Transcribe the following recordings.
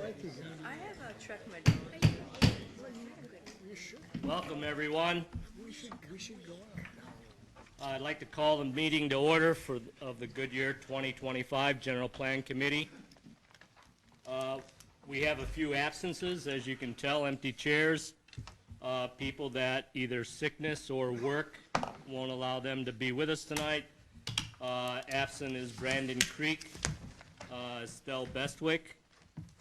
I have a truck medal. Welcome, everyone. We should go out. I'd like to call the meeting to order of the Goodyear 2025 General Plan Committee. We have a few absences, as you can tell, empty chairs. People that either sickness or work won't allow them to be with us tonight. Absent is Brandon Creek, Estelle Bestwick,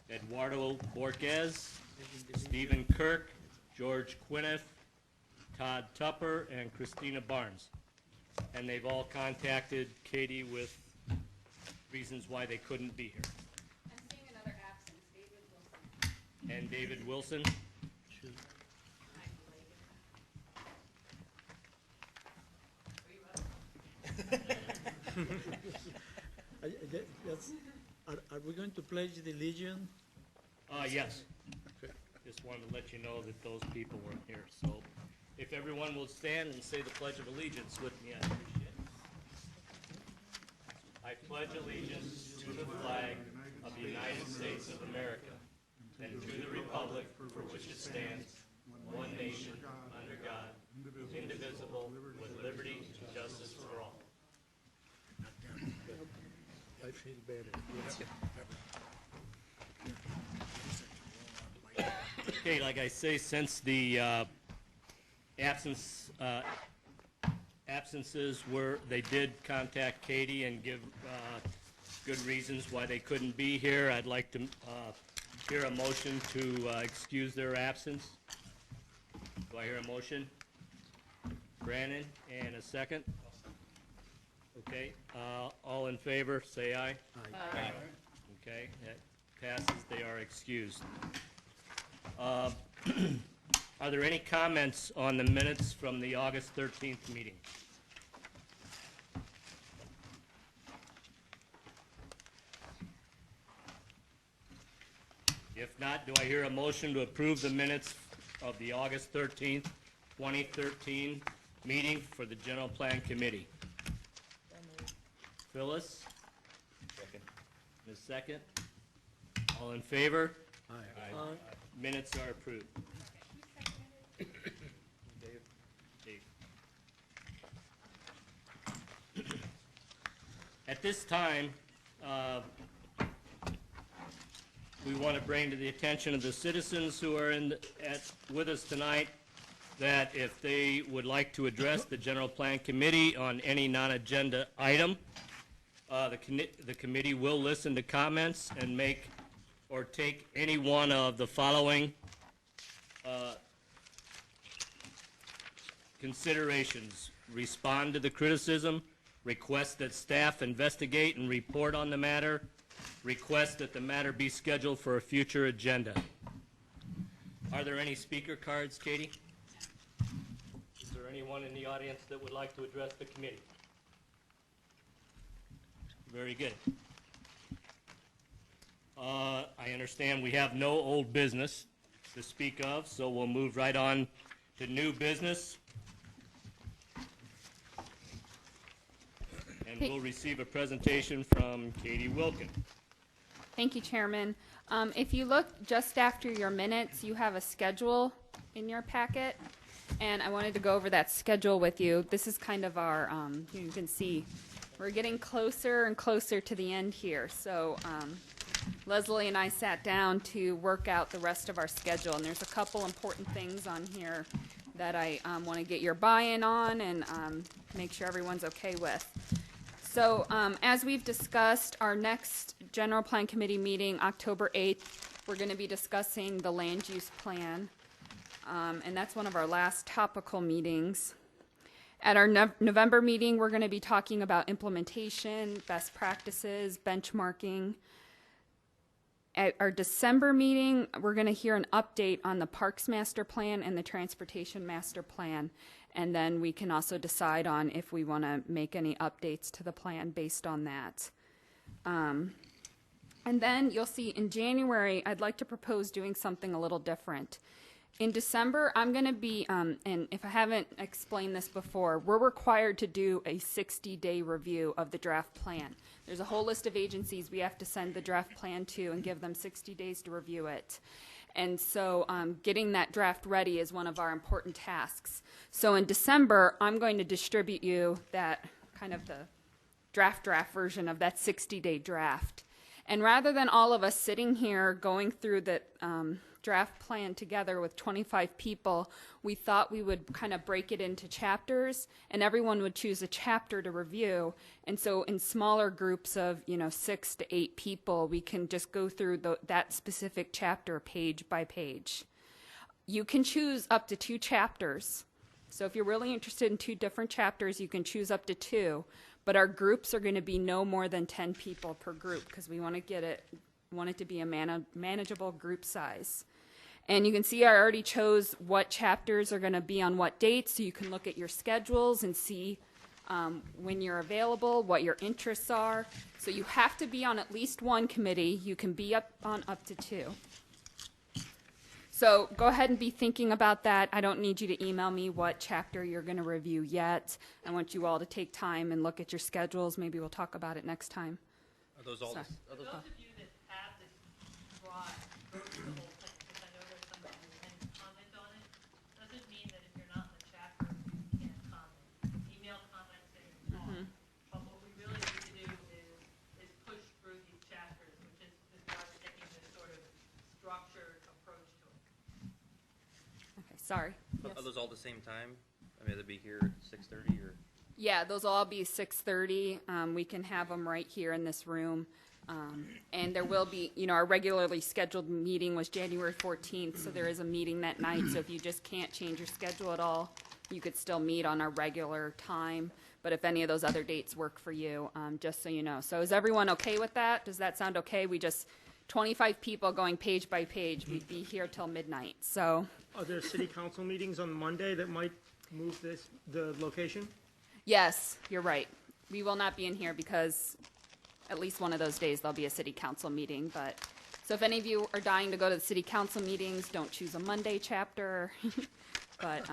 Eduardo Borges, Stephen Kirk, George Quinniff, Todd Tupper, and Christina Barnes. And they've all contacted Katie with reasons why they couldn't be here. I'm seeing another absence, David Wilson. And David Wilson. Are we going to pledge the Legion? Yes. Just wanted to let you know that those people weren't here. So if everyone will stand and say the Pledge of Allegiance with me, I'd appreciate it. I pledge allegiance to the flag of the United States of America and to the republic for which it stands, one nation, under God, indivisible, with liberty and justice for all. I feel better. Okay, like I say, since the absences were, they did contact Katie and give good reasons why they couldn't be here. I'd like to hear a motion to excuse their absence. Do I hear a motion? Brandon, and a second? Okay, all in favor, say aye. Aye. Okay, that passes, they are excused. Are there any comments on the minutes from the August 13th meeting? If not, do I hear a motion to approve the minutes of the August 13th, 2013 meeting for the General Plan Committee? Phyllis? Second. Ms. Second? All in favor? Aye. Minutes are approved. Dave. At this time, we want to bring to the attention of the citizens who are with us tonight that if they would like to address the General Plan Committee on any non-agenda item, the committee will listen to comments and make or take any one of the following considerations: respond to the criticism, request that staff investigate and report on the matter, request that the matter be scheduled for a future agenda. Are there any speaker cards, Katie? Is there anyone in the audience that would like to address the committee? Very good. I understand we have no old business to speak of, so we'll move right on to new business. And we'll receive a presentation from Katie Wilkin. Thank you, Chairman. If you look just after your minutes, you have a schedule in your packet, and I wanted to go over that schedule with you. This is kind of our, you can see, we're getting closer and closer to the end here. So Leslie and I sat down to work out the rest of our schedule, and there's a couple important things on here that I want to get your buy-in on and make sure everyone's okay with. So as we've discussed, our next General Plan Committee meeting, October 8th, we're going to be discussing the land use plan, and that's one of our last topical meetings. At our November meeting, we're going to be talking about implementation, best practices, benchmarking. At our December meeting, we're going to hear an update on the Parks Master Plan and the Transportation Master Plan, and then we can also decide on if we want to make any updates to the plan based on that. And then you'll see in January, I'd like to propose doing something a little different. In December, I'm going to be, and if I haven't explained this before, we're required to do a 60-day review of the draft plan. There's a whole list of agencies we have to send the draft plan to and give them 60 days to review it. And so getting that draft ready is one of our important tasks. So in December, I'm going to distribute you that kind of the draft version of that 60-day draft. And rather than all of us sitting here going through the draft plan together with 25 people, we thought we would kind of break it into chapters, and everyone would choose a chapter to review. And so in smaller groups of 6 to 8 people, we can just go through that specific chapter page by page. You can choose up to 2 chapters. So if you're really interested in 2 different chapters, you can choose up to 2. But our groups are going to be no more than 10 people per group because we want it to be a manageable group size. And you can see I already chose what chapters are going to be on what dates, so you can look at your schedules and see when you're available, what your interests are. So you have to be on at least 1 committee. You can be on up to 2. So go ahead and be thinking about that. I don't need you to email me what chapter you're going to review yet. I want you all to take time and look at your schedules. Maybe we'll talk about it next time. Are those all? Sorry. For those of you that have this broad, go through the whole thing, because I know there's some that can comment on it, doesn't mean that if you're not in the chapter, you can't comment. Email comments and talk. But what we really need to do is push through these chapters, which is why we're taking this sort of structured approach to it. Okay, sorry. Are those all the same time? I mean, they'll be here at 6:30 or? Yeah, those will all be 6:30. We can have them right here in this room. And there will be, our regularly scheduled meeting was January 14th, so there is a meeting that night. So if you just can't change your schedule at all, you could still meet on our regular time. But if any of those other dates work for you, just so you know. So is everyone okay with that? Does that sound okay? 25 people going page by page. We'd be here till midnight. So. Are there city council meetings on Monday that might move the location? Yes, you're right. We will not be in here because at least one of those days there'll be a city council meeting. But so if any of you are dying to go to the city council meetings, don't choose a Monday chapter. But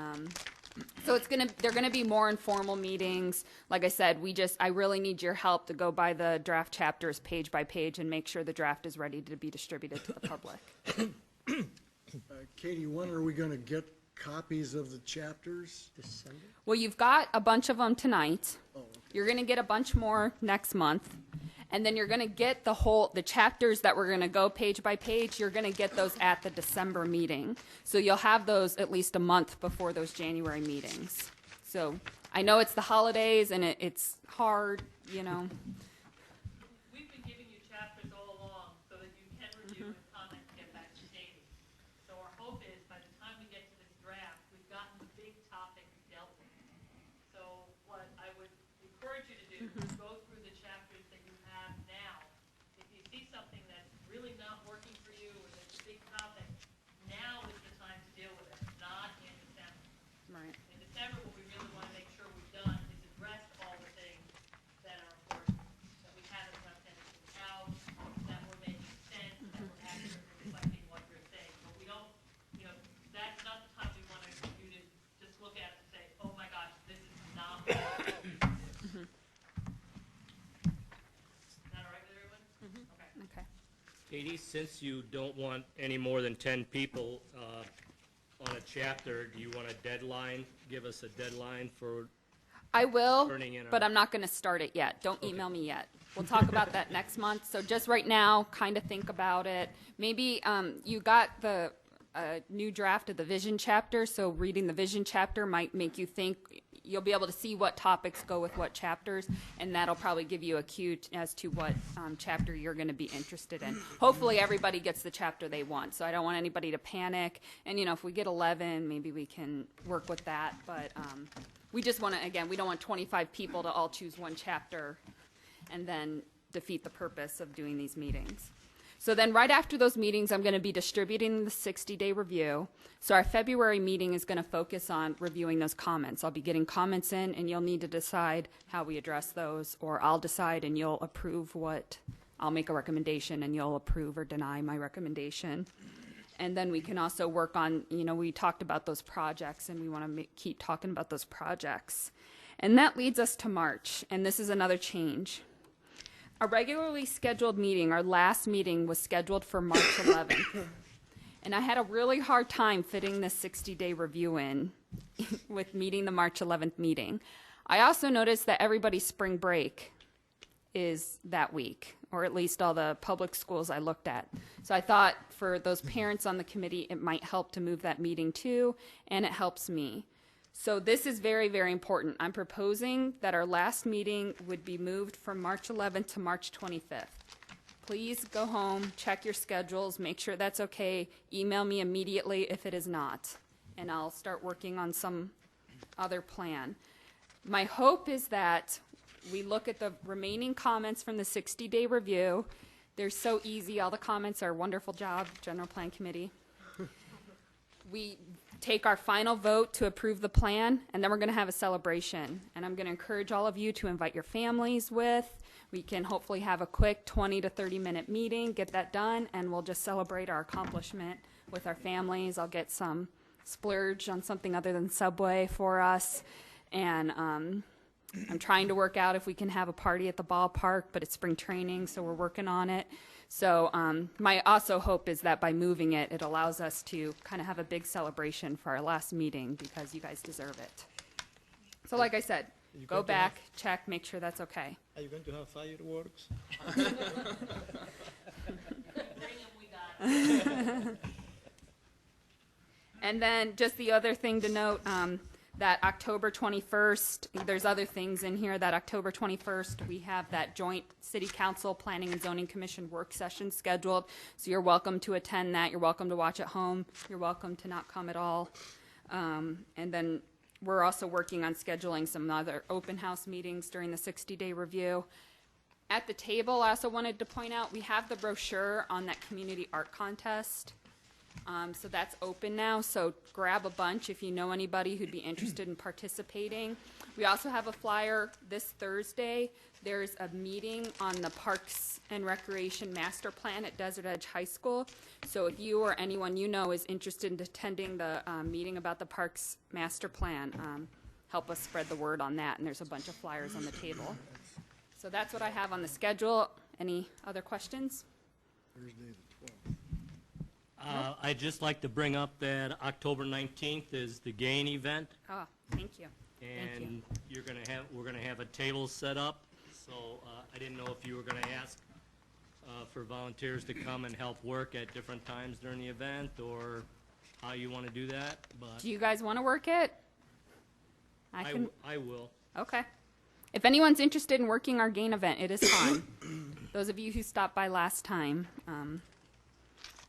so they're gonna be more informal meetings. Like I said, I really need your help to go by the draft chapters page by page and make sure the draft is ready to be distributed to the public. Katie, when are we going to get copies of the chapters? December? Well, you've got a bunch of them tonight. Oh, okay. You're going to get a bunch more next month. And then you're going to get the chapters that we're going to go page by page, you're going to get those at the December meeting. So you'll have those at least a month before those January meetings. So I know it's the holidays and it's hard, We've been giving you chapters all along so that you can review and comment and get back to Katie. So our hope is by the time we get to this draft, we've gotten the big topic dealt with. So what I would encourage you to do is go through the chapters that you have now. If you see something that's really not working for you or that's a big topic, now is the time to deal with it, not in December. right. In December, what we really want to make sure we've done is addressed all the things that are important, that we haven't left anything out, that we're making sense, that we're accurately reflecting what you're saying. But we don't, that's not the time we want you to just look at it and say, oh my gosh, this is not what I want. Is that all right with everyone? Okay. Okay. Katie, since you don't want any more than 10 people on a chapter, do you want a deadline? Give us a deadline for, I will, Turning in but our- I'm not going to start it yet. Don't email me yet. We'll talk about that next month. So just right now, kind of think about it. Maybe you got the new draft of the vision chapter, so reading the vision chapter might make you think. You'll be able to see what topics go with what chapters, and that'll probably give you a cue as to what chapter you're going to be interested in. Hopefully everybody gets the chapter they want, so I don't want anybody to panic. And, if we get 11, maybe we can work with that. But we just want to, again, we don't want 25 people to all choose one chapter and then defeat the purpose of doing these meetings. So then right after those meetings, I'm going to be distributing the 60-day review. So our February meeting is going to focus on reviewing those comments. I'll be getting comments in, and you'll need to decide how we address those, or I'll decide and you'll approve I'll make a recommendation and you'll approve or deny my recommendation. And then we can also work on, we talked about those projects, and we want to keep talking about those projects. And that leads us to March, and this is another change. a regularly scheduled meeting, our last meeting was scheduled for March 11th. And I had a really hard time fitting this 60-day review in with meeting the March 11th meeting. I also noticed that everybody's spring break is that week, or at least all the public schools I looked at. So I thought for those parents on the committee, it might help to move that meeting too, and it helps me. So this is very, very important. I'm proposing that our last meeting would be moved from March 11th to March 25th. Please go home, check your schedules, make sure that's okay. Email me immediately if it is not, and I'll start working on some other plan. My hope is that we look at the remaining comments from the 60-day review. They're so easy. All the comments are wonderful job, General Plan Committee. We take our final vote to approve the plan, and then we're going to have a celebration. And I'm going to encourage all of you to invite your families with. We can hopefully have a quick 20 to 30-minute meeting, get that done, and we'll just celebrate our accomplishment with our families. I'll get some splurge on something other than Subway for us. And I'm trying to work out if we can have a party at the ballpark, but it's spring training, so we're working on it. So my also hope is that by moving it, it allows us to kind of have a big celebration for our last meeting because you guys deserve it. So like I said, go back, check, make sure that's okay. Are you going to have fireworks? Bring them, we got it. And then just the other thing to note, that October 21st, there's other things in here, that October 21st, we have that joint City Council Planning and Zoning Commission work session scheduled. So you're welcome to attend that. You're welcome to watch at home. You're welcome to not come at all. And then we're also working on scheduling some other open house meetings during the 60-day review. At the table, I also wanted to point out, we have the brochure on that community art contest. So that's open now, so grab a bunch if you know anybody who'd be interested in participating. We also have a flyer this Thursday. There's a meeting on the Parks and Recreation Master Plan at Desert Edge High School. So if you or anyone you know is interested in attending the meeting about the Parks Master Plan, help us spread the word on that, and there's a bunch of flyers on the table. So that's what I have on the schedule. Any other questions? Thursday the 12th. I'd just like to bring up that October 19th is the GAIN event, Oh, thank you. Thank you. and we're gonna have a table set up. So I didn't know if you were gonna ask for volunteers to come and help work at different times during the event, or how you want to do that. But Do you guys want to work it? I will. Okay. If anyone's interested in working our GAIN event, it is fun. Those of you who stopped by last time.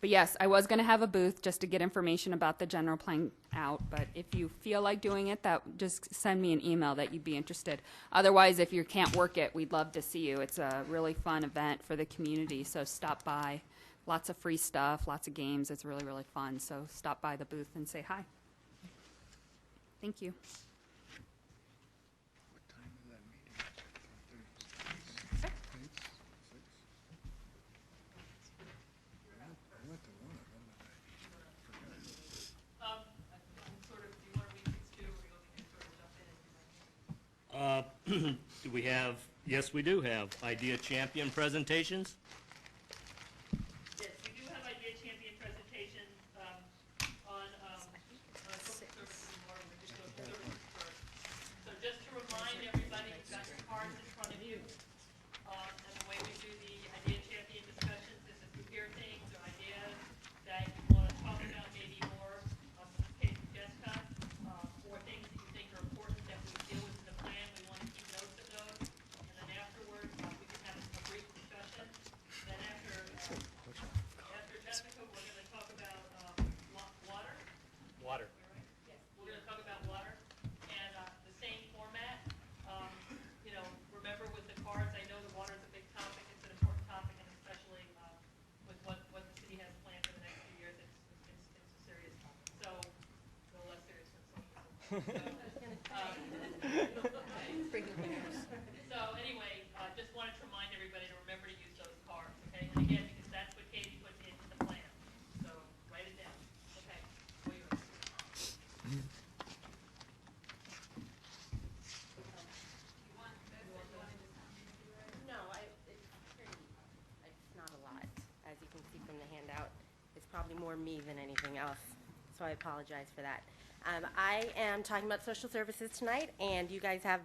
But yes, I was going to have a booth just to get information about the general plan out. But if you feel like doing it, just send me an email that you'd be interested. Otherwise, if you can't work it, we'd love to see you. It's a really fun event for the community, so stop by. Lots of free stuff, lots of games. It's really, really fun. So stop by the booth and say hi. Thank you. What time is that meeting? Okay. 6? I went to one of them, but Sort of, do you want to read these two, or you want me to sort of jump in as you like? Do we have? Yes, we do have idea champion presentations. Yes, we do have idea champion presentations on public services and water, we just go to services first. So just to remind everybody, you've got your cards in front of you. And the way we do the idea champion discussions is if you hear things or ideas that you want to talk about, maybe more, in this case, Jessica, or things that you think are important that we deal with in the plan, we want to keep notes of those. And then afterwards, we can have a brief discussion. Then after Jessica, we're going to talk about water. Water. Yes, we're going to talk about water, and the same format. Remember with the cards, I know the water is a big topic, it's an important topic, and especially with what the city has planned for the next few years, it's a serious topic. So, a little less serious than social. So anyway, just wanted to remind everybody to remember to use those cards, okay? And again, because that's what Katie put into the plan, so write it down, okay? All yours. No, probably more me than anything else, so I apologize for that. I am talking about social services tonight, and you guys have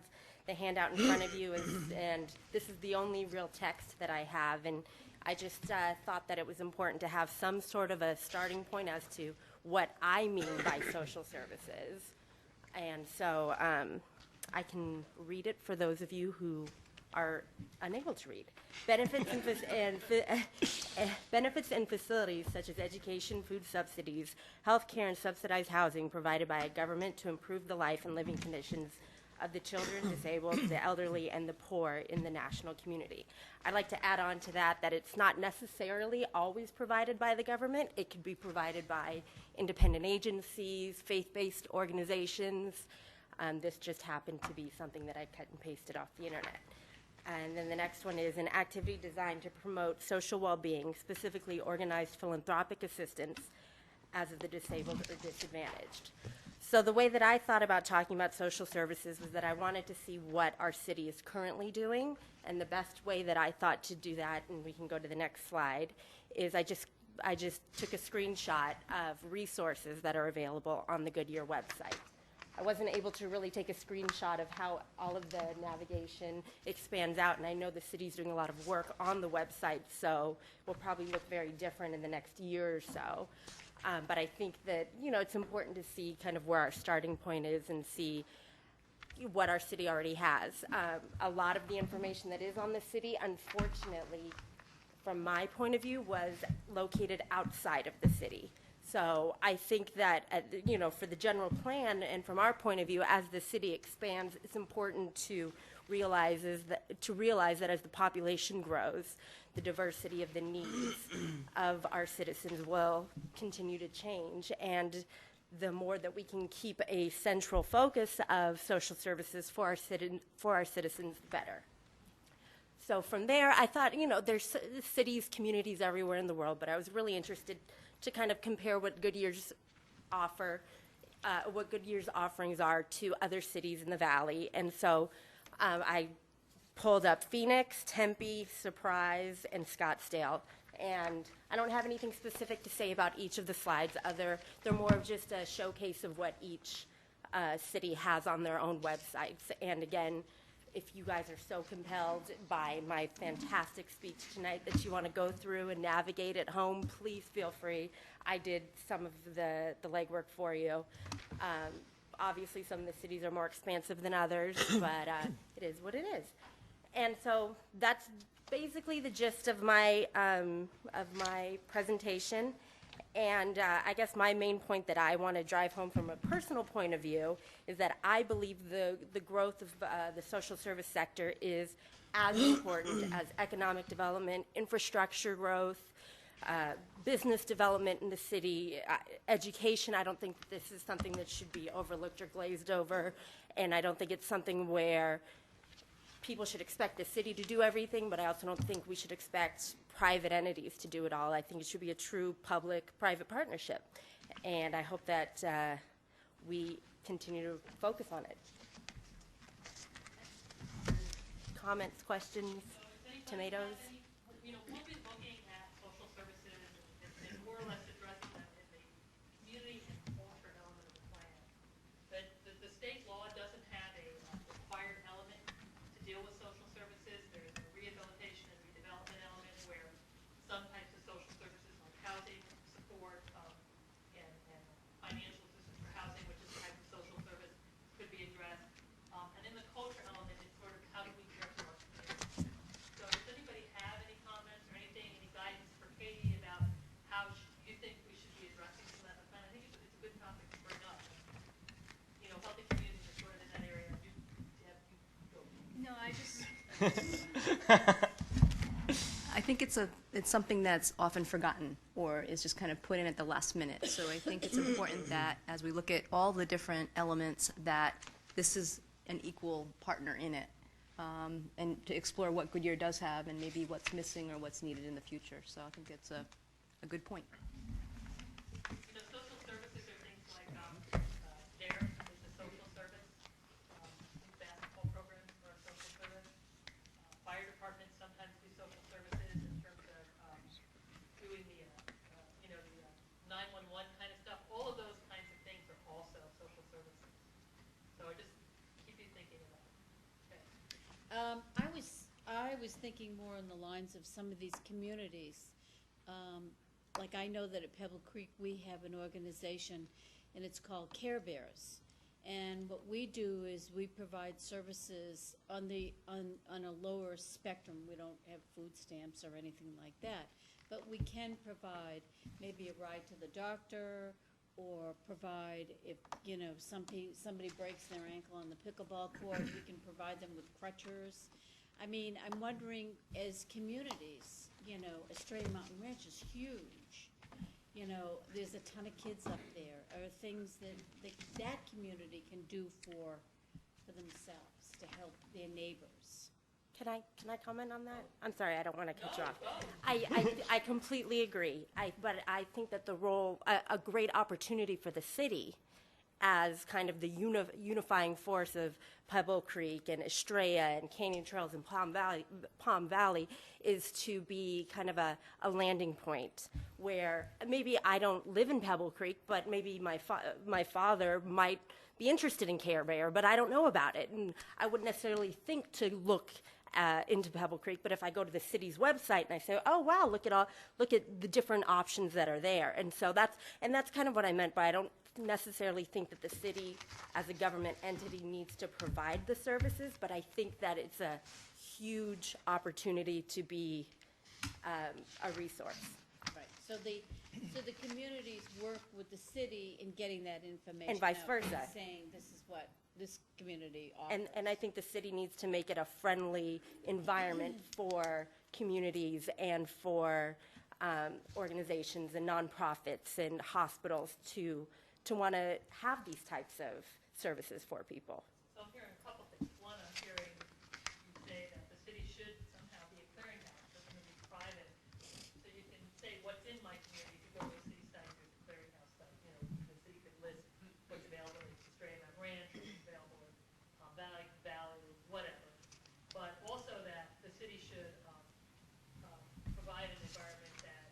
the handout in front of you, and this is the only real text that I have, and I just thought that it was important to have some sort of a starting point as to what I mean by social services. And so I can read it for those of you who are unable to read. Benefits and facilities such as education, food subsidies, health care, and subsidized housing provided by a government to improve the life and living conditions of the children, disabled, the elderly, and the poor in the national community. I'd like to add on to that it's not necessarily always provided by the government. It could be provided by independent agencies, faith-based organizations. This just happened to be something that I cut and pasted off the internet. And then the next one is an activity designed to promote social well-being, specifically organized philanthropic assistance as of the disabled or disadvantaged. So the way that I thought about talking about social services was that I wanted to see what our city is currently doing, and the best way that I thought to do that, and we can go to the next slide, is I just took a screenshot of resources that are available on the Goodyear website. I wasn't able to really take a screenshot of how all of the navigation expands out, and I know the city's doing a lot of work on the website, so will probably look very different in the next year or so. But I think that, it's important to see kind of where our starting point is and see what our city already has. A lot of the information that is on the city, unfortunately, from my point of view, was located outside of the city. So I think that, for the general plan and from our point of view, as the city expands, it's important to realize that as the population grows, the diversity of the needs of our citizens will continue to change. And the more that we can keep a central focus of social services for our citizens, the better. So from there, I thought, there's cities, communities everywhere in the world, but I was really interested to kind of compare what Goodyear's offerings are to other cities in the valley. And so I pulled up Phoenix, Tempe, Surprise, and Scottsdale. And I don't have anything specific to say about each of the slides. They're more of just a showcase of what each city has on their own websites. And again, if you guys are so compelled by my fantastic speech tonight that you want to go through and navigate at home, please feel free. I did some of the legwork for you. Obviously, some of the cities are more expansive than others, but it is what it is. And so that's basically the gist of my presentation. And I guess my main point that I want to drive home from a personal point of view is that I believe the growth of the social service sector is as important as economic development, infrastructure growth, business development in the city, education. I don't think this is something that should be overlooked or glazed over, and I don't think it's something where people should expect the city to do everything, but I also don't think we should expect private entities to do it all. I think it should be a true public-private partnership, and I hope that we continue to focus on it. Comments, questions, tomatoes? We'll be looking at social services and more or less addressing them in the community and culture element of the plan. But the state law doesn't have a required element to deal with social services. There's a rehabilitation and redevelopment element where some types of social services like housing support and financial assistance for housing, which is a type of social service, could be addressed. And in the culture element, it's sort of how do we care for our community. So does anybody have any comments or anything, any guidance for Katie about how you think we should be addressing some of that plan? I think it's a good topic to bring up. Healthy communities are sort of in that area. Go. No, I think it's something that's often forgotten or is just kind of put in at the last minute. So I think it's important that as we look at all the different elements that this is an equal partner in it, and to explore what Goodyear does have and maybe what's missing or what's needed in the future. So I think it's a good point. Social services are things like DARE is a social service. Youth basketball programs are a social service. Fire departments sometimes do social services in terms of doing the I was thinking more on the lines of some of these communities. Like I know that at Pebble Creek, we have an organization, and it's called Care Bears. And what we do is we provide services on a lower spectrum. We don't have food stamps or anything like that. But we can provide maybe a ride to the doctor, or provide, if, you know, somebody breaks their ankle on the pickleball court, we can provide them with crutchers. I mean, I'm wondering, as communities, you know, Estrella Mountain Ranch is huge. You know, there's a ton of kids up there. Are things that that community can do for themselves to help their neighbors? Can I comment on that? I'm sorry, I don't want to cut you off. I completely agree. But I think that the role, a great opportunity for the city as kind of the unifying force of Pebble Creek and Estrella and Canyon Trails and Palm Valley is to be kind of a landing point where maybe I don't live in Pebble Creek, but maybe my father might be interested in Care Bear, but I don't know about it. And I wouldn't necessarily think to look into Pebble Creek, but if I go to the city's website and I say, oh wow, look at the different options that are there. And so that's kind of what I meant by I don't necessarily think that the city as a government entity needs to provide the services, but I think that it's a huge opportunity to be a resource. Right, so the communities work with the city in getting that information And vice out, versa. saying this is what this community offers. And I think the city needs to make it a friendly environment for communities and for organizations and nonprofits and hospitals to want to have these types of services for people. So I'm hearing a couple things. One, I'm hearing you say that the city should somehow be a clearinghouse, doesn't need to be private. So you can say what's in my community. You could go to a city site, there's a clearinghouse site. You know, the city could list what's available in Estrella Mountain Ranch, what's available in Palm Valley, whatever. But also that the city should provide an environment that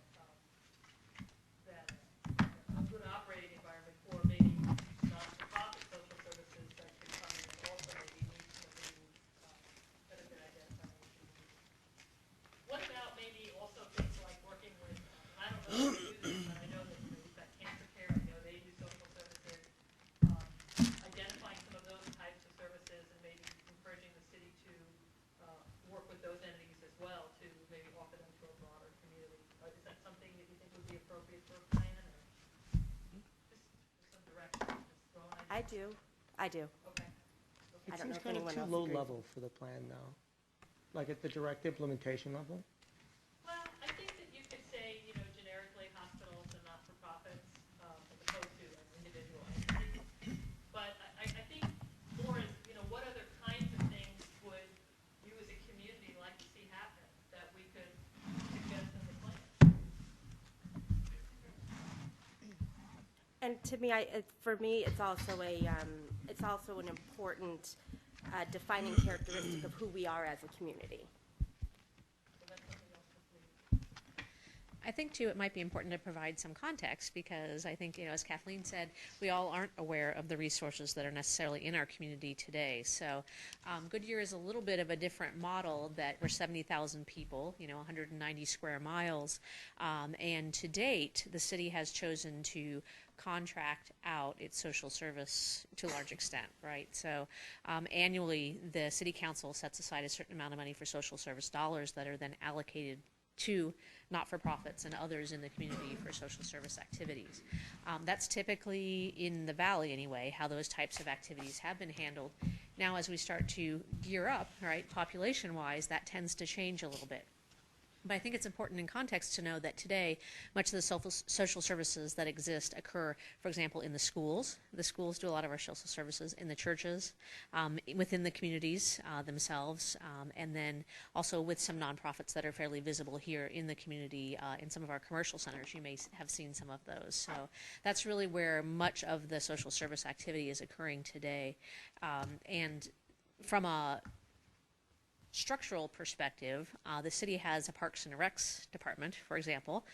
a good operating environment for maybe not-for-profit social services that could come in and also maybe meet some of the benefit identifying issues. What about maybe also things like working with, I don't know if you do this, but I know that we've got cancer care, I know they do social services, identifying some of those types of services and maybe encouraging the city to work with those entities as well to maybe offer them to a broader community. Is that something that you think would be appropriate for a plan, or just some direction, just throwing ideas? I do. Okay. It I don't know seems if kind of anyone too else low agrees. level for the plan now, like at the direct implementation level. Well, I think that you could say, you know, generically hospitals and not-for-profits, as opposed to an individual entity. But I think more is, you know, what other kinds of things would you as a community like to see happen that we could suggest in the plan? And to me, for me, it's also an important defining characteristic of who we are as a community. So that's something else to please. I think too, it might be important to provide some context because I think, you know, as Kathleen said, we all aren't aware of the resources that are necessarily in our community today. So Goodyear is a little bit of a different model that we're 70,000 people, you know, 190 square miles. And to date, the city has chosen to contract out its social service to a large extent, right? So annually, the city council sets aside a certain amount of money for social service dollars that are then allocated to not-for-profits and others in the community for social service activities. That's typically, in the valley anyway, how those types of activities have been handled. Now as we start to gear up, right, population-wise, that tends to change a little bit. But I think it's important in context to know that today, much of the social services that exist occur, for example, in the schools. The schools do a lot of our social services in the churches, within the communities themselves, and then also with some nonprofits that are fairly visible here in the community. In some of our commercial centers, you may have seen some of those. So that's really where much of the social service activity is occurring today. And from a structural perspective, the city has a Parks and Recs department, for example,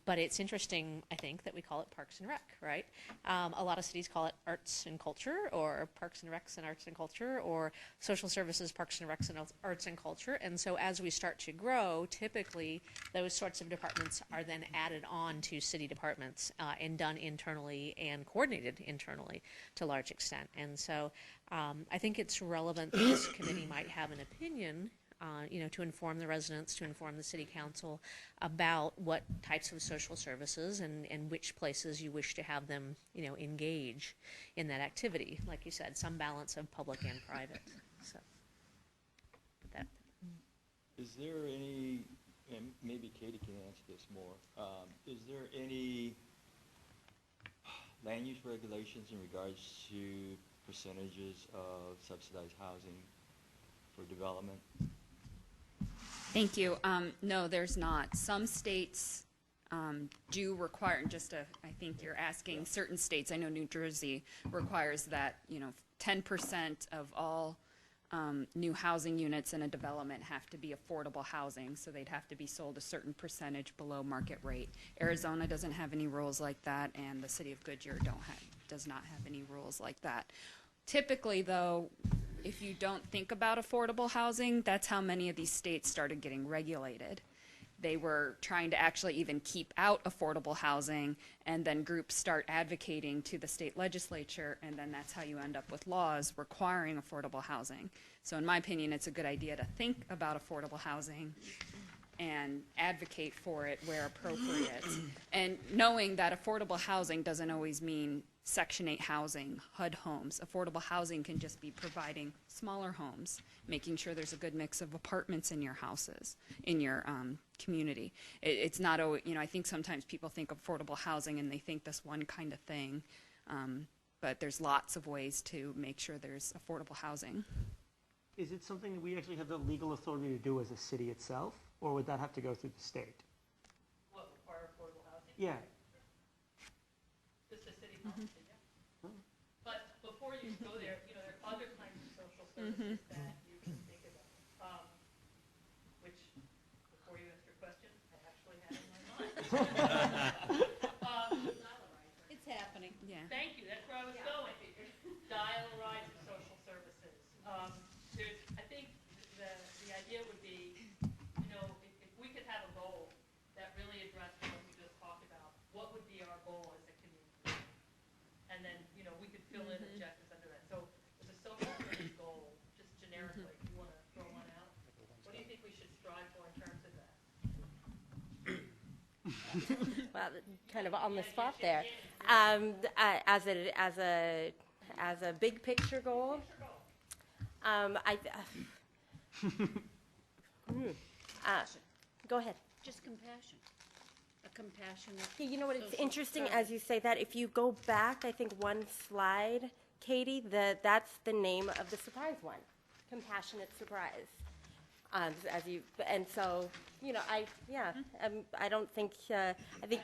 but it's interesting, I think, that we call it Parks and Rec, right? A lot of cities call it Arts and Culture, or Parks and Recs and Arts and Culture, or Social Services, Parks and Recs and Arts and Culture. And so as we start to grow, typically those sorts of departments are then added on to city departments and done internally and coordinated internally to a large extent. And so I think it's relevant that this committee might have an opinion, to inform the residents, to inform the city council about what types of social services and which places you wish to have them, engage in that activity. Like you said, some balance of public and private. So, that. Is there any, and maybe Katie can answer this more, is there any land use regulations in regards to percentages of subsidized housing for development? Thank you. No, there's not. Some states do require, I think you're asking certain states, I know New Jersey requires that, 10% of all new housing units in a development have to be affordable housing, so they'd have to be sold a certain percentage below market rate. Arizona doesn't have any rules like that, and the city of Goodyear does not have any rules like that. Typically, though, if you don't think about affordable housing, that's how many of these states started getting regulated. They were trying to actually even keep out affordable housing, and then groups start advocating to the state legislature, and then that's how you end up with laws requiring affordable housing. So in my opinion, it's a good idea to think about affordable housing and advocate for it where appropriate. And knowing that affordable housing doesn't always mean Section 8 housing, HUD homes. Affordable housing can just be providing smaller homes, making sure there's a good mix of apartments in your houses, in your community. It's not always, I think sometimes people think of affordable housing and they think this one kind of thing, but there's lots of ways to make sure there's affordable housing. Is it something that we actually have the legal authority to do as a city itself, or would that have to go through the state? What, require affordable housing? Yeah. Just a city policy, yeah. But before you go there, there are other kinds of social services that you can think about, which, before you ask your question, I actually had in my mind. It's happening. Yeah. Thank you, that's where I was going. Dial-a-ride of social services. I think the idea would be, if we could have a goal that really addressed what we just talked about, what would be our goal as a community? And then, we could fill in objectives under that. So as a social service goal, just generically, you want to throw one out? What do you think we should strive for in terms of that? Well, kind of on the spot there. As a big picture goal, go ahead. Just compassion. A compassionate. You know what? It's social interesting service. as you say that. If you go back, I think one slide, Katie, that's the name of the surprise one, compassionate surprise. And so, I don't think I think.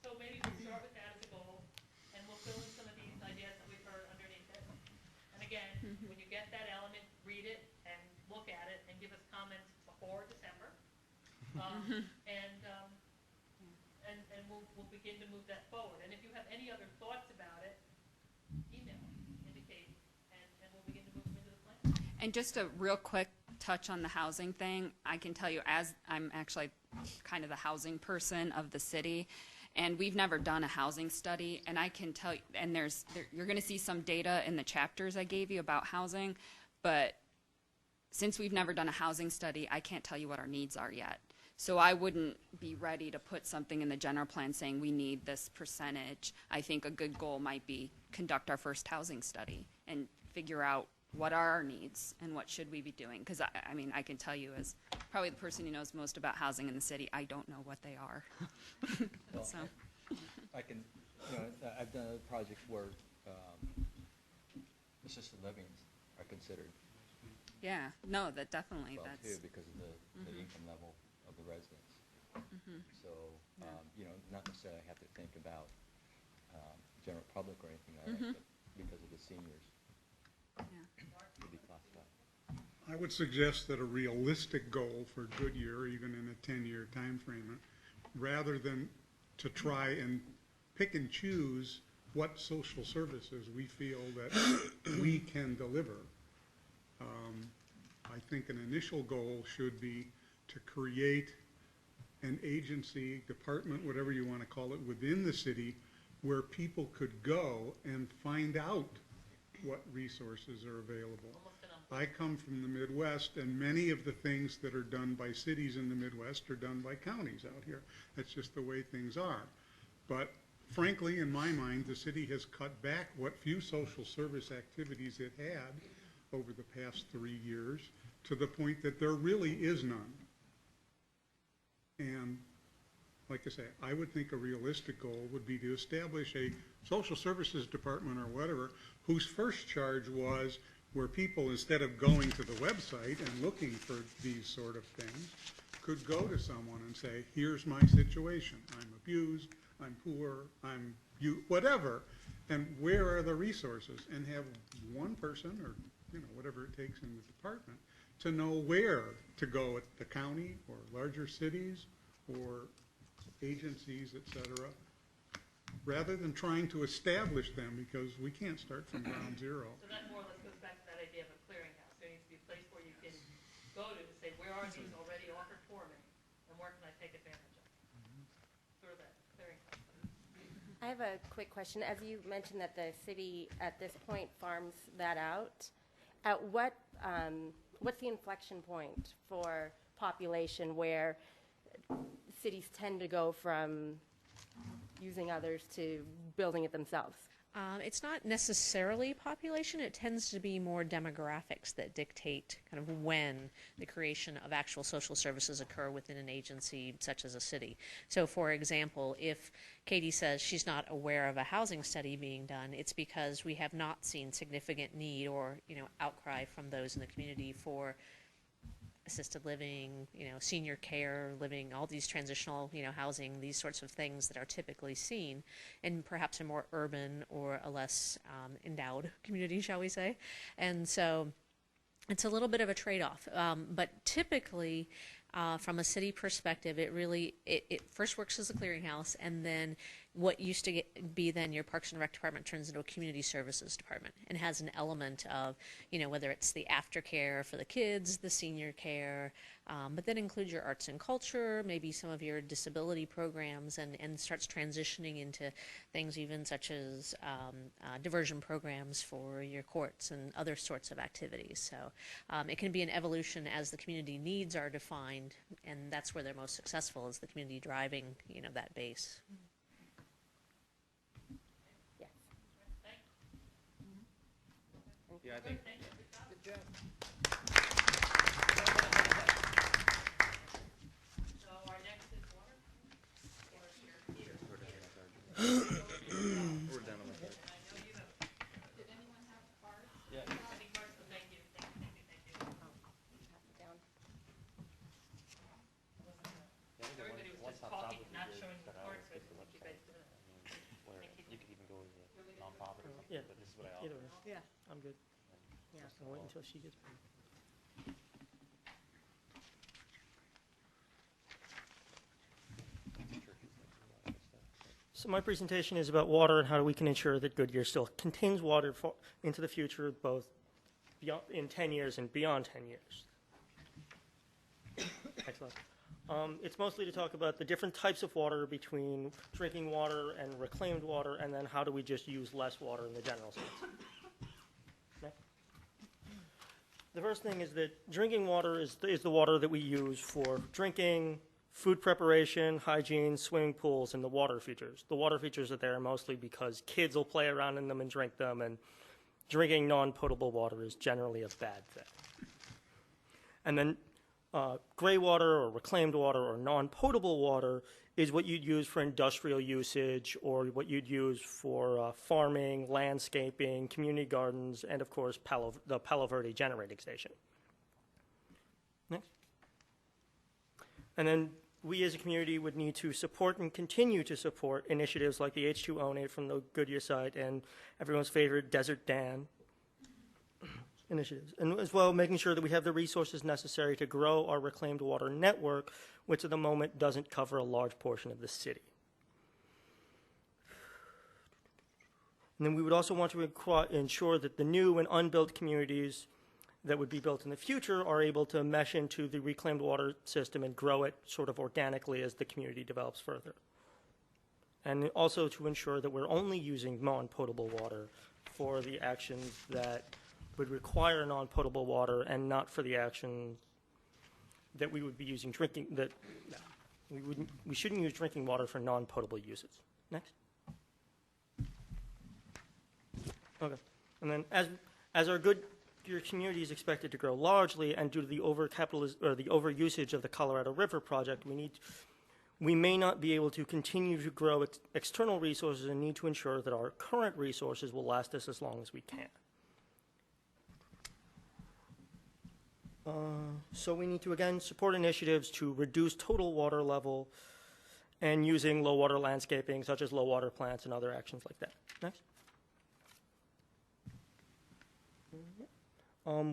So maybe we'll start with that as a goal, and we'll fill in some of these ideas that we've heard underneath it. And again, when you get that element, read it and look at it and give us comments before December. And we'll begin to move that forward. And if you have any other thoughts about it, email, indicate, and we'll begin to move them into the plan. And just a real quick touch on the housing thing, I can tell you, as I'm actually kind of the housing person of the city, and we've never done a housing study, and I can tell you, and you're going to see some data in the chapters I gave you about housing, but since we've never done a housing study, I can't tell you what our needs are yet. So I wouldn't be ready to put something in the general plan saying we need this percentage. I think a good goal might be conduct our first housing study and figure out what are our needs and what should we be doing. Because, I can tell you as probably the person who knows most about housing in the city, I don't know what they are. Well, So. I can, I've done other projects where assisted livings are considered Yeah, no, that definitely, well that's. too because of the income level of the residents. So, not necessarily have to think about general public or anything like that, but because of the seniors. Yeah. To be classified. I would suggest that a realistic goal for Goodyear, even in a 10-year time frame, rather than to try and pick and choose what social services we feel that we can deliver. I think an initial goal should be to create an agency, department, whatever you want to call it, within the city where people could go and find out what resources are available. I come from the Midwest, and many of the things that are done by cities in the Midwest are done by counties out here. That's just the way things are. But frankly, in my mind, the city has cut back what few social service activities it had over the past 3 years to the point that there really is none. And like I say, I would think a realistic goal would be to establish a social services department or whatever whose first charge was where people, instead of going to the website and looking for these sort of things, could go to someone and say, here's my situation. I'm abused, I'm poor, whatever, and where are the resources? And have one person, or whatever it takes in the department, to know where to go at the county or larger cities or agencies, et cetera, rather than trying to establish them, because we can't start from ground zero. So that more or less goes back to that idea of a clearinghouse. There needs to be a place where you can go to say, where are these already offered for me, and where can I take advantage of them? Sort of that clearinghouse. I have a quick question. As you mentioned that the city at this point farms that out, at what's the inflection point for population where cities tend to go from using others to building it themselves? It's not necessarily population. It tends to be more demographics that dictate kind of when the creation of actual social services occur within an agency such as a city. So for example, if Katie says she's not aware of a housing study being done, it's because we have not seen significant need or outcry from those in the community for assisted living, senior care living, all these transitional, housing, these sorts of things that are typically seen in perhaps a more urban or a less endowed community, shall we say. And so it's a little bit of a trade-off. But typically, from a city perspective, it first works as a clearinghouse, and then what used to be then your Parks and Rec department turns into a community services department and has an element of, whether it's the aftercare for the kids, the senior care, but then includes your arts and culture, maybe some of your disability programs, and starts transitioning into things even such as diversion programs for your courts and other sorts of activities. So it can be an evolution as the community needs are defined, and that's where they're most successful, is the community driving, that base. Yeah, I think. Good job. So our next is water? Or Peter? We're done on the third. I know you have. Did anyone have cards? Yeah. I think cards, thank you. Pass it down. Everybody was just talking, not showing the cards, so I think you guys did it. Where you could even go as a nonprofit or something, Yeah. but this is what I Either offer. way. Yeah. I'm good. Yeah. I'll wait until she gets back. So my presentation is about water and how we can ensure that Goodyear still contains water into the future, both beyond, in 10 years and beyond 10 years. Excellent. It's mostly to talk about the different types of water between drinking water and reclaimed water, and then how do we just use less water in the general sense. Okay. The first thing is that drinking water is the water that we use for drinking, food preparation, hygiene, swimming pools, and the water features. The water features are there mostly because kids will play around in them and drink them, and drinking non-potable water is generally a bad thing. And then gray water or reclaimed water or non-potable water is what you'd use for industrial usage or what you'd use for farming, landscaping, community gardens, and of course the Palo Verde generating station. Next. And then we as a community would need to support and continue to support initiatives like the H2O from the Goodyear side and everyone's favorite Desert Dan. initiatives, and as well making sure that we have the resources necessary to grow our reclaimed water network, which at the moment doesn't cover a large portion of the city. And then we would also want to ensure that the new and unbuilt communities that would be built in the future are able to mesh into the reclaimed water system and grow it sort of organically as the community develops further. And also to ensure that we're only using non-potable water for the actions that would require non-potable water and not for the action that we would be using we shouldn't use drinking water for non-potable uses. Next. Okay. And then as your community is expected to grow largely, and due to the overusage of the Colorado River project, we may not be able to continue to grow its external resources and need to ensure that our current resources will last us as long as we can. So we need to, again, support initiatives to reduce total water level and using low water landscaping, such as low water plants and other actions like that. Next.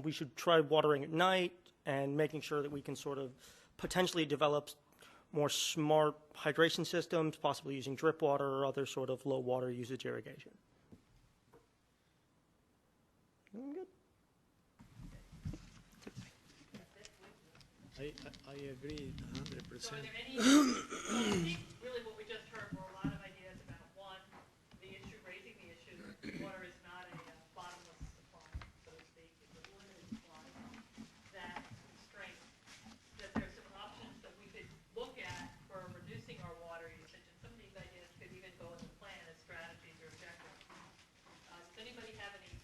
We should try watering at night and making sure that we can sort of potentially develop more smart hydration systems, possibly using drip water or other sort of low water usage irrigation. Good. I agree 100%. So are there any, so I think really what we just heard were a lot of ideas about, one, raising the issue that water is not a bottomless supply, so to speak, it's a limited supply, that constraint, that there's some options that we could look at for reducing our water usage, and some of these ideas could even go in the plan as strategies or objectives. Does anybody have any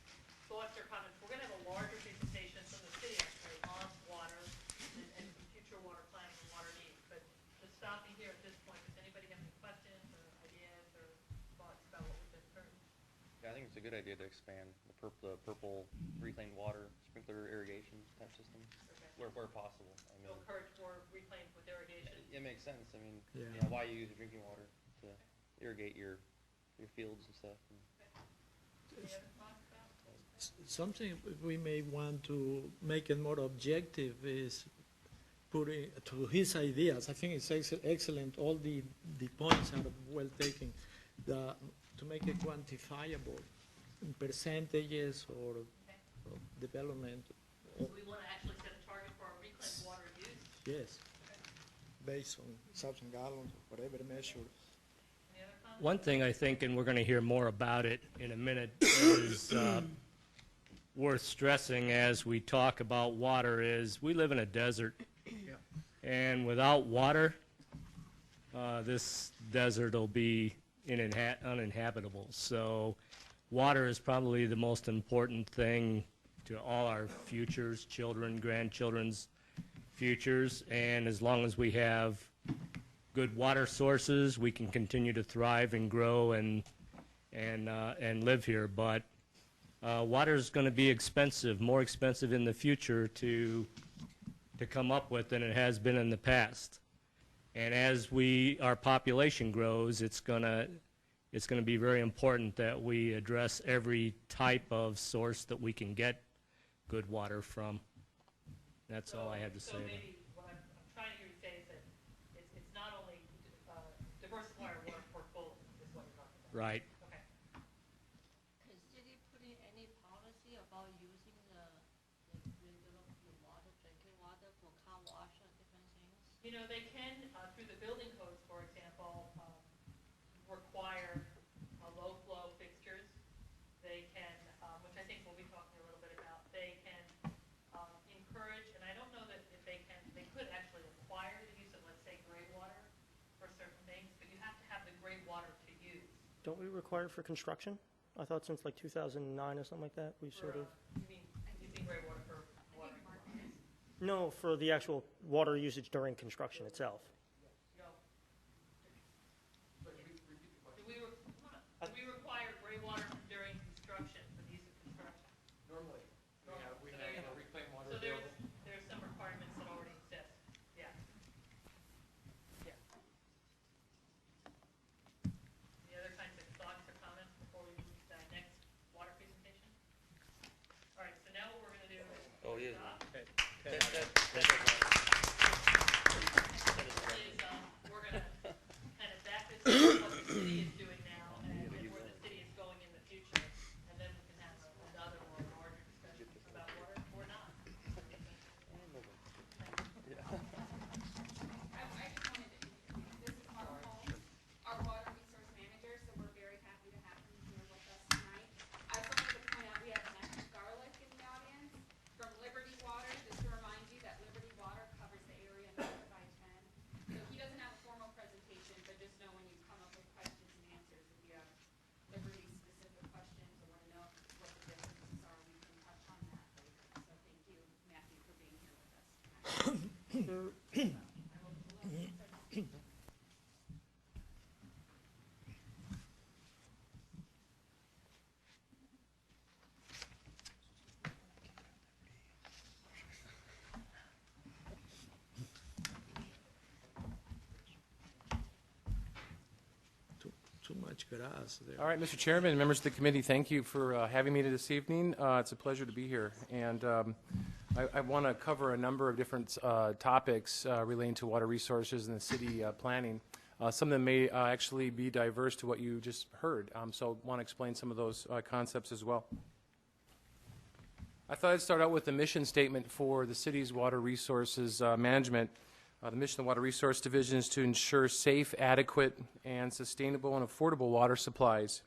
thoughts or comments? We're going to have a larger presentation from the city actually on water and some future water planning and water needs. But just stopping here at this point, does anybody have any questions or ideas or thoughts about what we've just heard? Yeah, I think it's a good idea to expand the purple reclaimed water sprinkler irrigation type system where possible. I mean, Encourage more reclaimed with irrigation. It makes sense. I mean, Yeah. you know, why you use drinking water to irrigate your fields and stuff. And Any other thoughts about it? Something we may want to make it more objective is putting to his ideas. I think it's excellent. All the points are well taken. To make it quantifiable in percentages or development. So we want to actually set a target for our reclaimed water use? Yes, based on 1,000 gallons, whatever measure. Any other comments? One thing I think, and we're going to hear more about it in a minute, is worth stressing as we talk about water is we live in a desert. And without water, this desert will be uninhabitable. So water is probably the most important thing to all our futures, children, grandchildren's futures. And as long as we have good water sources, we can continue to thrive and grow and live here. But water is going to be expensive, more expensive in the future to come up with than it has been in the past. And as our population grows, it's going to be very important that we address every type of source that we can get good water from. That's all I had to say. So maybe what I'm trying to hear you say is that it's not only diversify our water portfolio is what you're talking about. Right. Okay. Is city putting any policy about using the regular water, drinking water for car wash or different things? You know, they can, through the building codes, for example, require low flow fixtures. They can, which I think we'll be talking a little bit about, they can encourage, and I don't know that if they could actually require the use of, let's say, gray water for certain things, but you have to have the gray water to use. Don't we require it for construction? I thought since like 2009 or something like that, we sort of. You mean using gray water for watering? No, for the actual water usage during construction itself. No. Do we require gray water during construction, for the use of construction? Normally, we So have there you a go. reclaimed water So available. there's some requirements that already exist, yeah. Yeah. Any other kinds of thoughts or comments before we move to the next water presentation? All right, so now what we're gonna Oh, he is. Is, we're gonna kind of back this up what the city is doing now and where the city is going in the future, and then we can have another more larger discussion about water or not. I just wanted to, this is Mark Holmes, our water resource manager, so we're very happy to have him here with us tonight. I just wanted to point out we have Matt Garlick in the audience from Liberty Water, just to remind you that Liberty Water covers the area north by 10. So he doesn't have a formal presentation, but just know when you come up with questions and answers, if you have Liberty-specific questions or want to know what the differences are, we can touch on that later. So thank you, Matthew, for being here with us tonight. Too much grass there. All right, Mr. Chairman and members of the committee, thank you for having me this evening. It's a pleasure to be here. And I want to cover a number of different topics relating to water resources and the city planning. Some of them may actually be diverse to what you just heard. So I want to explain some of those concepts as well. I thought I'd start out with the mission statement for the city's water resources management. The mission of the Water Resource Division is to ensure safe, adequate, and sustainable and affordable water supplies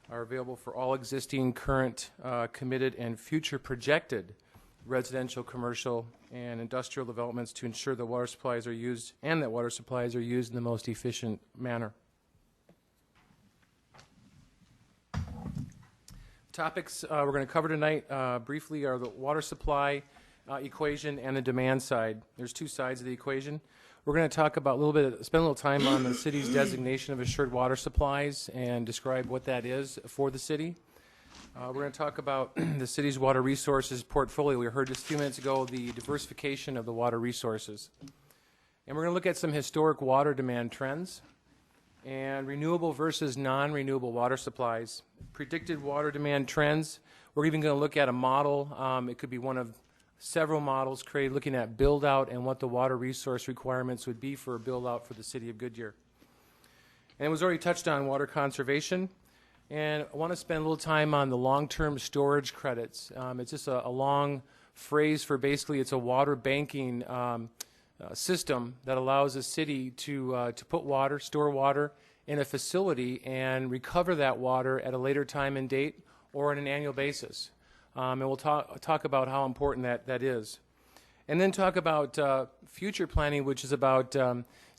are available for all existing, current, committed, and future projected residential, commercial, and industrial developments to ensure that water supplies are used and that water supplies are used in the most efficient manner. Topics we're going to cover tonight briefly are the water supply equation and the demand side. There's two sides of the equation. We're going to talk about spend a little time on the city's designation of assured water supplies and describe what that is for the city. We're going to talk about the city's water resources portfolio. We heard just a few minutes ago the diversification of the water resources. And we're going to look at some historic water demand trends and renewable versus non-renewable water supplies, predicted water demand trends. We're even going to look at a model. It could be one of several models created looking at build-out and what the water resource requirements would be for a build-out for the city of Goodyear. And it was already touched on water conservation. And I want to spend a little time on the long-term storage credits. It's just a long phrase for basically it's a water banking system that allows a city to put water, store water in a facility and recover that water at a later time and date or on an annual basis. And we'll talk about how important that is. And then talk about future planning, which is about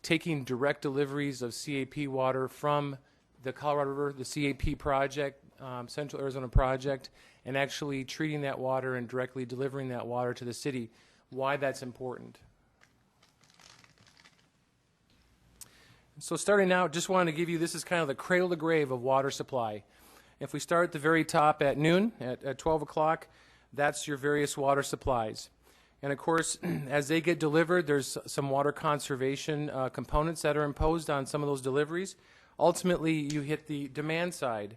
taking direct deliveries of CAP water from the Colorado River, the CAP project, Central Arizona project, and actually treating that water and directly delivering that water to the city, why that's important. So starting out, just wanted to give you, this is kind of the cradle to grave of water supply. If we start at the very top at noon, at 12 o'clock, that's your various water supplies. And of course, as they get delivered, there's some water conservation components that are imposed on some of those deliveries. Ultimately, you hit the demand side,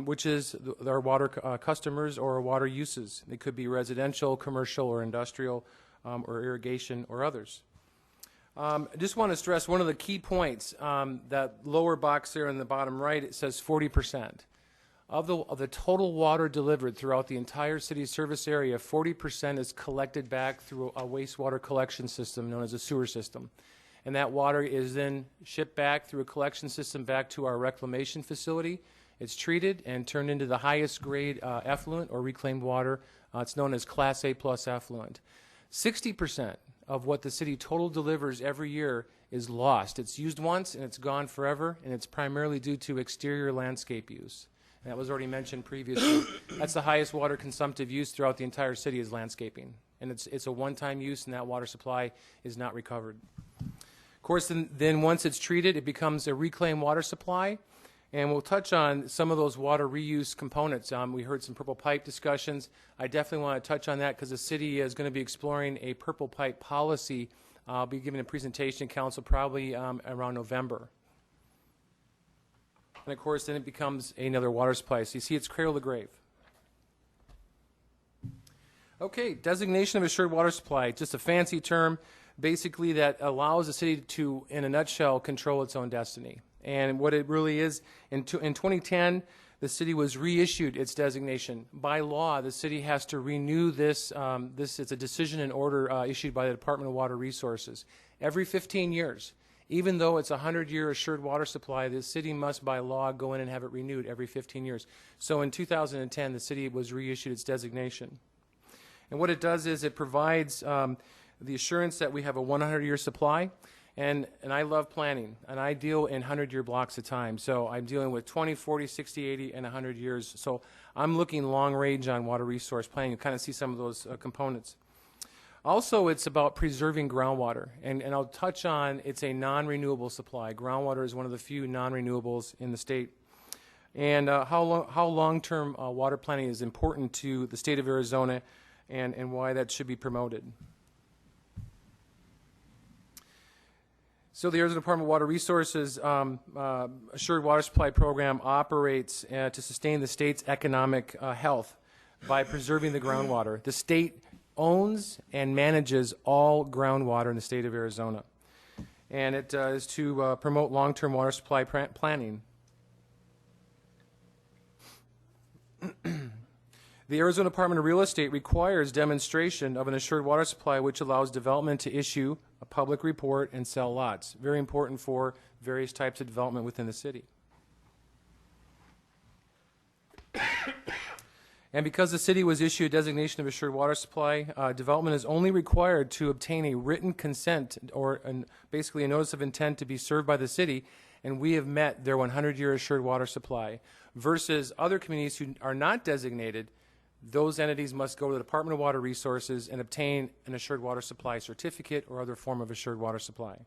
which is our water customers or our water uses. They could be residential, commercial, or industrial, or irrigation, or others. I just want to stress one of the key points, that lower box there in the bottom right, it says 40%. Of the total water delivered throughout the entire city service area, 40% is collected back through a wastewater collection system known as a sewer system. And that water is then shipped back through a collection system back to our reclamation facility. It's treated and turned into the highest grade effluent or reclaimed water. It's known as Class A plus effluent. 60% of what the city total delivers every year is lost. It's used once and it's gone forever, and it's primarily due to exterior landscape use. And that was already mentioned previously. That's the highest water consumptive use throughout the entire city is landscaping. And it's a one-time use, and that water supply is not recovered. Of course, then once it's treated, it becomes a reclaimed water supply. And we'll touch on some of those water reuse components. We heard some purple pipe discussions. I definitely want to touch on that because the city is going to be exploring a purple pipe policy. I'll be giving a presentation to council probably around November. And of course, then it becomes another water supply. So you see it's cradle to grave. Okay, designation of assured water supply, just a fancy term, basically that allows the city to, in a nutshell, control its own destiny. And what it really is, in 2010, the city was reissued its designation. By law, the city has to renew this. This is a decision and order issued by the Department of Water Resources every 15 years. Even though it's a 100-year assured water supply, the city must, by law, go in and have it renewed every 15 years. So in 2010, the city was reissued its designation. And what it does is it provides the assurance that we have a 100-year supply. And I love planning, and I deal in 100-year blocks of time. So I'm dealing with 20, 40, 60, 80, and 100 years. So I'm looking long range on water resource planning. You kind of see some of those components. Also, it's about preserving groundwater, and I'll touch on it's a non-renewable supply. Groundwater is one of the few non-renewables in the state. And how long-term water planning is important to the state of Arizona and why that should be promoted. So the Arizona Department of Water Resources Assured Water Supply Program operates to sustain the state's economic health by preserving the groundwater. The state owns and manages all groundwater in the state of Arizona. And it is to promote long-term water supply planning. The Arizona Department of Real Estate requires demonstration of an assured water supply, which allows development to issue a public report and sell lots. Very important for various types of development within the city. And because the city was issued a designation of assured water supply, development is only required to obtain a written consent or basically a notice of intent to be served by the city, and we have met their 100-year assured water supply. Versus other communities who are not designated, those entities must go to the Department of Water Resources and obtain an assured water supply certificate or other form of assured water supply. And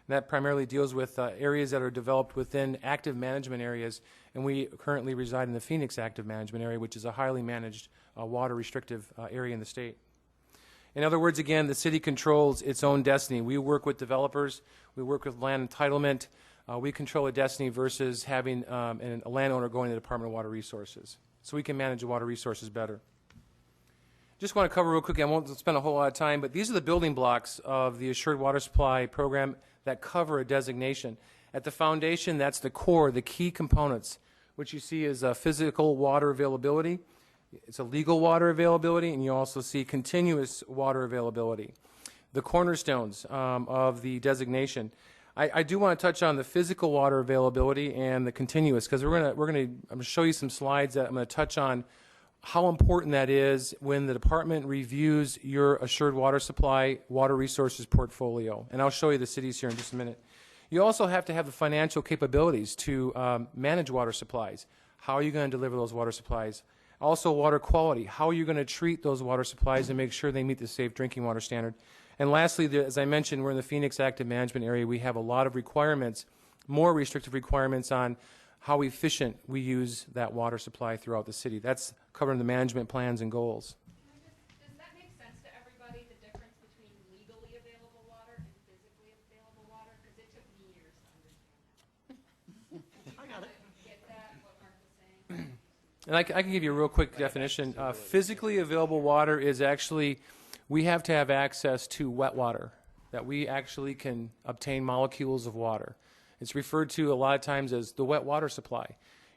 that primarily deals with areas that are developed within active management areas, and we currently reside in the Phoenix active management area, which is a highly managed water restrictive area in the state. In other words, again, the city controls its own destiny. We work with developers, we work with land entitlement, we control a destiny versus having a landowner going to the Department of Water Resources. So we can manage the water resources better. Just want to cover real quickly, I won't spend a whole lot of time, but these are the building blocks of the Assured Water Supply Program that cover a designation. At the foundation, that's the core, the key components. What you see is physical water availability, it's a legal water availability, and you also see continuous water availability. The cornerstones of the designation. I do want to touch on the physical water availability and the continuous, because I'm going to show you some slides that I'm going to touch on how important that is when the department reviews your assured water supply, water resources portfolio. And I'll show you the cities here in just a minute. You also have to have the financial capabilities to manage water supplies. How are you going to deliver those water supplies? Also water quality. How are you going to treat those water supplies and make sure they meet the safe drinking water standard? And lastly, as I mentioned, we're in the Phoenix active management area. We have a lot of requirements, more restrictive requirements on how efficient we use that water supply throughout the city. That's covering the management plans and goals. Does that make sense to everybody, the difference between legally available water and physically available water? Because it took me years to understand that. I got it. Get that, what Mark was saying? And I can give you a real quick definition. Physically available water is actually, we have to have access to wet water, that we actually can obtain molecules of water. It's referred to a lot of times as the wet water supply.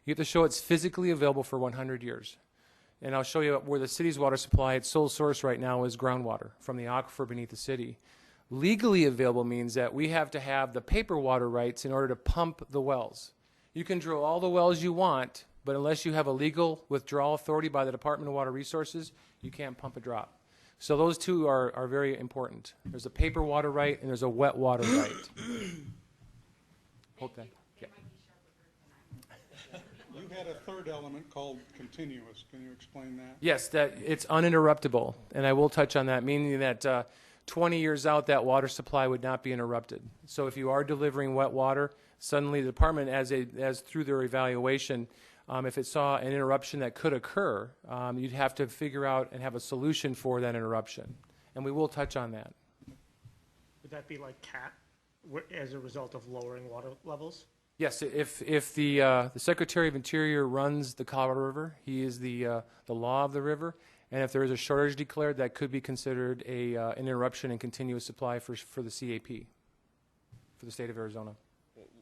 You have to show it's physically available for 100 years. And I'll show you where the city's water supply, its sole source right now is groundwater from the aquifer beneath the city. Legally available means that we have to have the paper water rights in order to pump the wells. You can drill all the wells you want, but unless you have a legal withdrawal authority by the Department of Water Resources, you can't pump a drop. So those two are very important. There's a paper water right and there's a wet water right. Hope that. Yeah. You had a third element called continuous. Can you explain that? Yes, that it's uninterruptible, and I will touch on that, meaning that 20 years out, that water supply would not be interrupted. So if you are delivering wet water, suddenly the department, as through their evaluation, if it saw an interruption that could occur, you'd have to figure out and have a solution for that interruption, and we will touch on that. Would that be like CAT as a result of lowering water levels? Yes, if the Secretary of Interior runs the Colorado River, he is the law of the river, And if there is a shortage declared, that could be considered an interruption in continuous supply for the CAP, for the state of Arizona.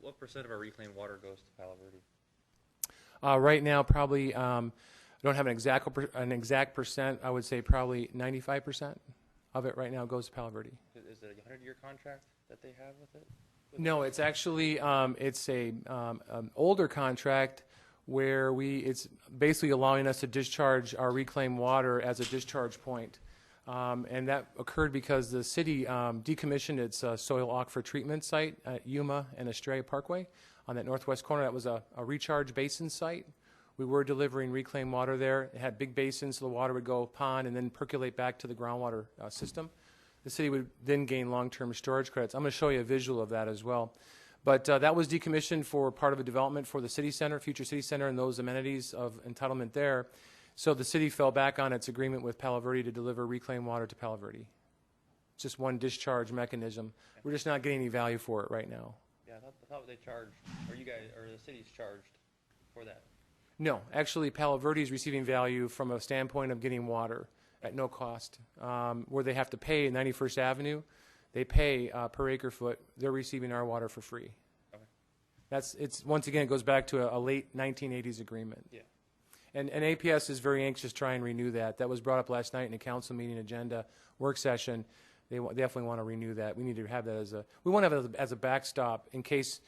What percent of our reclaimed water goes to Palo Verde? Right now, probably, I don't have an exact percent. I would say probably 95% of it right now goes to Palo Verde. Is it a 100-year contract that they have with it? No, it's actually it's an older contract where it's basically allowing us to discharge our reclaimed water as a discharge point. And that occurred because the city decommissioned its soil aquifer treatment site at Yuma and Estrella Parkway on that northwest corner. That was a recharge basin site. We were delivering reclaimed water there. It had big basins, so the water would go pond and then percolate back to the groundwater system. The city would then gain long-term storage credits. I'm going to show you a visual of that as well. But that was decommissioned for part of a development for the city center, future city center, and those amenities of entitlement there. So the city fell back on its agreement with Palo Verde to deliver reclaimed water to Palo Verde. It's just one discharge mechanism. We're just not getting any value for it right now. Yeah, I thought they charged, or you guys, or the city's charged for that. No, actually, Palo Verde is receiving value from a standpoint of getting water at no cost. Where they have to pay 91st Avenue, they pay per acre foot. They're receiving our water for free. Okay. Once again, it goes back to a late 1980s agreement. Yeah. And APS is very anxious to try and renew that. That was brought up last night in a council meeting agenda work session. They definitely want to renew that. We need to have that we want to have it as a backstop in case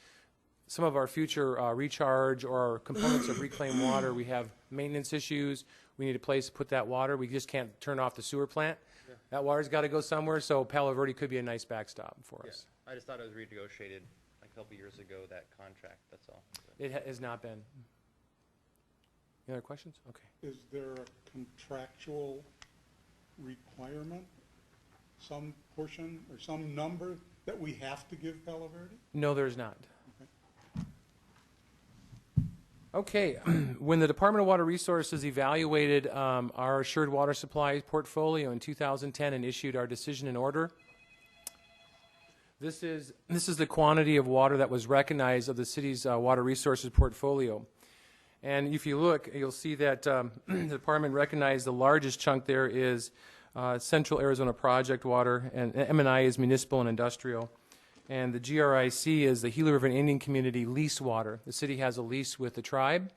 some of our future recharge or components of reclaimed water, we have maintenance issues. We need a place to put that water. We just can't turn off the sewer plant. Yeah. That water's got to go somewhere, so Palo Verde could be a nice backstop for us. I just thought it was renegotiated like a couple years ago, that contract, that's all. It has not been. Any other questions? Okay. Is there a contractual requirement, some portion or some number that we have to give Palo Verde? No, there's not. Okay, when the Department of Water Resources evaluated our assured water supply portfolio in 2010 and issued our decision in order, this is the quantity of water that was recognized of the city's water resources portfolio. And if you look, you'll see that the department recognized the largest chunk there is Central Arizona Project water, and M&I is municipal and industrial. And the GRIC is the Gila River Indian Community lease water. The city has a lease with the tribe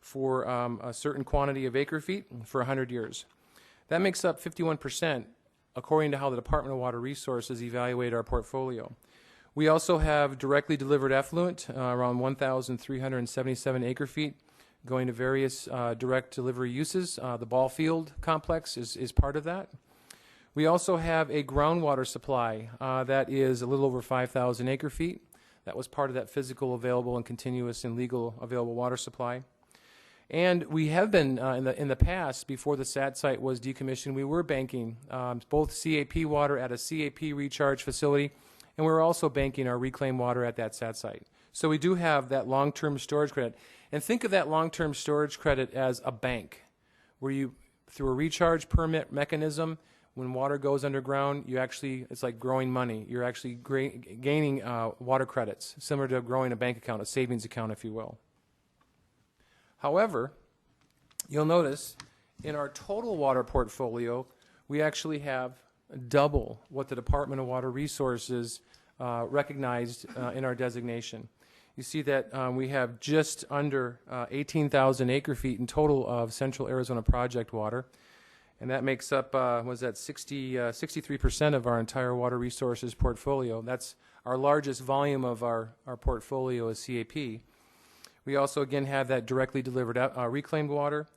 for a certain quantity of acre feet for 100 years. That makes up 51%, according to how the Department of Water Resources evaluate our portfolio. We also have directly delivered effluent, around 1,377 acre feet, going to various direct delivery uses. The ball field complex is part of that. We also have a groundwater supply that is a little over 5,000 acre feet. That was part of that physical available and continuous and legal available water supply. And we have been, in the past, before the SAT site was decommissioned, we were banking both CAP water at a CAP recharge facility, and we were also banking our reclaimed water at that SAT site. So we do have that long-term storage credit. And think of that long-term storage credit as a bank, where you, through a recharge permit mechanism, when water goes underground, it's like growing money. You're actually gaining water credits, similar to growing a bank account, a savings account, if you will. However, you'll notice in our total water portfolio, we actually have double what the Department of Water Resources recognized in our designation. You see that we have just under 18,000 acre feet in total of Central Arizona Project water. And that makes up, 63% of our entire water resources portfolio. That's our largest volume of our portfolio is CAP. We also, again, have that directly delivered reclaimed water.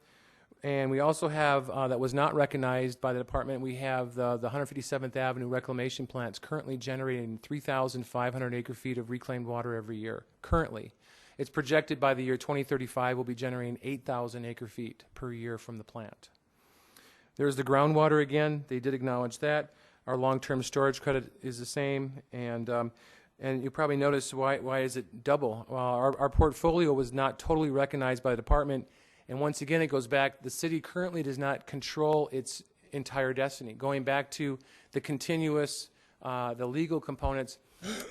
And we also have, that was not recognized by the department, we have the 157th Avenue reclamation plants currently generating 3,500 acre feet of reclaimed water every year, currently. It's projected by the year 2035 we'll be generating 8,000 acre feet per year from the plant. There's the groundwater again. They did acknowledge that. Our long-term storage credit is the same. And you probably notice why is it double? Well, our portfolio was not totally recognized by the department. And once again, it goes back, the city currently does not control its entire destiny. Going back to the continuous, the legal components.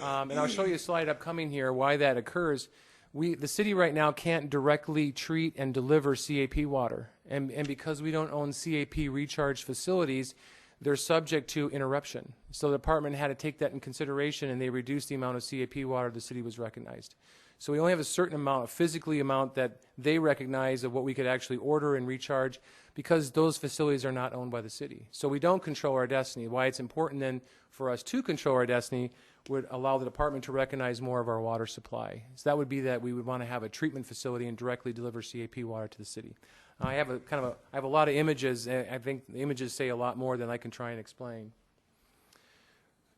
And I'll show you a slide upcoming here why that occurs. the city right now can't directly treat and deliver CAP water. And because we don't own CAP recharge facilities, they're subject to interruption. So the department had to take that in consideration, and they reduced the amount of CAP water the city was recognized. So we only have a certain amount, physically amount, that they recognize of what we could actually order and recharge, because those facilities are not owned by the city. So we don't control our destiny. Why it's important then for us to control our destiny would allow the department to recognize more of our water supply. So that would be that we would want to have a treatment facility and directly deliver CAP water to the city. I have a lot of images, and I think the images say a lot more than I can try and explain.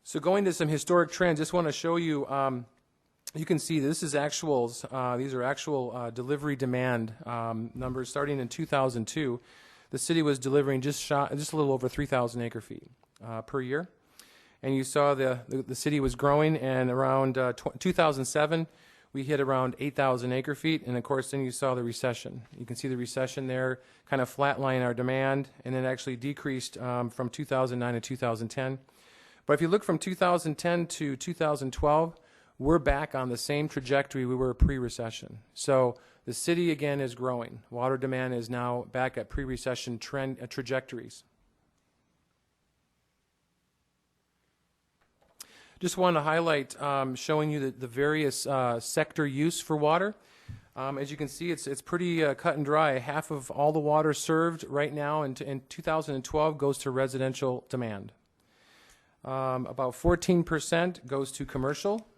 So going to some historic trends, just want to show you, you can see this is actuals, these are actual delivery demand numbers starting in 2002. The city was delivering just a little over 3,000 acre feet per year. And you saw the city was growing, and around 2007, we hit around 8,000 acre feet, and of course then you saw the recession. You can see the recession there kind of flatline our demand, and it actually decreased from 2009 to 2010. But if you look from 2010 to 2012, we're back on the same trajectory we were pre-recession. So the city again is growing. Water demand is now back at pre-recession trajectories. Just want to highlight showing you the various sector use for water. As you can see, it's pretty cut and dry. Half of all the water served right now in 2012 goes to residential demand. About 14% goes to commercial,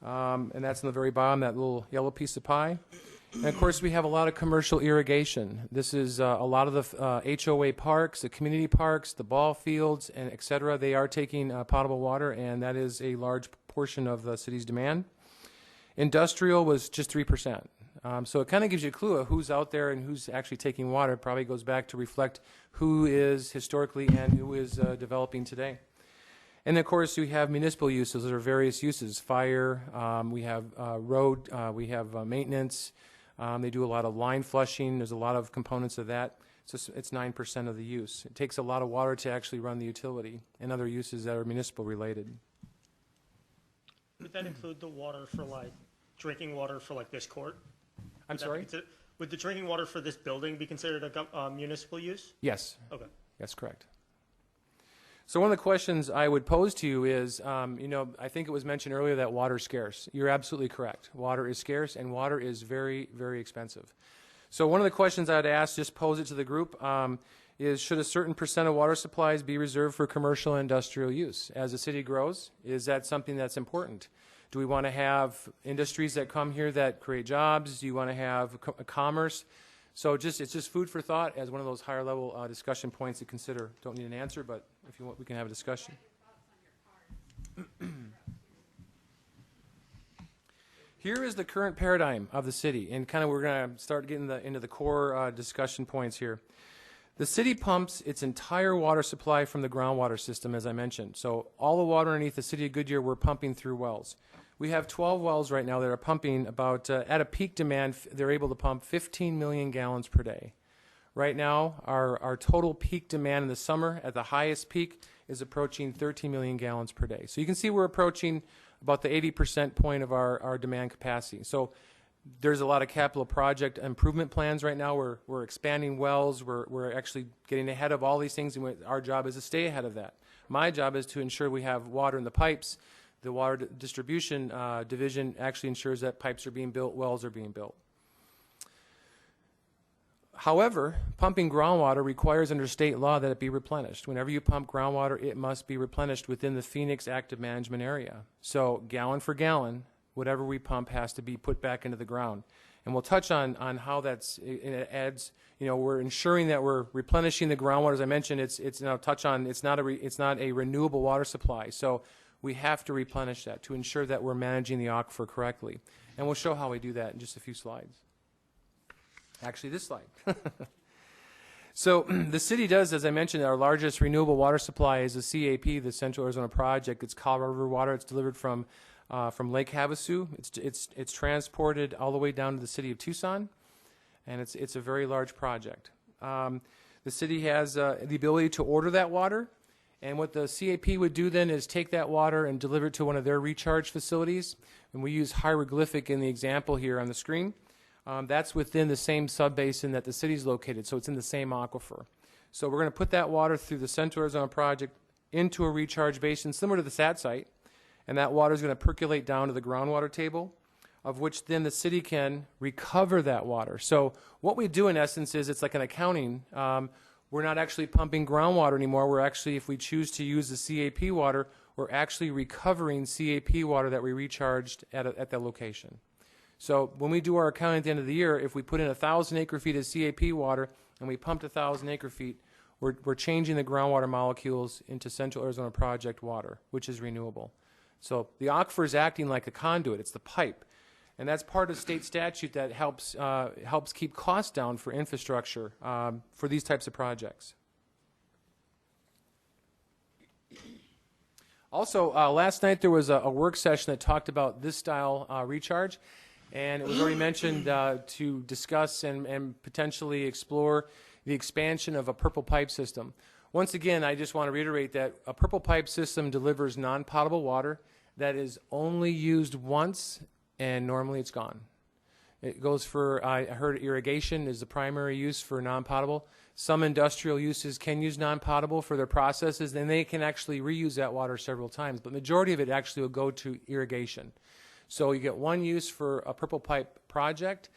and that's in the very bottom, that little yellow piece of pie. And of course, we have a lot of commercial irrigation. This is a lot of the HOA parks, the community parks, the ball fields, and et cetera. They are taking potable water, and that is a large portion of the city's demand. Industrial was just 3%. So it kind of gives you a clue of who's out there and who's actually taking water. It probably goes back to reflect who is historically and who is developing today. And of course, we have municipal uses. There are various uses: fire, we have road, we have maintenance. They do a lot of line flushing. There's a lot of components of that. So it's 9% of the use. It takes a lot of water to actually run the utility, and other uses that are municipal related. Would that include the water for like drinking water for like this court? I'm sorry? Would the drinking water for this building be considered a municipal use? Yes. Okay. That's correct. So one of the questions I would pose to you is, I think it was mentioned earlier that water is scarce. You're absolutely correct. Water is scarce, and water is very, very expensive. So one of the questions I'd ask, just pose it to the group, is should a certain percent of water supplies be reserved for commercial and industrial use? As the city grows, is that something that's important? Do we want to have industries that come here that create jobs? Do you want to have commerce? So it's just food for thought as one of those higher level discussion points to consider. Don't need an answer, but if you want, we can have a discussion. Here is the current paradigm of the city, and kind of we're going to start getting into the core discussion points here. The city pumps its entire water supply from the groundwater system, as I mentioned. So all the water underneath the city of Goodyear, we're pumping through wells. We have 12 wells right now that are pumping about, at a peak demand, they're able to pump 15 million gallons per day. Right now, our total peak demand in the summer at the highest peak is approaching 13 million gallons per day. So you can see we're approaching about the 80% point of our demand capacity. So there's a lot of capital project improvement plans right now. We're expanding wells. We're actually getting ahead of all these things, and our job is to stay ahead of that. My job is to ensure we have water in the pipes. The water distribution division actually ensures that pipes are being built, wells are being built. However, pumping groundwater requires under state law that it be replenished. Whenever you pump groundwater, it must be replenished within the Phoenix Active Management Area. So gallon for gallon, whatever we pump has to be put back into the ground. And we'll touch on how it adds, we're ensuring that we're replenishing the groundwater. As I mentioned, it's not a renewable water supply. So we have to replenish that to ensure that we're managing the aquifer correctly. And we'll show how we do that in just a few slides. Actually, this slide. So the city does, as I mentioned, our largest renewable water supply is the CAP, the Central Arizona Project. It's Colorado River water. It's delivered from Lake Havasu. It's transported all the way down to the city of Tucson, and it's a very large project. The city has the ability to order that water. And what the CAP would do then is take that water and deliver it to one of their recharge facilities. and we use hieroglyphic in the example here on the screen. That's within the same subbasin that the city's located, so it's in the same aquifer. So we're going to put that water through the Central Arizona project into a recharge basin similar to the SAT site, and that water is going to percolate down to the groundwater table, of which then the city can recover that water. So what we do in essence is it's like an accounting. We're not actually pumping groundwater anymore. We're actually, if we choose to use the CAP water, we're actually recovering CAP water that we recharged at that location. So when we do our accounting at the end of the year, if we put in 1,000 acre-feet of CAP water and we pumped 1,000 acre-feet, we're changing the groundwater molecules into Central Arizona Project water, which is renewable. So the aquifer is acting like a conduit. It's the pipe. And that's part of state statute that helps keep costs down for infrastructure for these types of projects. Also, last night there was a work session that talked about this style recharge, and it was already mentioned to discuss and potentially explore the expansion of a purple pipe system. Once again, I just want to reiterate that a purple pipe system delivers non-potable water that is only used once, and normally it's gone. It goes for, I heard irrigation is the primary use for non-potable. Some industrial uses can use non-potable for their processes, and they can actually reuse that water several times, but majority of it actually will go to irrigation. So you get one use for a purple pipe project,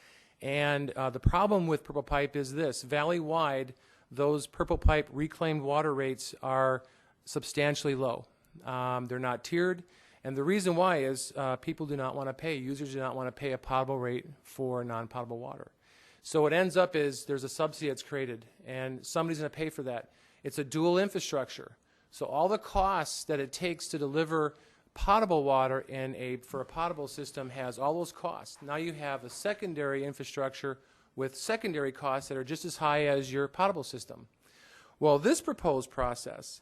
and the problem with purple pipe is this: valley-wide, those purple pipe reclaimed water rates are substantially low. They're not tiered. And the reason why is people do not want to pay, users do not want to pay a potable rate for non-potable water. So what ends up is there's a subsidy that's created, and somebody's going to pay for that. It's a dual infrastructure. So all the costs that it takes to deliver potable water for a potable system has all those costs. Now you have a secondary infrastructure with secondary costs that are just as high as your potable system. Well, this proposed process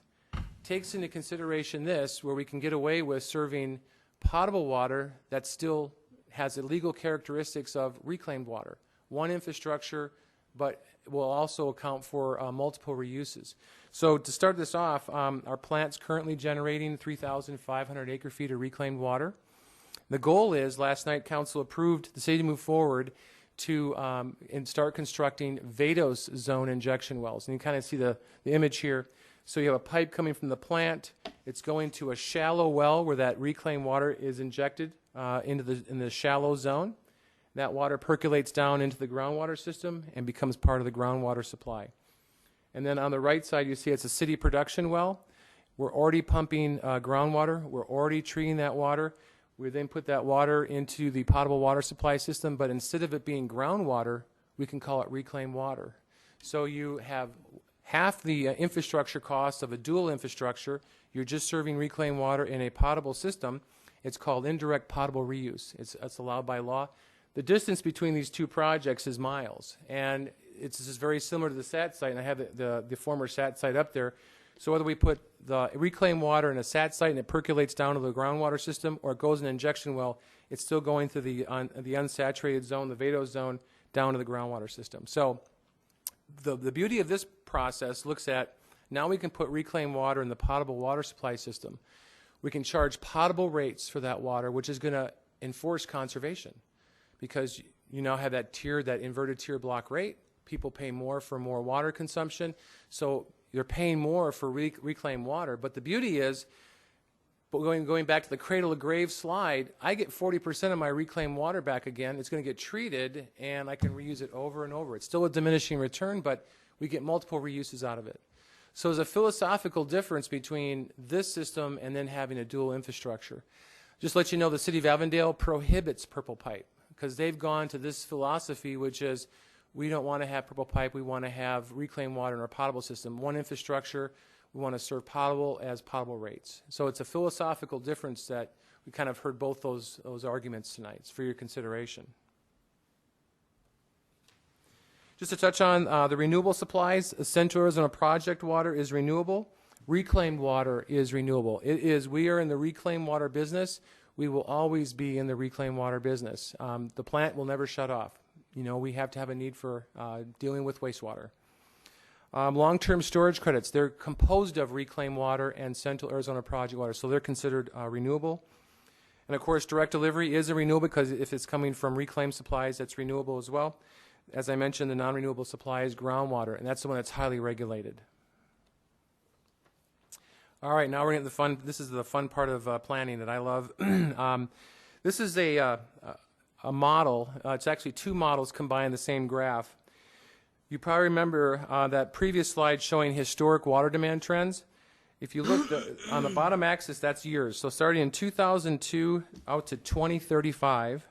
takes into consideration this, where we can get away with serving potable water that still has the legal characteristics of reclaimed water. One infrastructure, but will also account for multiple reuses. So to start this off, our plant's currently generating 3,500 acre-feet of reclaimed water. The goal is, last night council approved the city to move forward to and start constructing VADOS zone injection wells. And you kind of see the image here. So you have a pipe coming from the plant. It's going to a shallow well where that reclaimed water is injected in the shallow zone. That water percolates down into the groundwater system and becomes part of the groundwater supply. And then on the right side, you see it's a city production well. We're already pumping groundwater. We're already treating that water. We then put that water into the potable water supply system, but instead of it being groundwater, we can call it reclaimed water. So you have half the infrastructure cost of a dual infrastructure. You're just serving reclaimed water in a potable system. It's called indirect potable reuse. It's allowed by law. The distance between these two projects is miles, and it's just very similar to the SAT site, and I have the former SAT site up there. So whether we put the reclaimed water in a SAT site and it percolates down to the groundwater system, or it goes in an injection well, it's still going through the unsaturated zone, the VADOS zone, down to the groundwater system. So the beauty of this process looks at, now we can put reclaimed water in the potable water supply system. We can charge potable rates for that water, which is going to enforce conservation, because you now have that inverted tier block rate. People pay more for more water consumption, so you're paying more for reclaimed water. But the beauty is, going back to the cradle to grave slide, I get 40% of my reclaimed water back again. It's going to get treated, and I can reuse it over and over. It's still a diminishing return, but we get multiple reuses out of it. So there's a philosophical difference between this system and then having a dual infrastructure. Just to let you know, the city of Avondale prohibits purple pipe, because they've gone to this philosophy, which is, we don't want to have purple pipe, we want to have reclaimed water in our potable system. One infrastructure, we want to serve potable as potable rates. So it's a philosophical difference that we kind of heard both those arguments tonight. It's for your consideration. Just to touch on the renewable supplies, Central Arizona Project water is renewable. Reclaimed water is renewable. We are in the reclaimed water business. We will always be in the reclaimed water business. The plant will never shut off. You know, we have to have a need for dealing with wastewater. Long-term storage credits, they're composed of reclaimed water and Central Arizona Project water, so they're considered renewable. And of course, direct delivery is a renewable because if it's coming from reclaimed supplies, that's renewable as well. As I mentioned, the non-renewable supply is groundwater, and that's the one that's highly regulated. All right, now we're getting to the fun. This is the fun part of planning that I love. This is a model. It's actually two models combined in the same graph. You probably remember that previous slide showing historic water demand trends. If you look on the bottom axis, that's years. So starting in 2002 out to 2035.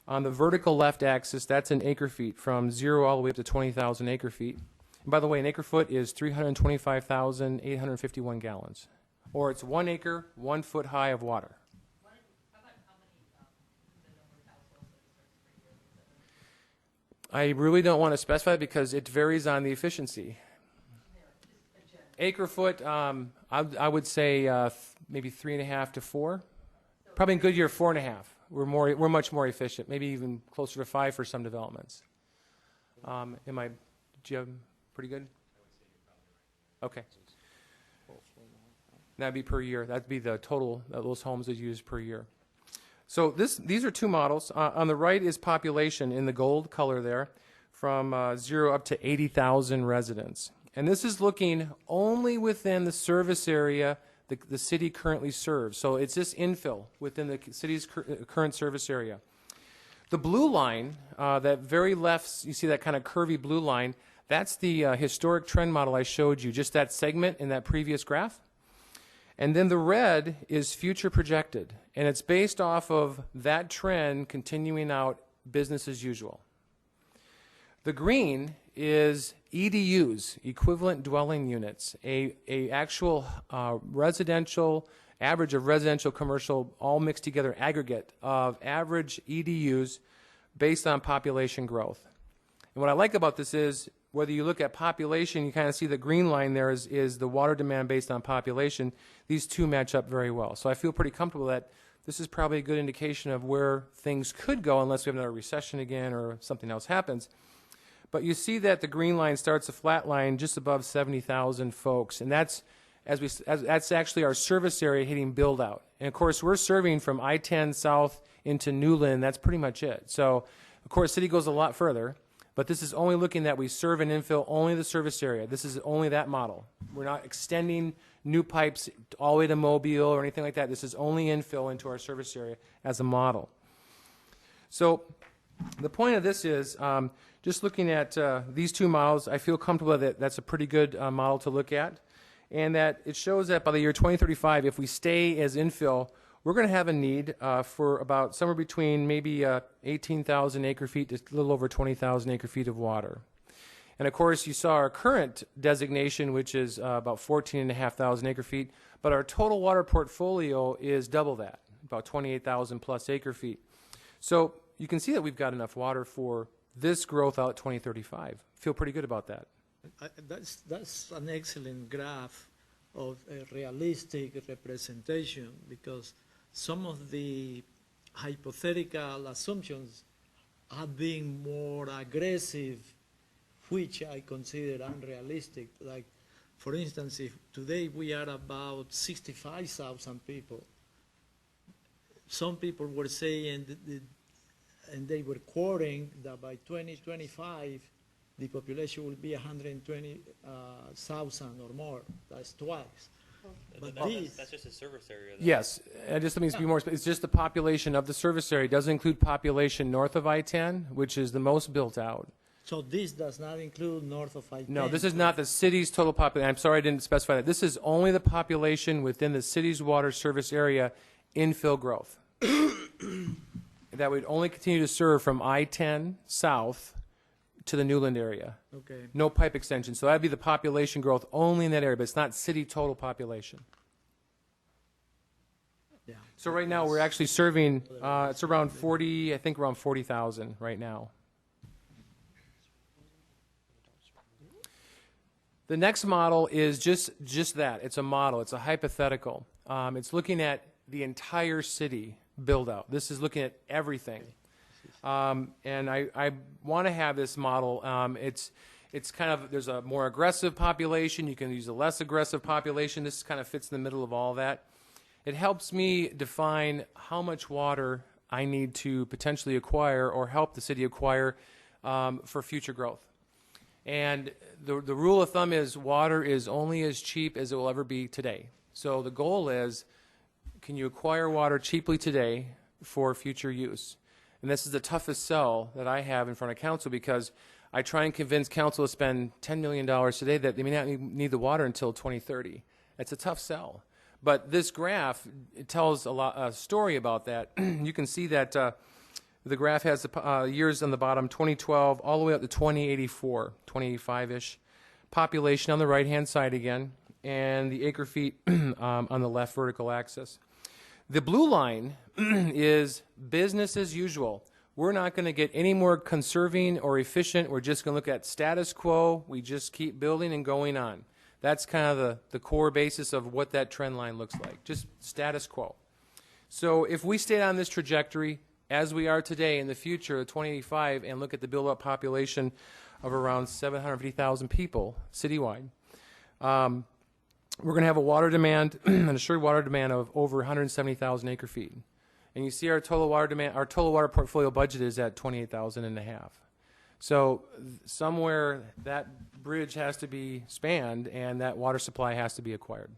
On the vertical left axis, that's in acre feet, from 0 all the way up to 20,000 acre feet. And by the way, an acre foot is 325,851 gallons. Or it's 1 acre, 1 foot high of water. I really don't want to specify because it varies on the efficiency. Acre foot, I would say maybe 3.5 to 4. Probably in good year, 4.5. We're much more efficient. Maybe even closer to 5 for some developments. Do you have pretty good? Okay. That'd be per year. That'd be the total that those homes would use per year. So these are two models. On the right is population in the gold color there, from 0 up to 80,000 residents. And this is looking only within the service area the city currently serves. So it's just infill within the city's current service area. The blue line, that very left, you see that kind of curvy blue line, that's the historic trend model I showed you, just that segment in that previous graph. And then the red is future projected, and it's based off of that trend continuing out business as usual. The green is EDUs, equivalent dwelling units, a actual residential, average of residential, commercial, all mixed together aggregate of average EDUs based on population growth. And what I like about this is, whether you look at population, you kind of see the green line there is the water demand based on population. These two match up very well. So I feel pretty comfortable that this is probably a good indication of where things could go unless we have another recession again or something else happens. But you see that the green line starts a flat line just above 70,000 folks. And that's actually our service area hitting build out. And of course, we're serving from I-10 south into Newland. That's pretty much it. So of course, city goes a lot further. But this is only looking that we serve and infill only the service area. This is only that model. We're not extending new pipes all the way to Mobile or anything like that. This is only infill into our service area as a model. So the point of this is just looking at these two models, I feel comfortable that that's a pretty good model to look at. And that it shows that by the year 2035, if we stay as infill, we're going to have a need for about somewhere between maybe 18,000 acre feet to a little over 20,000 acre feet of water. And of course, you saw our current designation, which is about 14,500 acre feet, but our total water portfolio is double that, about 28,000 plus acre feet. So you can see that we've got enough water for this growth out 2035. Feel pretty good about that. That's an excellent graph of a realistic representation, because some of the hypothetical assumptions have been more aggressive, which I consider unrealistic. Like, for instance, if today we are about 65,000 people, some people were saying and they were quoting that by 2025, the population will be 120,000 or more. That's twice. But that's just a service area, though. Yes, and just let me be more specific. It's just the population of the service area. It doesn't include population north of I-10, which is the most built out. So this does not include north of I-10? No, this is not the city's total population. I'm sorry I didn't specify that. This is only the population within the city's water service area infill growth. That would only continue to serve from I-10 south to the Newland area. Okay. No pipe extension. So that'd be the population growth only in that area, but it's not city total population. Yeah. So right now we're actually serving, it's around 40, I think around 40,000 right now. The next model is just that. It's a model. It's a hypothetical. It's looking at the entire city build out. This is looking at everything. And I want to have this model. It's kind of, there's a more aggressive population. You can use a less aggressive population. This kind of fits in the middle of all that. It helps me define how much water I need to potentially acquire or help the city acquire for future growth. And the rule of thumb is water is only as cheap as it will ever be today. So the goal is, can you acquire water cheaply today for future use? And this is the toughest sell that I have in front of council, because I try and convince council to spend $10 million today that they may not need the water until 2030. It's a tough sell. But this graph, it tells a story about that. You can see that the graph has the years on the bottom, 2012 all the way up to 2084, 2085-ish. Population on the right-hand side again, and the acre feet on the left vertical axis. The blue line is business as usual. We're not going to get any more conserving or efficient. We're just going to look at status quo. We just keep building and going on. That's kind of the core basis of what that trend line looks like, just status quo. So if we stay on this trajectory as we are today in the future, 2085, and look at the build-up population of around 750,000 people citywide, we're going to have a water demand, an assured water demand of over 170,000 acre feet. And you see our total water demand, our total water portfolio budget is at 28,000 and a half. So somewhere that bridge has to be spanned and that water supply has to be acquired.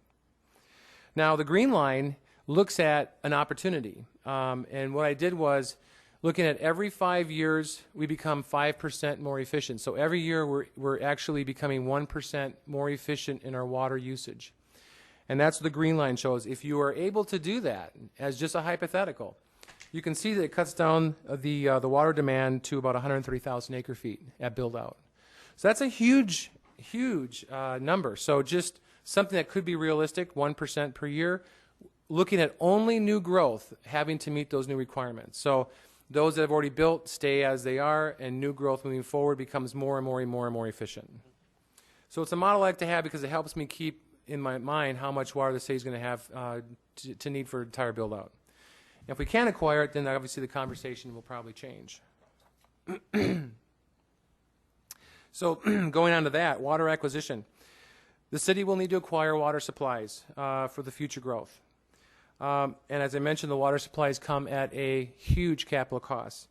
Now the green line looks at an opportunity. And what I did was, looking at every 5 years, we become 5% more efficient. So every year we're actually becoming 1% more efficient in our water usage. And that's what the green line shows. If you are able to do that, as just a hypothetical, you can see that it cuts down the water demand to about 130,000 acre feet at build out. So that's a huge, huge number. So just something that could be realistic, 1% per year, looking at only new growth having to meet those new requirements. So those that have already built stay as they are, and new growth moving forward becomes more and more efficient. So it's a model I like to have because it helps me keep in my mind how much water the city is going to have to need for entire build out. If we can't acquire it, then obviously the conversation will probably change. So going on to that, water acquisition. The city will need to acquire water supplies for the future growth. And as I mentioned, the water supplies come at a huge capital cost.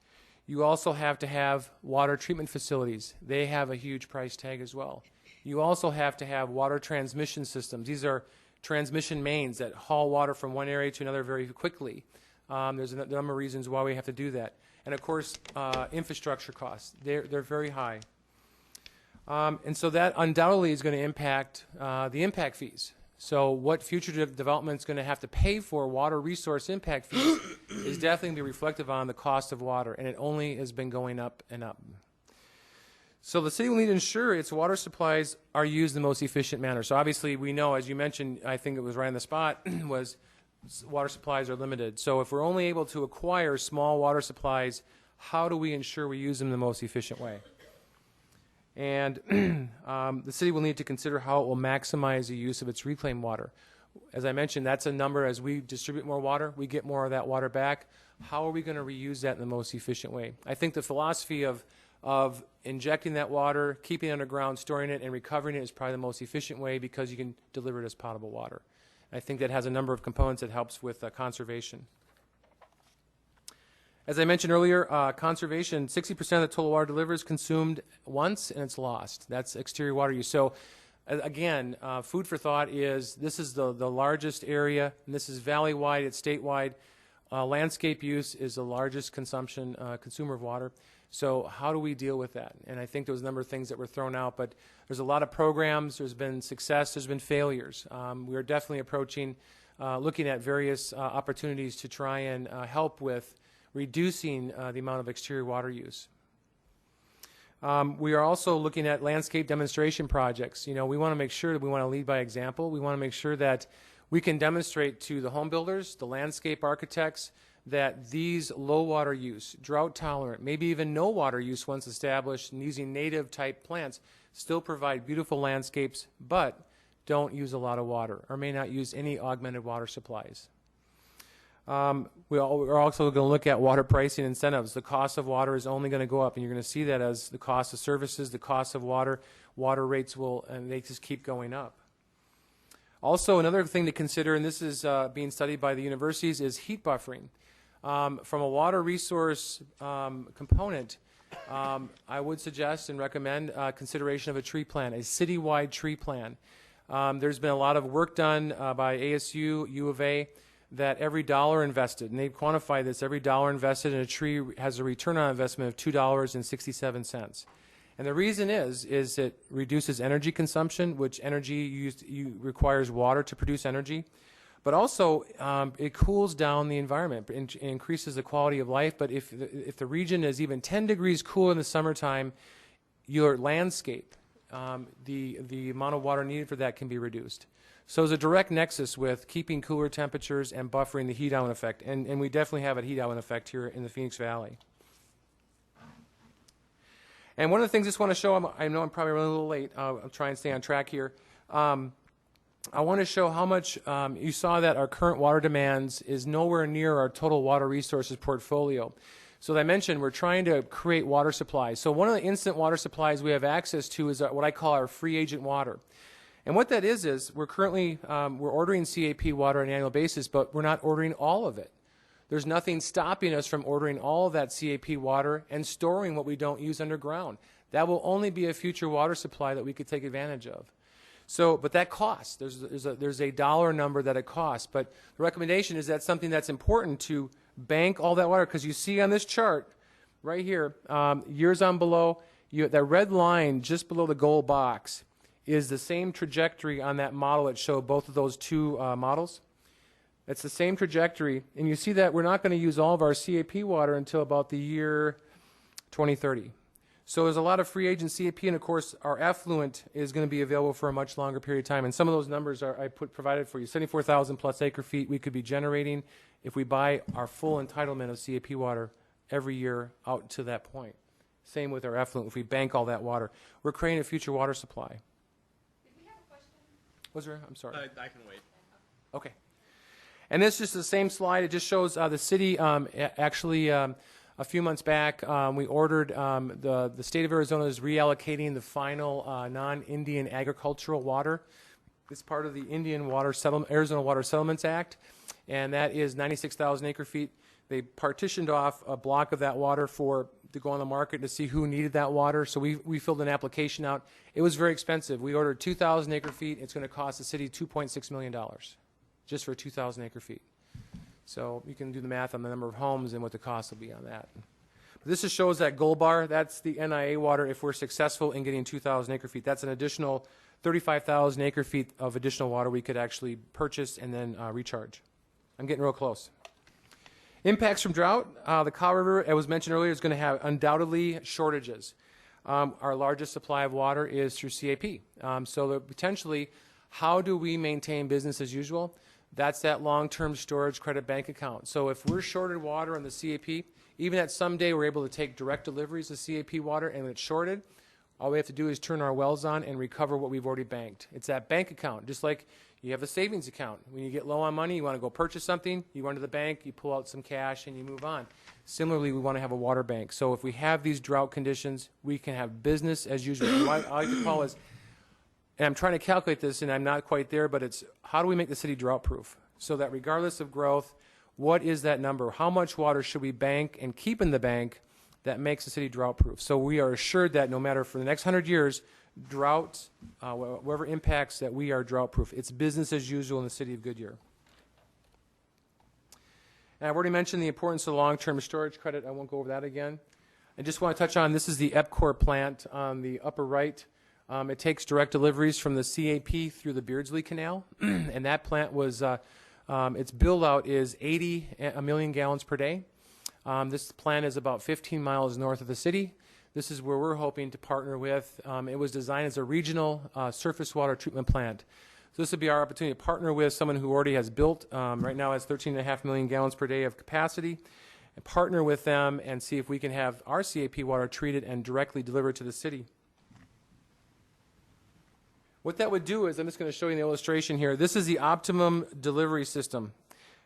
You also have to have water treatment facilities. They have a huge price tag as well. You also have to have water transmission systems. These are transmission mains that haul water from one area to another very quickly. There's a number of reasons why we have to do that. And of course, infrastructure costs. They're very high. And so that undoubtedly is going to impact the impact fees. So what future development is going to have to pay for water resource impact fees is definitely going to be reflective on the cost of water, and it only has been going up and up. So the city will need to ensure its water supplies are used in the most efficient manner. So obviously we know, as you mentioned, I think it was right on the spot, was water supplies are limited. So if we're only able to acquire small water supplies, how do we ensure we use them in the most efficient way? And the city will need to consider how it will maximize the use of its reclaimed water. As I mentioned, that's a number. As we distribute more water, we get more of that water back. How are we going to reuse that in the most efficient way? I think the philosophy of injecting that water, keeping it underground, storing it, and recovering it is probably the most efficient way because you can deliver it as potable water. I think that has a number of components that helps with conservation. As I mentioned earlier, conservation, 60% of the total water delivered is consumed once and it's lost. That's exterior water use. So again, food for thought is this is the largest area, and this is valley-wide, it's statewide. Landscape use is the largest consumer of water. So how do we deal with that? And I think there was a number of things that were thrown out, but there's a lot of programs, there's been success, there's been failures. We are definitely approaching, looking at various opportunities to try and help with reducing the amount of exterior water use. We are also looking at landscape demonstration projects. You know, we want to make sure that we want to lead by example. We want to make sure that we can demonstrate to the home builders, the landscape architects, that these low water use, drought tolerant, maybe even no water use once established, and using native type plants still provide beautiful landscapes, but don't use a lot of water or may not use any augmented water supplies. We're also going to look at water pricing incentives. The cost of water is only going to go up, and you're going to see that as the cost of services, the cost of water rates will, and they just keep going up. Also, another thing to consider, and this is being studied by the universities, is heat buffering. From a water resource component, I would suggest and recommend consideration of a tree plan, a citywide tree plan. There's been a lot of work done by ASU, U of A, that every dollar invested, and they've quantified this, every dollar invested in a tree has a return on investment of $2.67. And the reason is it reduces energy consumption, which energy requires water to produce energy. But also, it cools down the environment, it increases the quality of life. But if the region is even 10 degrees cooler in the summertime, your landscape, the amount of water needed for that can be reduced. So there's a direct nexus with keeping cooler temperatures and buffering the heat island effect. And we definitely have a heat island effect here in the Phoenix Valley. And one of the things I just want to show, I know I'm probably running a little late. I'll try and stay on track here. I want to show how much, you saw that our current water demands is nowhere near our total water resources portfolio. So as I mentioned, we're trying to create water supplies. So one of the instant water supplies we have access to is what I call our free agent water. And what that is we're currently, we're ordering CAP water on an annual basis, but we're not ordering all of it. There's nothing stopping us from ordering all of that CAP water and storing what we don't use underground. That will only be a future water supply that we could take advantage of. So, but that costs. There's a dollar number that it costs. But the recommendation is that's something that's important to bank all that water, because you see on this chart right here, years on below, that red line just below the gold box is the same trajectory on that model that showed both of those two models. It's the same trajectory, and you see that we're not going to use all of our CAP water until about the year 2030. So there's a lot of free agent CAP, and of course our effluent is going to be available for a much longer period of time. And some of those numbers I provided for you. 74,000 plus acre feet we could be generating if we buy our full entitlement of CAP water every year out to that point. Same with our effluent. If we bank all that water, we're creating a future water supply. Did we have a question? Was there? I'm sorry. I can wait. Okay. And this is just the same slide. It just shows the city actually a few months back we ordered, the state of Arizona is reallocating the final non-Indian agricultural water. It's part of the Arizona Water Settlements Act, and that is 96,000 acre feet. They partitioned off a block of that water to go on the market to see who needed that water. So we filled an application out. It was very expensive. We ordered 2,000 acre feet. It's going to cost the city $2.6 million. Just for 2,000 acre feet. So you can do the math on the number of homes and what the cost will be on that. But this just shows that gold bar. That's the NIA water if we're successful in getting 2,000 acre feet. That's an additional 35,000 acre feet of additional water we could actually purchase and then recharge. I'm getting real close. Impacts from drought. The Colorado River, as was mentioned earlier, is going to have undoubtedly shortages. Our largest supply of water is through CAP. So potentially, how do we maintain business as usual? That's that long-term storage credit bank account. So if we're shorted water on the CAP, even that someday we're able to take direct deliveries of CAP water and it's shorted, all we have to do is turn our wells on and recover what we've already banked. It's that bank account, just like you have a savings account. When you get low on money, you want to go purchase something, you run to the bank, you pull out some cash, and you move on. Similarly, we want to have a water bank. So if we have these drought conditions, we can have business as usual. What I like to call is, and I'm trying to calculate this, and I'm not quite there, but it's how do we make the city drought-proof? So that regardless of growth, what is that number? How much water should we bank and keep in the bank that makes the city drought-proof? So we are assured that no matter for the next 100 years, droughts, whatever impacts, that we are drought-proof. It's business as usual in the city of Goodyear. And I've already mentioned the importance of long-term storage credit. I won't go over that again. I just want to touch on, this is the EPCOR plant on the upper right. It takes direct deliveries from the CAP through the Beardsley Canal, and that plant was, its build-out is 80 million gallons per day. This plant is about 15 miles north of the city. This is where we're hoping to partner with. It was designed as a regional surface water treatment plant. So this would be our opportunity to partner with someone who already has built, right now has 13.5 million gallons per day of capacity, and partner with them and see if we can have our CAP water treated and directly delivered to the city. What that would do is, I'm just going to show you an illustration here. This is the Optimum delivery system.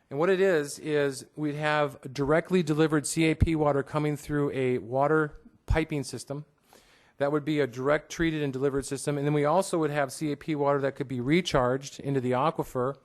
And what it is we'd have directly delivered CAP water coming through a water piping system That would be a direct treated and delivered system. And then we also would have CAP water that could be recharged into the aquifer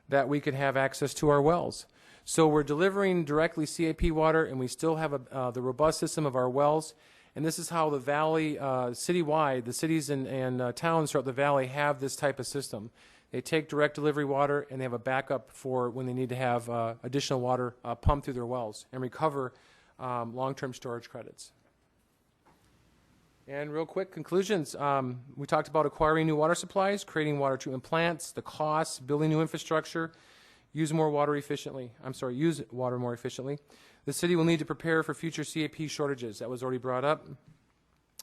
that we could have access to our wells. So we're delivering directly CAP water, and we still have the robust system of our wells. And this is how the valley, citywide, the cities and towns throughout the valley have this type of system. They take direct delivery water, and they have a backup for when they need to have additional water pumped through their wells and recover long-term storage credits. And real quick conclusions. We talked about acquiring new water supplies, creating water treatment plants, the costs, building new infrastructure, use water more efficiently. The city will need to prepare for future CAP shortages. That was already brought up.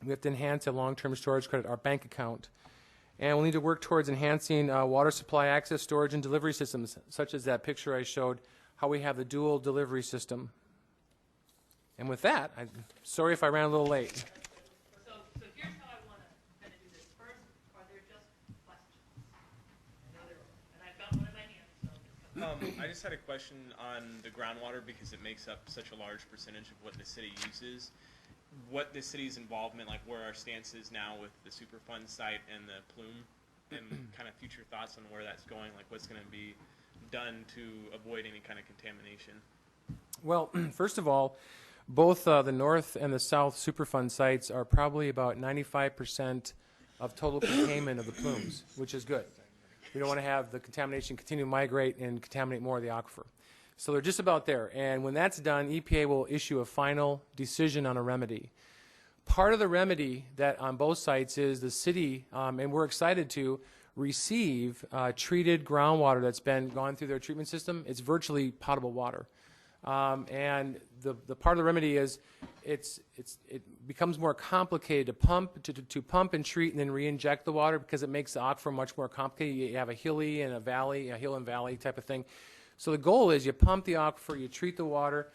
We have to enhance a long-term storage credit, our bank account. And we'll need to work towards enhancing water supply access, storage, and delivery systems, such as that picture I showed, how we have the dual delivery system. And with that, I'm sorry if I ran a little late. So here's how I want to kind of do this. First, are there just questions? I know there are, and I've got one in my hand, so. I just had a question on the groundwater because it makes up such a large percentage of what the city uses. What the city's involvement, like where our stance is now with the Superfund site and the plume, and kind of future thoughts on where that's going, like what's going to be done to avoid any kind of contamination. Well, first of all, both the north and the south Superfund sites are probably about 95% of total containment of the plumes, which is good. We don't want to have the contamination continue to migrate and contaminate more of the aquifer. So they're just about there. And when that's done, EPA will issue a final decision on a remedy. Part of the remedy that on both sites is the city, and we're excited to receive treated groundwater that's been gone through their treatment system. It's virtually potable water. And the part of the remedy is it becomes more complicated to pump and treat and then re-inject the water because it makes the aquifer much more complicated. You have a hilly and a valley, a hill and valley type of thing. So the goal is you pump the aquifer, you treat the water.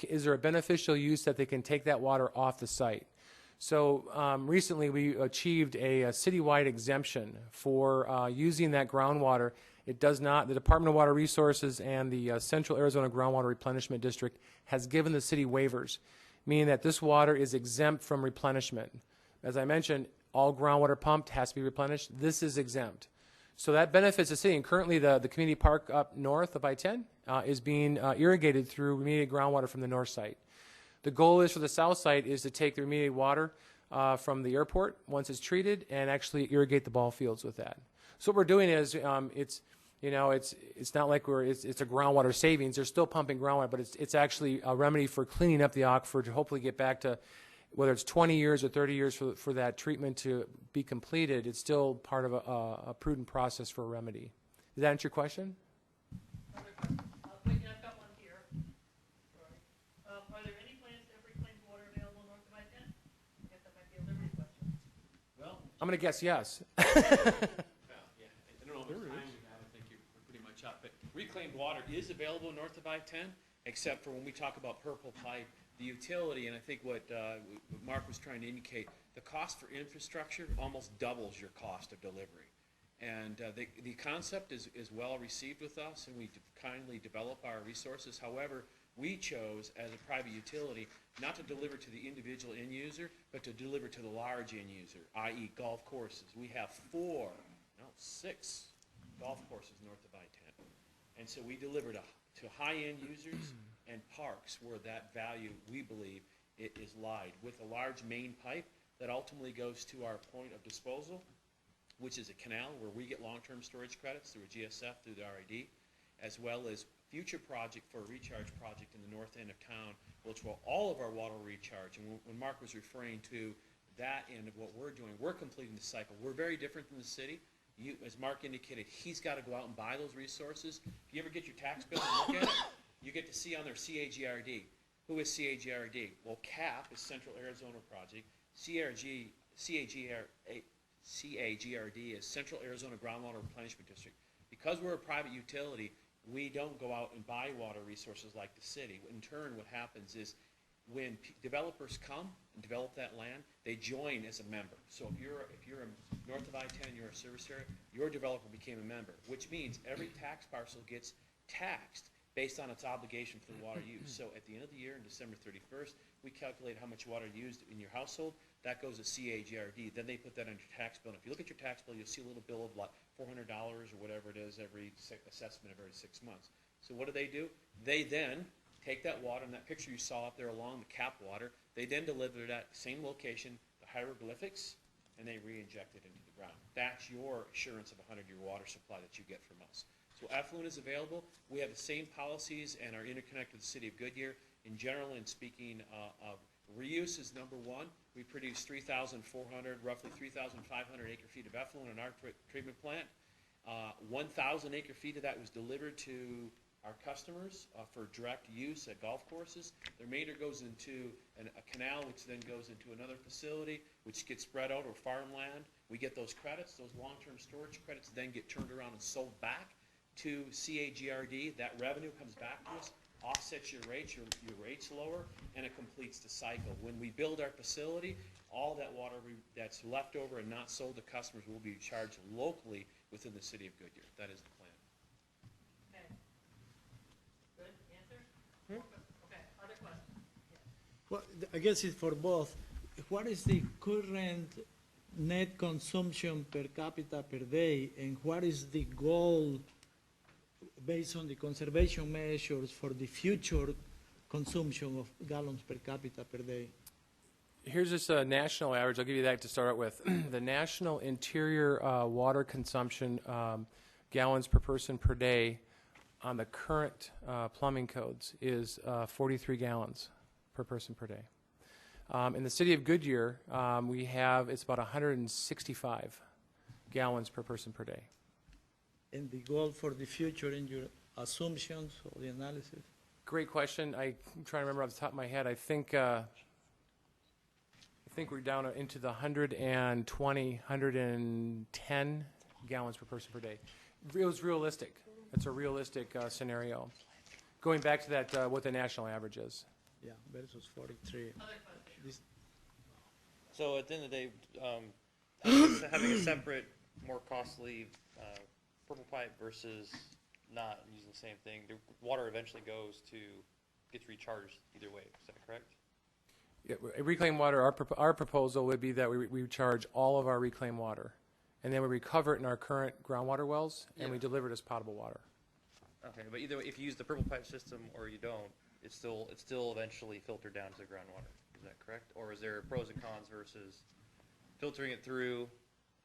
Is there a beneficial use that they can take that water off the site? So recently we achieved a citywide exemption for using that groundwater. It does not, the Department of Water Resources and the Central Arizona Groundwater Replenishment District has given the city waivers, meaning that this water is exempt from replenishment. As I mentioned, all groundwater pumped has to be replenished. This is exempt. So that benefits the city. And currently the community park up north of I-10 is being irrigated through remediated groundwater from the north site. The goal is for the south site is to take the remediated water from the airport once it's treated and actually irrigate the ball fields with that. So what we're doing is it's not like it's a groundwater savings. They're still pumping groundwater, but it's actually a remedy for cleaning up the aquifer to hopefully get back to whether it's 20 years or 30 years for that treatment to be completed. It's still part of a prudent process for a remedy. Does that answer your question? Wait, I've got one here. Sorry. Are there any plans to have reclaimed water available north of I-10? I guess that might be a Liberty question. Well, I'm going to guess yes. Yeah, I don't know how much time we have. I think you're pretty much up. But reclaimed water is available north of I-10, except for when we talk about purple pipe, the utility, and I think what Mark was trying to indicate, the cost for infrastructure almost doubles your cost of delivery. And the concept is well received with us, and we kindly develop our resources. However, we chose as a private utility not to deliver to the individual end user, but to deliver to the large end user, i.e. golf courses. We have 6 golf courses north of I-10. And so we deliver to high-end users and parks where that value, we believe, it is lied, with a large main pipe that ultimately goes to our point of disposal, which is a canal where we get long-term storage credits through a GSF, through the RID, as well as future project for a recharge project in the north end of town, which will all of our water recharge. And when Mark was referring to that end of what we're doing, we're completing the cycle. We're very different than the city. As Mark indicated, he's got to go out and buy those resources. If you ever get your tax bill and look at it, you get to see on their CAGRD. Who is CAGRD? Well, CAP is Central Arizona Project. CAGRD is Central Arizona Groundwater Replenishment District. Because we're a private utility, we don't go out and buy water resources like the city. In turn, what happens is when developers come and develop that land, they join as a member. So if you're north of I-10, you're a service area, your developer became a member, which means every tax parcel gets taxed based on its obligation for the water use. So at the end of the year, on December 31st, we calculate how much water used in your household. that goes to CAGRD. Then they put that on your tax bill. And if you look at your tax bill, you'll see a little bill of like $400 or whatever it is every assessment of every 6 months. So what do? They then take that water, and that picture you saw up there along the cap water, they then deliver that same location, the hieroglyphics, and they re-inject it into the ground. That's your assurance of a 100-year water supply that you get from us. So effluent is available. We have the same policies and are interconnected with the city of Goodyear. In general, in speaking of reuse is number one. We produce 3,400, roughly 3,500 acre-feet of effluent in our treatment plant. 1,000 acre-feet of that was delivered to our customers for direct use at golf courses. The remainder goes into a canal, which then goes into another facility, which gets spread out over farmland. We get those credits. Those long-term storage credits then get turned around and sold back to CAGRD. That revenue comes back to us, offsets your rates lower, and it completes the cycle. When we build our facility, all that water that's left over and not sold to customers will be charged locally within the city of Goodyear. That is the plan. Okay. Good answer? Okay, other questions? Well, I guess it's for both. What is the current net consumption per capita per day, and what is the goal based on the conservation measures for the future consumption of gallons per capita per day? Here's just a national average. I'll give you that to start with. The national interior water consumption, gallons per person per day on the current plumbing codes is 43 gallons per person per day. In the city of Goodyear, it's about 165 gallons per person per day. And the goal for the future in your assumptions or the analysis? Great question. I'm trying to remember off the top of my head. I think we're down into the 120, 110 gallons per person per day. It was realistic. It's a realistic scenario. Going back to that, what the national average is. Yeah, versus 43. So at the end of the day, having a separate, more costly purple pipe versus not using the same thing, the water eventually gets recharged either way. Is that correct? Yeah, reclaimed water, our proposal would be that we charge all of our reclaimed water, and then we recover it in our current groundwater wells, and we deliver it as potable water. Okay, but either way, if you use the purple pipe system or you don't, it's still eventually filtered down to the groundwater. Is that correct? Or is there pros and cons versus filtering it through,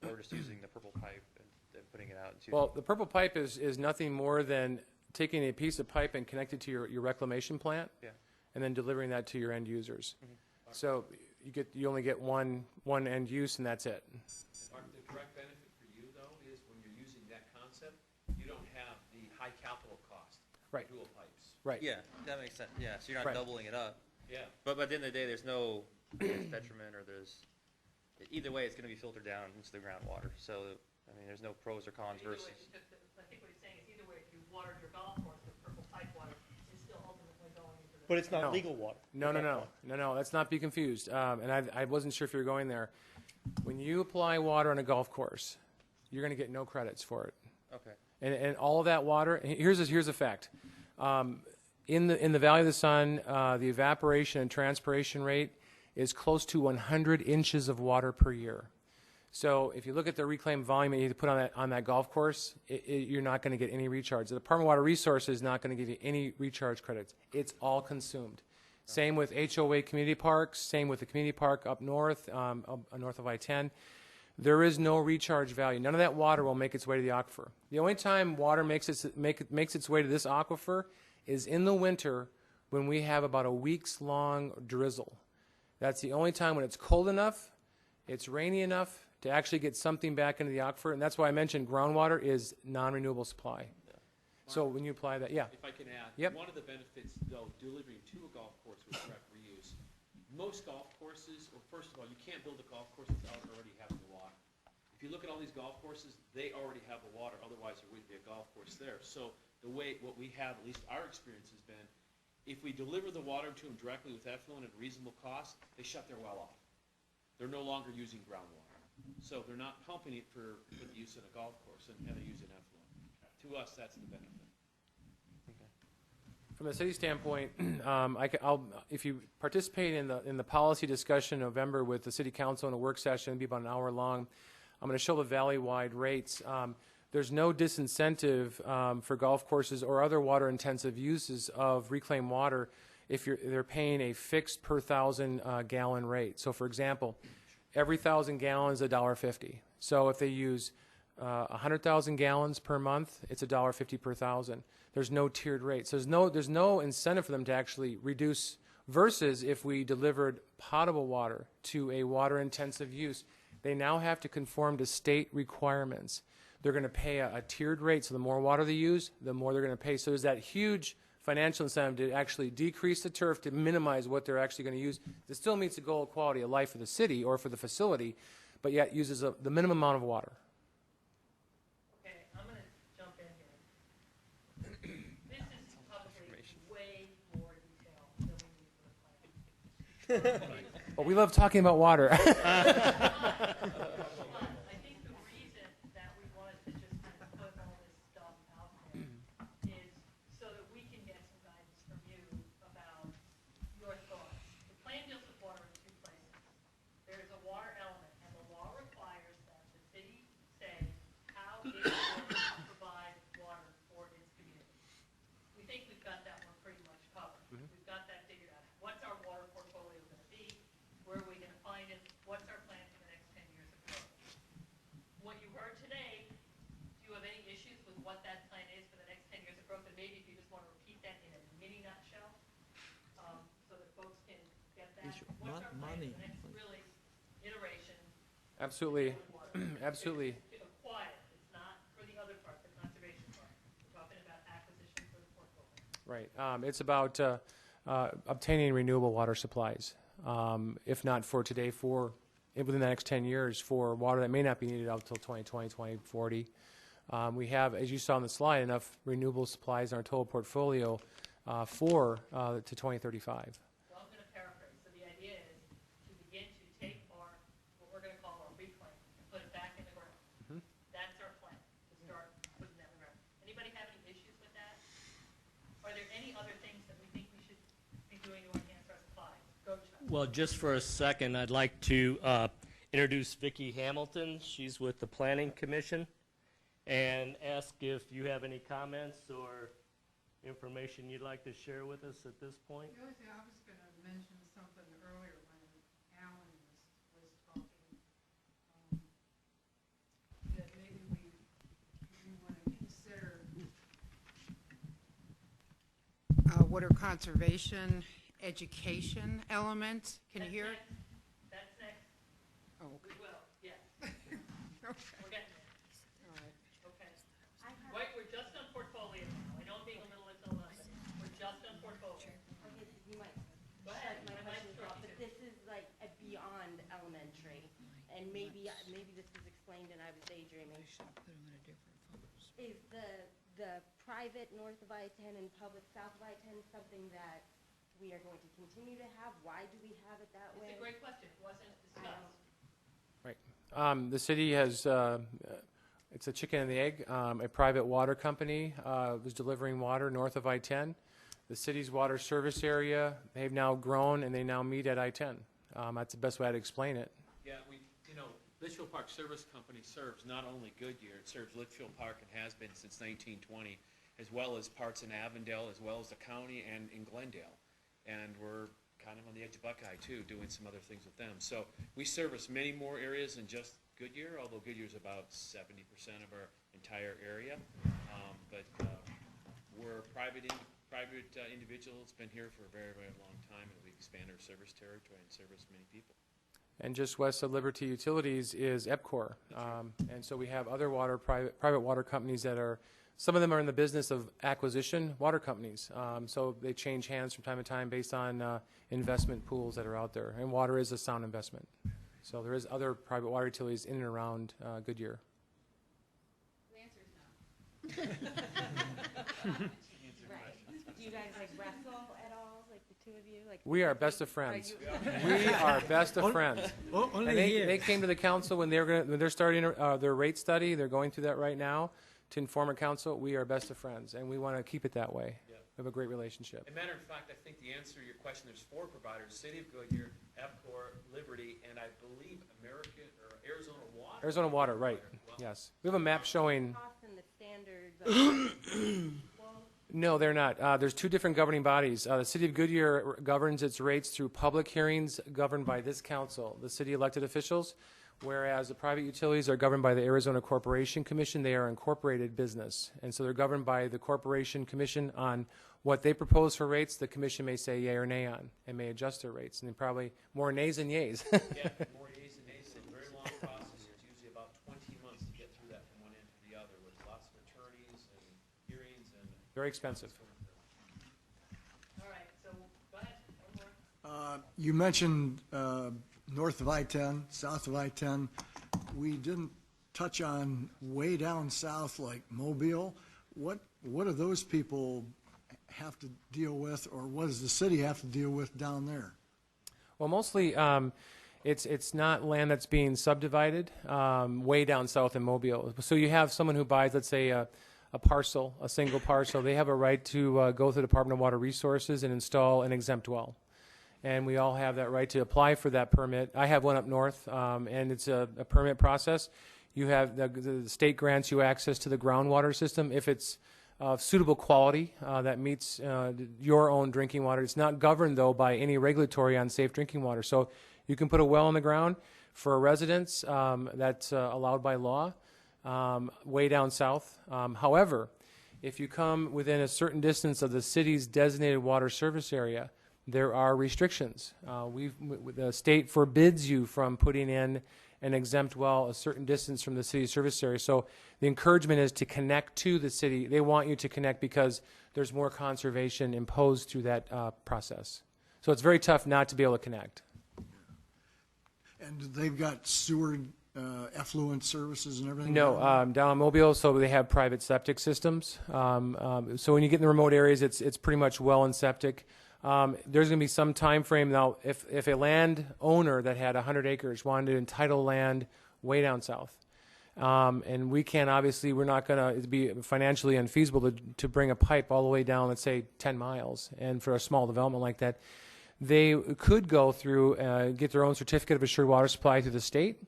or just using the purple pipe and putting it out? Well, the purple pipe is nothing more than taking a piece of pipe and connecting to your reclamation plant, and then delivering that to your end users. Mm-hmm. So you only get one end use, and that's it. The direct benefit for you, though, is when you're using that concept, you don't have the high capital cost of dual pipes. Right. Yeah, that makes sense. Yeah, so you're not doubling it up. Yeah. But at the end of the day, there's no detriment, or either way, it's going to be filtered down into the groundwater. So, I mean, there's no pros or cons versus. I think what he's saying is either way, if you watered your golf course with purple pipe water, it's still ultimately going into the. But it's not legal water. No. Let's not be confused. And I wasn't sure if you were going there. When you apply water on a golf course, you're going to get no credits for it. Okay. And all of that water. Here's a fact. In the Valley of the Sun, the evaporation and transpiration rate is close to 100 inches of water per year. So if you look at the reclaimed volume that you put on that golf course, you're not going to get any recharge. The Department of Water Resources is not going to give you any recharge credits. It's all consumed. Same with HOA community parks. Same with the community park up north, north of I-10. There is no recharge value. None of that water will make its way to the aquifer. The only time water makes its way to this aquifer is in the winter when we have about a week's long drizzle. That's the only time when it's cold enough, it's rainy enough to actually get something back into the aquifer, and that's why I mentioned groundwater is non-renewable supply. Yeah. So when you apply that, If I can add, one of the benefits, though, delivering to a golf course with direct reuse, most golf courses, well, first of all, you can't build a golf course without already having the water. If you look at all these golf courses, they already have the water, otherwise there wouldn't be a golf course there. So what we have, at least our experience has been, if we deliver the water to them directly with effluent at a reasonable cost, they shut their well off. They're no longer using groundwater. So they're not pumping it for the use in a golf course, and they're using effluent. To us, that's the benefit. From a city standpoint, if you participate in the policy discussion in November with the city council in a work session, it'll be about an hour long. I'm going to show the valley-wide rates. There's no disincentive for golf courses or other water-intensive uses of reclaimed water if they're paying a fixed per 1,000 gallon rate. So, for example, every 1,000 gallons $1.50. So if they use 100,000 gallons per month, it's $1.50 per 1,000. There's no tiered rates. There's no incentive for them to actually reduce. Versus if we delivered potable water to a water-intensive use, they now have to conform to state requirements. They're going to pay a tiered rate. So the more water they use, the more they're going to pay. So there's that huge financial incentive to actually decrease the turf to minimize what they're actually going to use. It still meets the goal of quality of life for the city or for the facility, but yet uses the minimum amount of water. Okay, I'm going to jump in here. This is probably way more detail than we need for the plan. Well, we love talking about water. I think the reason that we wanted to just kind of put all this stuff out there is so that we can get some guidance from you about your thoughts. The plan deals with water in two places. There is a water element, and the law requires that the city say how it will provide water for its community. We think we've got that one pretty much covered. We've got that figured out. What's our water portfolio going to be? Where are we going to find it? What's our plan for the next 10 years of growth? What you heard today, do you have any issues with what that plan is for the next 10 years of growth? And maybe if you just want to repeat that in a mini nutshell, so that folks can get that. What's our plan for the next really iteration? Absolutely. Absolutely. To acquire. It's not for the other part, the conservation part. We're talking about acquisition for the portfolio. Right. It's about obtaining renewable water supplies. If not for today, within the next 10 years, for water that may not be needed out until 2020, 2040. We have, as you saw on the slide, enough renewable supplies in our total portfolio to 2035. So I'm going to paraphrase. So the idea is to begin to take what we're going to call our reclaim, and put it back in the ground. That's our plan, to start putting that in the ground. Anybody have any issues with that? Are there any other things that we think we should be doing to enhance our supply? Go, Chuck. Well, just for a second, I'd like to introduce Vicki Hamilton. She's with the Planning Commission, and ask if you have any comments or information you'd like to share with us at this point. The only thing I was going to mention something earlier when Alan was talking, that maybe we want to consider water conservation education element. Can you hear it? That's next. Oh, We will, yes. okay. We're getting there. All right. Okay. Wait, we're just on portfolio now. I know I'm being a little intellectual. We're just on portfolio. Okay, you might. Go ahead. My I might question's interrupt off, but you. this is like a beyond elementary, and maybe this was explained and I was daydreaming. Is the private north of I-10 and public south of I-10 something that we are going to continue to have? Why do we have it that way? It's a great question. It wasn't discussed. Right. The city has, it's a chicken and the egg. A private water company was delivering water north of I-10. The city's water service area, they've now grown and they now meet at I-10. That's the best way to explain it. Yeah, Litchfield Park Service Company serves not only Goodyear, it serves Litchfield Park and has been since 1920, as well as parts in Avondale, as well as the county and in Glendale. And we're kind of on the edge of Buckeye, too, doing some other things with them. So we service many more areas than just Goodyear, although Goodyear's about 70% of our entire area. But we're private individuals, been here for a very, very long time, and we expand our service territory and service many people. And just west of Liberty Utilities is EPCOR. And so we have other private water companies that are, some of them are in the business of acquisition water companies. So they change hands from time to time based on investment pools that are out there. And water is a sound investment. So there is other private water utilities in and around Goodyear. The answer is no. Right. Do you guys like wrestle at all, like the two of you? Like We are best of friends. We are best of friends. And they came to the council when they're starting their rate study. They're going through that right now to inform a council. We are best of friends, and we want to keep it that way. Yeah, We have a great relationship. As a matter of fact, I think the answer to your question, there's 4 providers: City of Goodyear, EPCOR, Liberty, and I believe American or Arizona Water. Arizona Water, right? Yes. We have a map showing. Cost and the standards. No, they're not. There's 2 different governing bodies. The City of Goodyear governs its rates through public hearings governed by this council, the city elected officials, whereas the private utilities are governed by the Arizona Corporation Commission. They are incorporated business, and so they're governed by the Corporation Commission on what they propose for rates. The commission may say yay or nay on and may adjust their rates, and then probably more nays than yays. Yeah, more yays and nays, and very long process. It's usually about 20 months to get through that from one end to the other, with lots of attorneys and hearings and. Very expensive. All right, so go ahead, one more. You mentioned north of I-10, south of I-10. We didn't touch on way down south like Mobile. What do those people have to deal with, or what does the city have to deal with down there? Well, mostly it's not land that's being subdivided way down south in Mobile. So you have someone who buys, let's say, a parcel, a single parcel. They have a right to go to the Department of Water Resources and install an exempt well. And we all have that right to apply for that permit. I have one up north, and it's a permit process. You have the state grants you access to the groundwater system if it's of suitable quality that meets your own drinking water. It's not governed, though, by any regulatory on safe drinking water. So you can put a well in the ground for a residence that's allowed by law way down south. However, if you come within a certain distance of the city's designated water service area, there are restrictions. The state forbids you from putting in an exempt well a certain distance from the city service area. So the encouragement is to connect to the city. They want you to connect because there's more conservation imposed through that process. So it's very tough not to be able to connect. And they've got sewer effluent services and everything? No, down in Mobile, so they have private septic systems. So when you get in the remote areas, it's pretty much well and septic. There's going to be some time frame now. If a land owner that had 100 acres wanted to entitle land way down south, and we can't, obviously, we're not going to, it'd be financially unfeasible to bring a pipe all the way down, let's say, 10 miles. And for a small development like that, they could go through, get their own certificate of assured water supply through the state,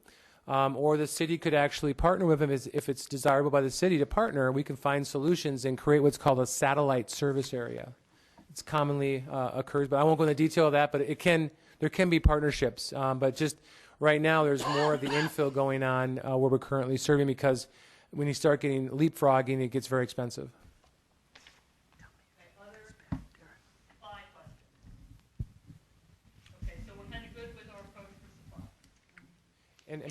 or the city could actually partner with them if it's desirable by the city to partner. We can find solutions and create what's called a satellite service area. It's commonly occurs, but I won't go into detail of that, but there can be partnerships. But just right now, there's more of the infill going on where we're currently serving, because when you start getting leapfrogging, it gets very expensive. Okay, other supply questions? Okay, so we're kind of good with our approach for supply. And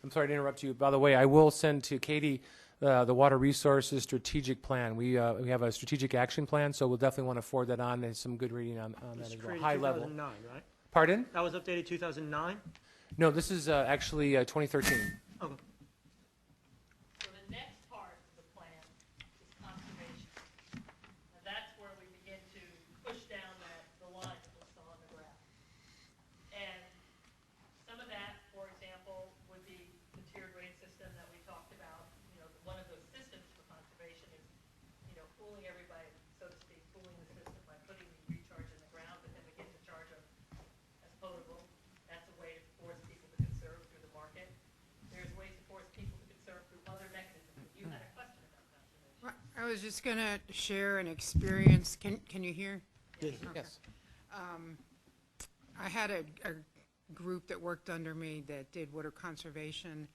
I'm sorry to interrupt you. By the way, I will send to Katie the Water Resources Strategic Plan. We have a strategic action plan, so we'll definitely want to forward that on. There's some good reading on that as well. High level. 2009, right? Pardon? That was updated 2009? No, this is actually 2013. Okay. So the next part of the plan is conservation. Now that's where we begin to push down the line that we saw on the graph. And some of that, for example, would be the tiered rate system that we talked about. You know, one of those systems for conservation is, you know, fooling everybody, so to speak, fooling the system by putting the recharge in the ground, but then we get to charge them as potable. That's a way to force people to conserve through the market. There's ways to force people to conserve through other mechanisms. You had a question about conservation. I was just going to share an experience. Can you hear? Yes. Okay. I had a group that worked under me that did water conservation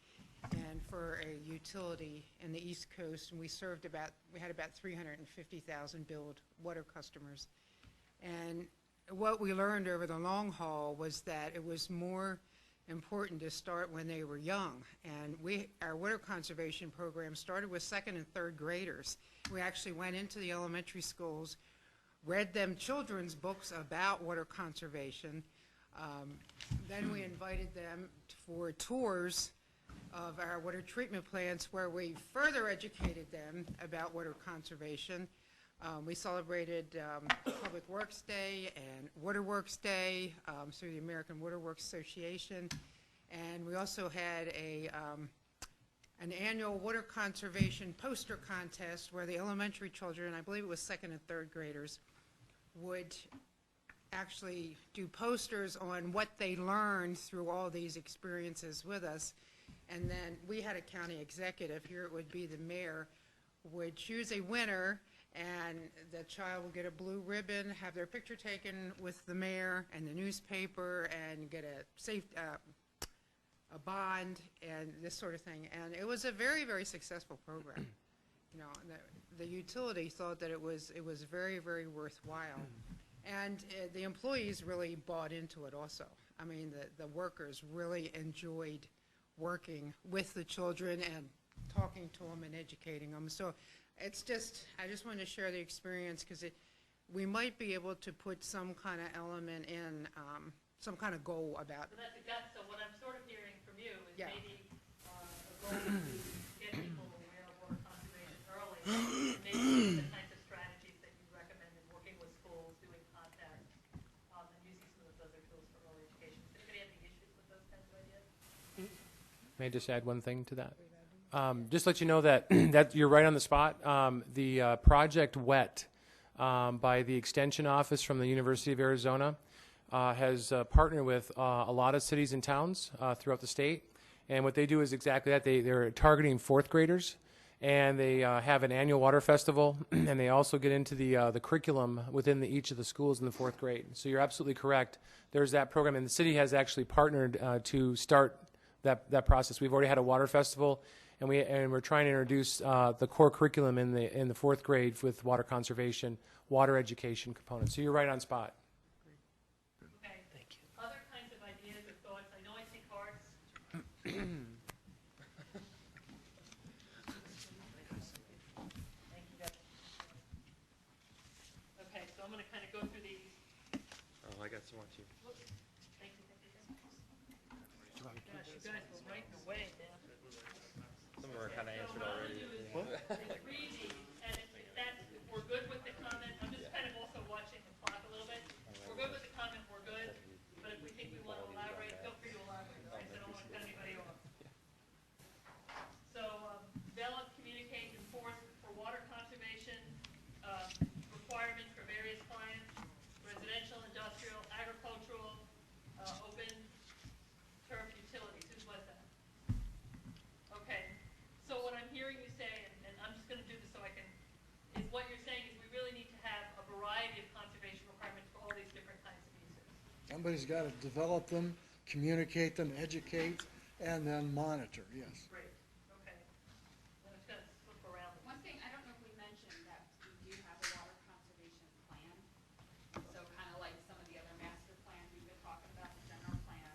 and for a utility in the East Coast, and we had about 350,000 billed water customers. And what we learned over the long haul was that it was more important to start when they were young. And our water conservation program started with second and third graders. We actually went into the elementary schools, read them children's books about water conservation. Then we invited them for tours of our water treatment plants where we further educated them about water conservation. We celebrated Public Works Day and Waterworks Day through the American Waterworks Association. And we also had an annual water conservation poster contest where the elementary children, I believe it was second and third graders, would actually do posters on what they learned through all these experiences with us. And then we had a county executive, here it would be the mayor, would choose a winner, and the child will get a blue ribbon, have their picture taken with the mayor and the newspaper, and get a bond and this sort of thing. And it was a very, very successful program. You know, the utility thought that it was very, very worthwhile. And the employees really bought into it also. I mean, the workers really enjoyed working with the children and talking to them and educating them. So it's just, I just wanted to share the experience because we might be able to put some kind of element in, some kind of goal about. So that's a gut. So what I'm sort of hearing from you is Yeah. maybe a goal to get people aware of water conservation early, and maybe the kinds of strategies that you recommend in working with schools, doing contact, and using some of those other tools for early education. Does anybody have any issues with those kinds of ideas? May I just add one thing to that? Just let you know that, that you're right on the spot. The Project WET by the Extension Office from the University of Arizona has partnered with a lot of cities and towns throughout the state. And what they do is exactly that. They're targeting fourth graders, and they have an annual water festival, and they also get into the curriculum within each of the schools in the fourth grade. So you're absolutely correct. There's that program, and the city has actually partnered to start that process. We've already had a water festival, and we're trying to introduce the core curriculum in the fourth grade with water conservation, water education components. So you're right on spot. Okay. Thank you. Other kinds of ideas or thoughts? I know I see cards. Thank you, Deb. Okay, so I'm going to kind of go through these. Oh, I got some more too. Whoops. Thank you, thank you, thank you. Gosh, you guys were right away, man. Some of them are kind of answered So already. what I'm going to do is read these, and if we're good with the comment, I'm just kind of also watching the clock a little bit. If we're good with the comment, we're good, but if we think we want to elaborate, feel free to elaborate, all right? So I don't want to cut anybody off. So, develop, communicate, enforce for water conservation, requirements for various clients, residential, industrial, agricultural, open turf utilities. Who was that? Okay, so what I'm hearing you say, and I'm just going to do this so I can, is what you're saying is we really need to have a variety of conservation requirements for all these different kinds of uses. Somebody's got to develop them, communicate them, educate, and then monitor, yes. Great, okay. I'm just going to flip around. One thing, I don't know if we mentioned that we do have a water conservation plan. So kind of like some of the other master plans we've been talking about, the general plan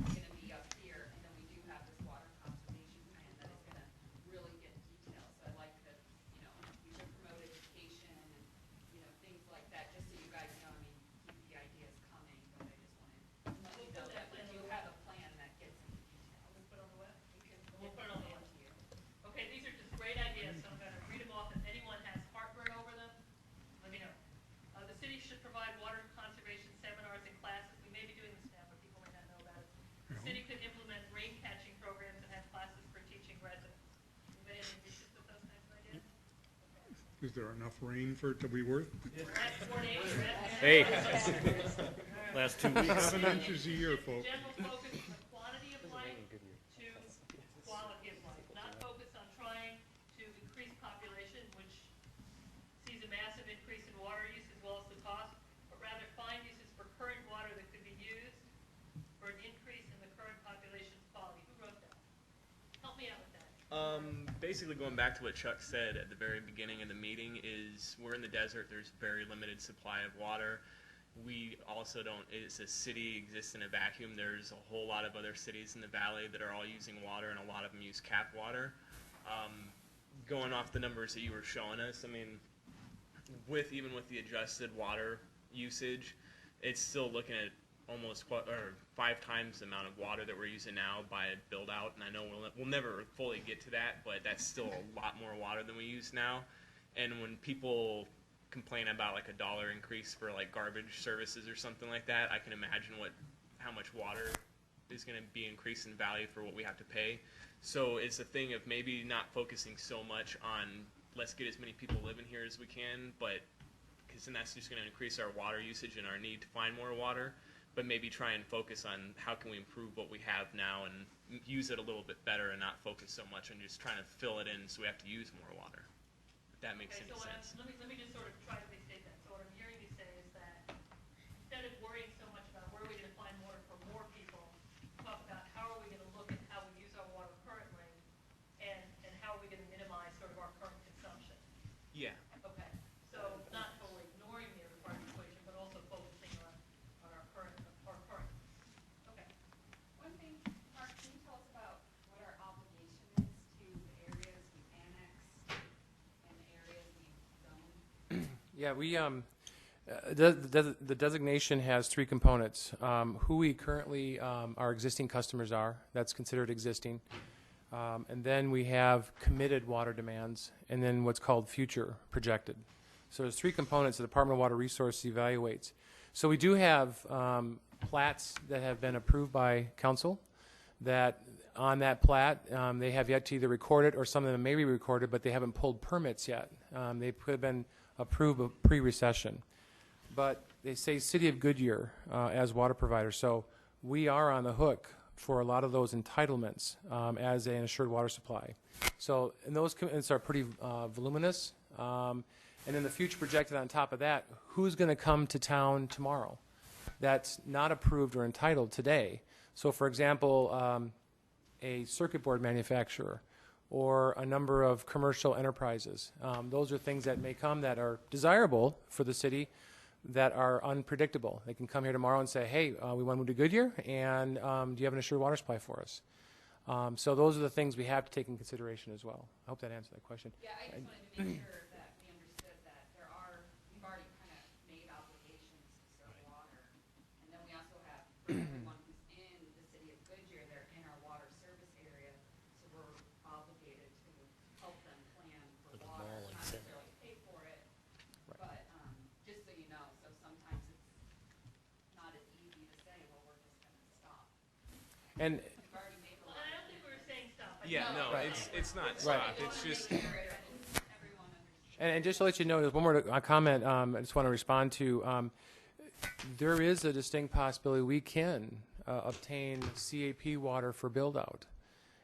is going to be up here, and then we do have this water conservation plan that is going to really get detailed. So I'd like to, you know, we should promote education and, you know, things like that, just so you guys know, I mean, keep the ideas coming, but I just wanted to let you know that we do have a plan that gets into detail. We'll put it on the web? We'll put it on the web. Okay, these are just great ideas, so I'm going to read them off. If anyone has heartburn over them, let me know. The city should provide water conservation seminars and classes. We may be doing this now, but people may not know about it. The city could implement rain catching programs and have classes for teaching residents. Anybody have any issues with those kinds of ideas? Is there enough rain for it to be worth? That's 480, right? Hey, last 2 weeks. 7 inches a year, folks. General focus on quantity of life to quality of life, not focus on trying to increase population, which sees a massive increase in water use as well as the cost, but rather find uses for current water that could be used for an increase in the current population's quality. Who wrote that? Help me out with that. Basically going back to what Chuck said at the very beginning of the meeting is we're in the desert, there's very limited supply of water. We also don't, as a city, exist in a vacuum. There's a whole lot of other cities in the valley that are all using water, and a lot of them use tap water. Going off the numbers that you were showing us, I mean, even with the adjusted water usage, it's still looking at almost 5 times the amount of water that we're using now by a build out, and I know we'll never fully get to that, but that's still a lot more water than we use now. And when people complain about like $1 increase for like garbage services or something like that, I can imagine how much water is going to be increased in value for what we have to pay. So it's a thing of maybe not focusing so much on let's get as many people living here as we can, but because then that's just going to increase our water usage and our need to find more water, but maybe try and focus on how can we improve what we have now and use it a little bit better and not focus so much on just trying to fill it in so we have to use more water. If that makes any sense. Let me just sort of try to restate that. So what I'm hearing you say is that instead of worrying so much about where are we going to find water for more people, talk about how are we going to look at how we use our water currently and how are we going to minimize sort of our current consumption. Yeah. Okay. So not totally ignoring the other part of the equation, but also focusing on our current. Okay. One thing, Mark, can you tell us about what our obligation is to the areas we annexed and the areas we zoned? Yeah, we, the designation has three components. Who we currently, our existing customers are, that's considered existing. And then we have committed water demands, and then what's called future projected. So there's three components the Department of Water Resources evaluates. So we do have plats that have been approved by council that on that plat, they have yet to either record it or some of them may be recorded, but they haven't pulled permits yet. They could have been approved pre-recession. But they say City of Goodyear as water provider. So we are on the hook for a lot of those entitlements as an assured water supply. So, and those commitments are pretty voluminous. And then the future projected on top of that, who's going to come to town tomorrow that's not approved or entitled today? So, for example, a circuit board manufacturer or a number of commercial enterprises. Those are things that may come that are desirable for the city that are unpredictable. They can come here tomorrow and say, hey, we want to move to Goodyear, and do you have an assured water supply for us? So those are the things we have to take in consideration as well. I hope that answered that question. Yeah, I just wanted to make sure that we understood that we've already kind of made obligations to serve water. And then we also have, for everyone who's in the city of Goodyear, they're in our water service area, so we're obligated to help them plan for water, not necessarily pay for it. But just so you know, so sometimes it's not as easy to say, well, we're just going to stop. And Yeah, no, Right. it's not Right. stopped. It's just. And just to let you know, there's one more comment I just want to respond to. There is a distinct possibility we can obtain CAP water for build-out.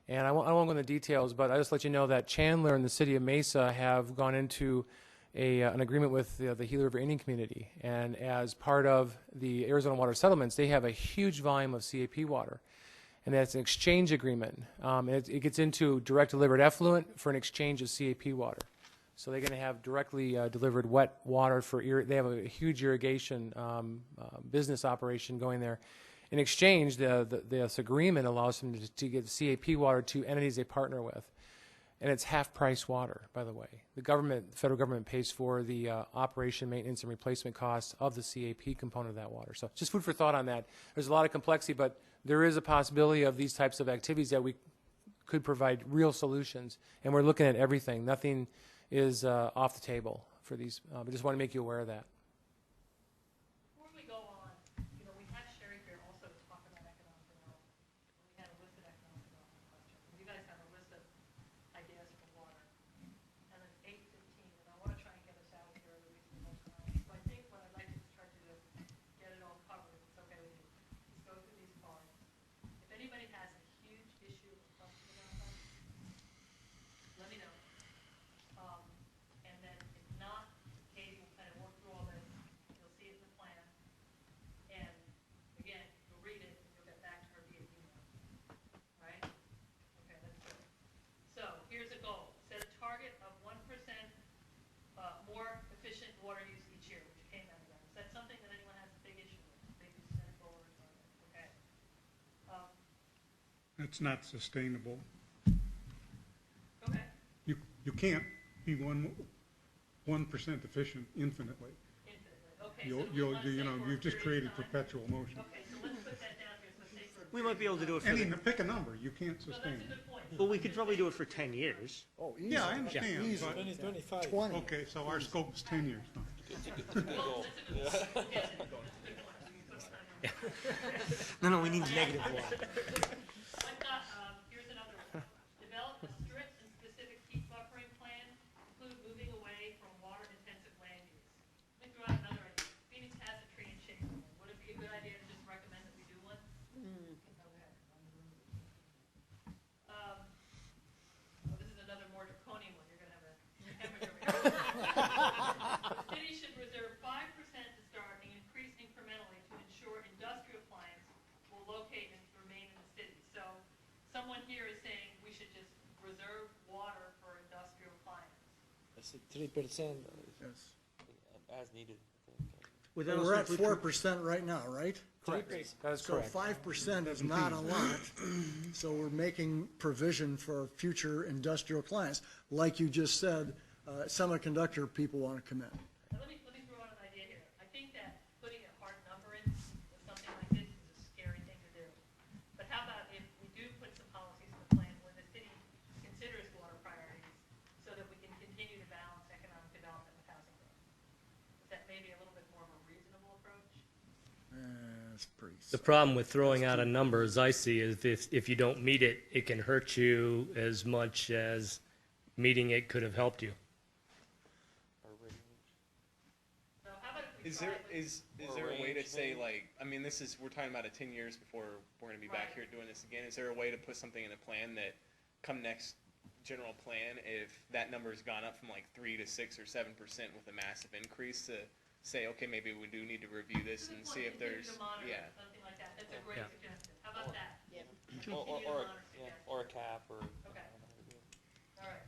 And I won't go into details, but I just let you know that Chandler and the city of Mesa have gone into an agreement with the Gila River Indian community. And as part of the Arizona Water Settlements, they have a huge volume of CAP water. And that's an exchange agreement. It gets into direct delivered effluent for an exchange of CAP water. So they're going to have directly delivered wet water for, they have a huge irrigation business operation going there. In exchange, this agreement allows them to get CAP water to entities they partner with. And it's half-price water, by the way. The federal government pays for the operation, maintenance, and replacement costs of the CAP component of that water. So just food for thought on that. There's a lot of complexity, but there is a possibility of these types of activities that we could provide real solutions. And we're looking at everything. Nothing is off the table for these. But just want to make you aware of that. Before we go on, we had Sherry here also to talk about economic development. We had a list of economic development questions. You guys have a list of ideas for water. And it's 8:15, and I want to try and get us out of here at a reasonable time. So I think what I'd like to try to do is get it all covered, if it's okay with you. Just go through these cards. If anybody has a huge issue or question about them, let me know. And then if not, Katie will kind of work through all this. You'll see it in the plan. And again, you'll read it and you'll get back to her via email. Right? Okay, that's good. So here's a goal. Set a target of 1% more efficient water use each year, which came out of that. Is that something that anyone has a big issue with? Big set goal or target? Okay. That's not sustainable. Okay. You can't be 1% efficient infinitely. Okay. You've just created perpetual motion. Okay, so let's put that down here. So say for We might be able to do it for Pick a number, you can't sustain it. well, we could probably do it for 10 years. Oh, easy. Yeah, I understand, Easy. but, 2025. 20. okay, so our scope is 10 years. No, we need negative one. Here's another one. Develop a strict and specific peak buffering plan, include moving away from water-intensive land use. Let me throw Is it 3%? Yes. As needed, I think. Without We're at us, we 4% right now, right? Correct. That is So correct. 5% is not a lot, so we're making provision for future industrial clients. Like you just said, semiconductor people want to come in. Let me throw out an idea here. I think that putting a hard number in with something like this is a scary thing to do. But how about if we do put some policies in the plan where the city considers water priorities so that we can continue to balance economic development with housing growth? Is that maybe a little bit more of a reasonable approach? It's pretty. The problem with throwing out a number, as I see, is if you don't meet it, it can hurt you as much as meeting it could have helped you. So how about if we Is try there with- is there a way to say, like, I mean, this is, we're talking about it 10 years before we're going to be back Right. here doing this again. Is there a way to put something in the plan that come next general plan, if that number's gone up from like 3 to 6 or 7% with a massive increase, to say, okay, maybe we do need to review this and see if Continue there's, to monitor yeah. something like that. That's a great Yeah. suggestion. How about that? Or, Continue to or, monitor yeah, suggestions. or a cap, or. Okay. All right.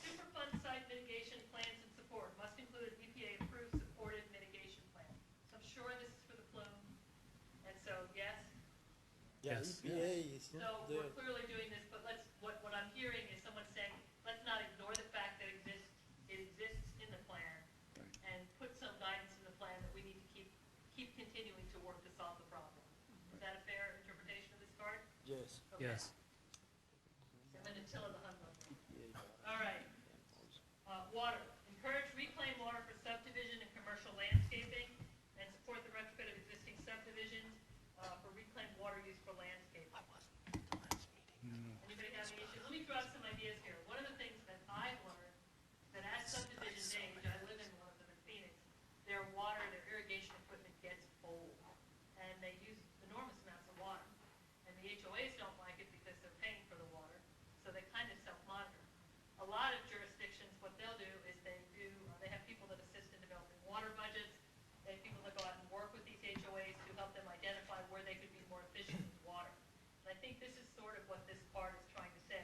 Superfund site mitigation plans and support must include an EPA-approved supported mitigation plan. So I'm sure this is for the plume, and so, yes. Yeah, Yes. EPA is So there. we're clearly doing this, but what I'm hearing is someone saying, let's not ignore the fact that it exists in the plan, and put some guidance in the plan that we need to keep continuing to work to solve the problem. Is that a fair interpretation of this card? Yes. Okay. Yes. And then Attila the Hun. All right. Water. Encourage reclaimed water for subdivision and commercial landscaping, and support the retrofit of existing subdivisions for reclaimed water use for landscaping. Anybody have any issues? Let me throw out some ideas here. One of the things that I've learned, that as subdivisions age, I live in one of them in Phoenix, their water, their irrigation equipment gets old, and they use enormous amounts of water. And the HOAs don't like it because they're paying for the water, so they kind of self-monitor. A lot of jurisdictions, what they'll do is they have people that assist in developing water budgets. They have people that go out and work with these HOAs to help them identify where they could be more efficient with water. And I think this is sort of what this part is trying to say.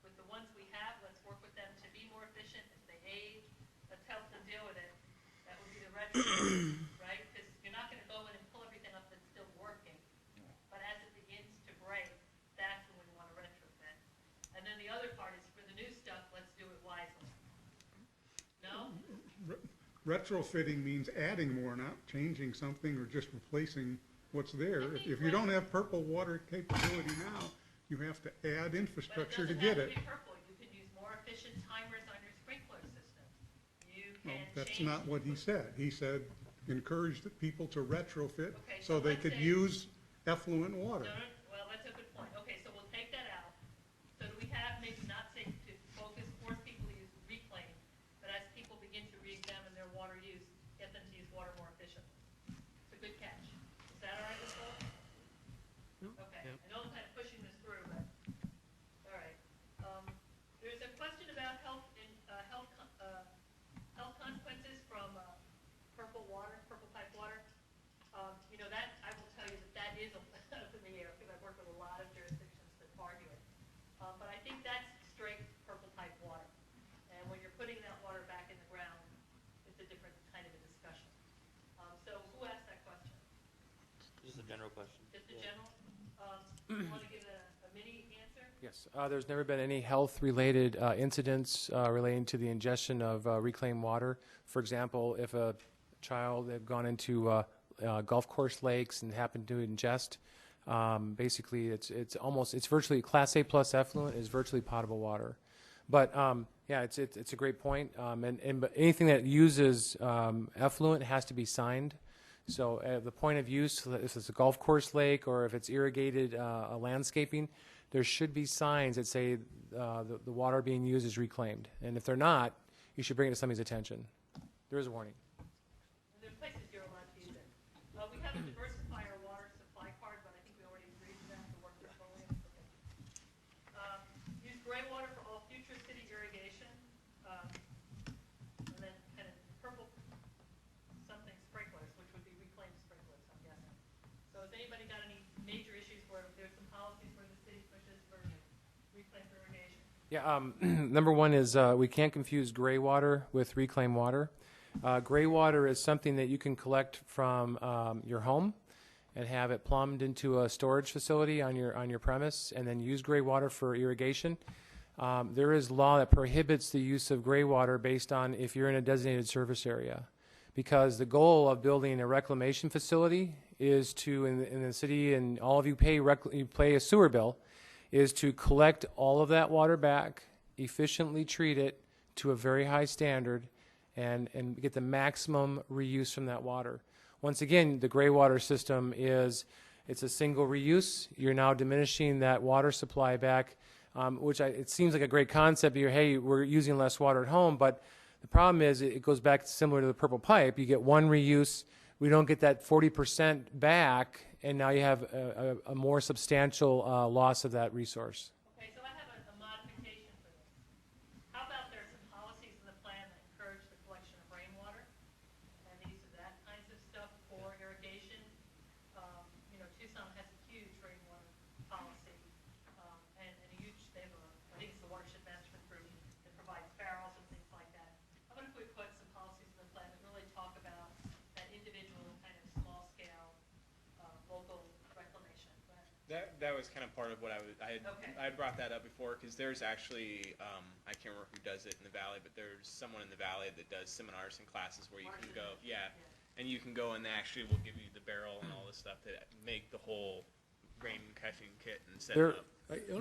With the ones we have, let's work with them to be more efficient. As they age, let's help them deal with it. That would be the retrofit, right? Because you're not going to go in and pull everything up that's still working. But as it begins to break, that's when we want to retrofit. And then the other part is for the new stuff, let's do it wisely. No? Retrofitting means adding more, not changing something or just replacing what's there. If you don't have purple water capability now, you have to add infrastructure to get it. But it doesn't have to be purple. You can use more efficient timers on your sprinkler system. You Well, can that's change. not what he said. He said encourage the people to retrofit Okay, so so they let's could say- use effluent water. No, well, that's a good point. Okay, so we'll take that out. So do we have, maybe not say to force people to use reclaim, but as people begin to re-examine their water use, get them to use water more efficiently? It's a good catch. Is that all right with folks? Okay, I know I'm kind of pushing this through, but, all right. There's a question about health consequences from purple pipe water. You know, that, I will tell you that is up in the air, because I've worked with a lot of jurisdictions that argue it. But I think that's straight purple pipe water. And when you're putting that water back in the ground, it's a different kind of a discussion. So who asked that question? Just a general question. Just a general? You want to give a mini answer? Yes, there's never been any health-related incidents relating to the ingestion of reclaimed water. For example, if a child had gone into golf course lakes and happened to ingest, basically it's virtually Class A plus effluent is virtually potable water. But yeah, it's a great point. But anything that uses effluent has to be signed. So the point of use, if it's a golf course lake or if it's irrigated landscaping, there should be signs that say the water being used is reclaimed. And if they're not, you should bring it to somebody's attention. There is a warning. And there are places you're allowed to use it. We have a diversify our water supply card, but I think we already agreed to that, the work that's going in. Use gray water for all future city irrigation. And then kind of purple something sprinklers, which would be reclaimed sprinklers, I'm guessing. So has anybody got any major issues where there's some policies where the city pushes for reclaimed irrigation? Yeah, number one is we can't confuse gray water with reclaimed water. Gray water is something that you can collect from your home and have it plumbed into a storage facility on your premise, and then use gray water for irrigation. There is law that prohibits the use of gray water based on if you're in a designated service area, because the goal of building a reclamation facility is to, in the city, and all of you pay a sewer bill, is to collect all of that water back, efficiently treat it to a very high standard, and get the maximum reuse from that water. Once again, the gray water system it's a single reuse. You're now diminishing that water supply back, it seems like a great concept. Hey, we're using less water at home, but the problem is it goes back similar to the purple pipe. You get one reuse, we don't get that 40% back, and now you have a more substantial loss of that resource. Okay, so I have a modification for this. How about there's some policies in the plan that encourage the collection of rainwater and the use of that kinds of stuff for irrigation? Tucson has a huge rainwater policy, and a huge, they have I think it's the watershed management group that provides barrels and things like that. How about if we put some policies in the plan that really talk about that individual kind of small scale, local reclamation? That was kind of part of what I had brought that up before, because there's actually, I can't remember who does it in the valley, but there's someone in the valley that does seminars and classes where you can go, and you can go and they actually will give you the barrel and all this stuff to make the whole rain catching kit and set it up.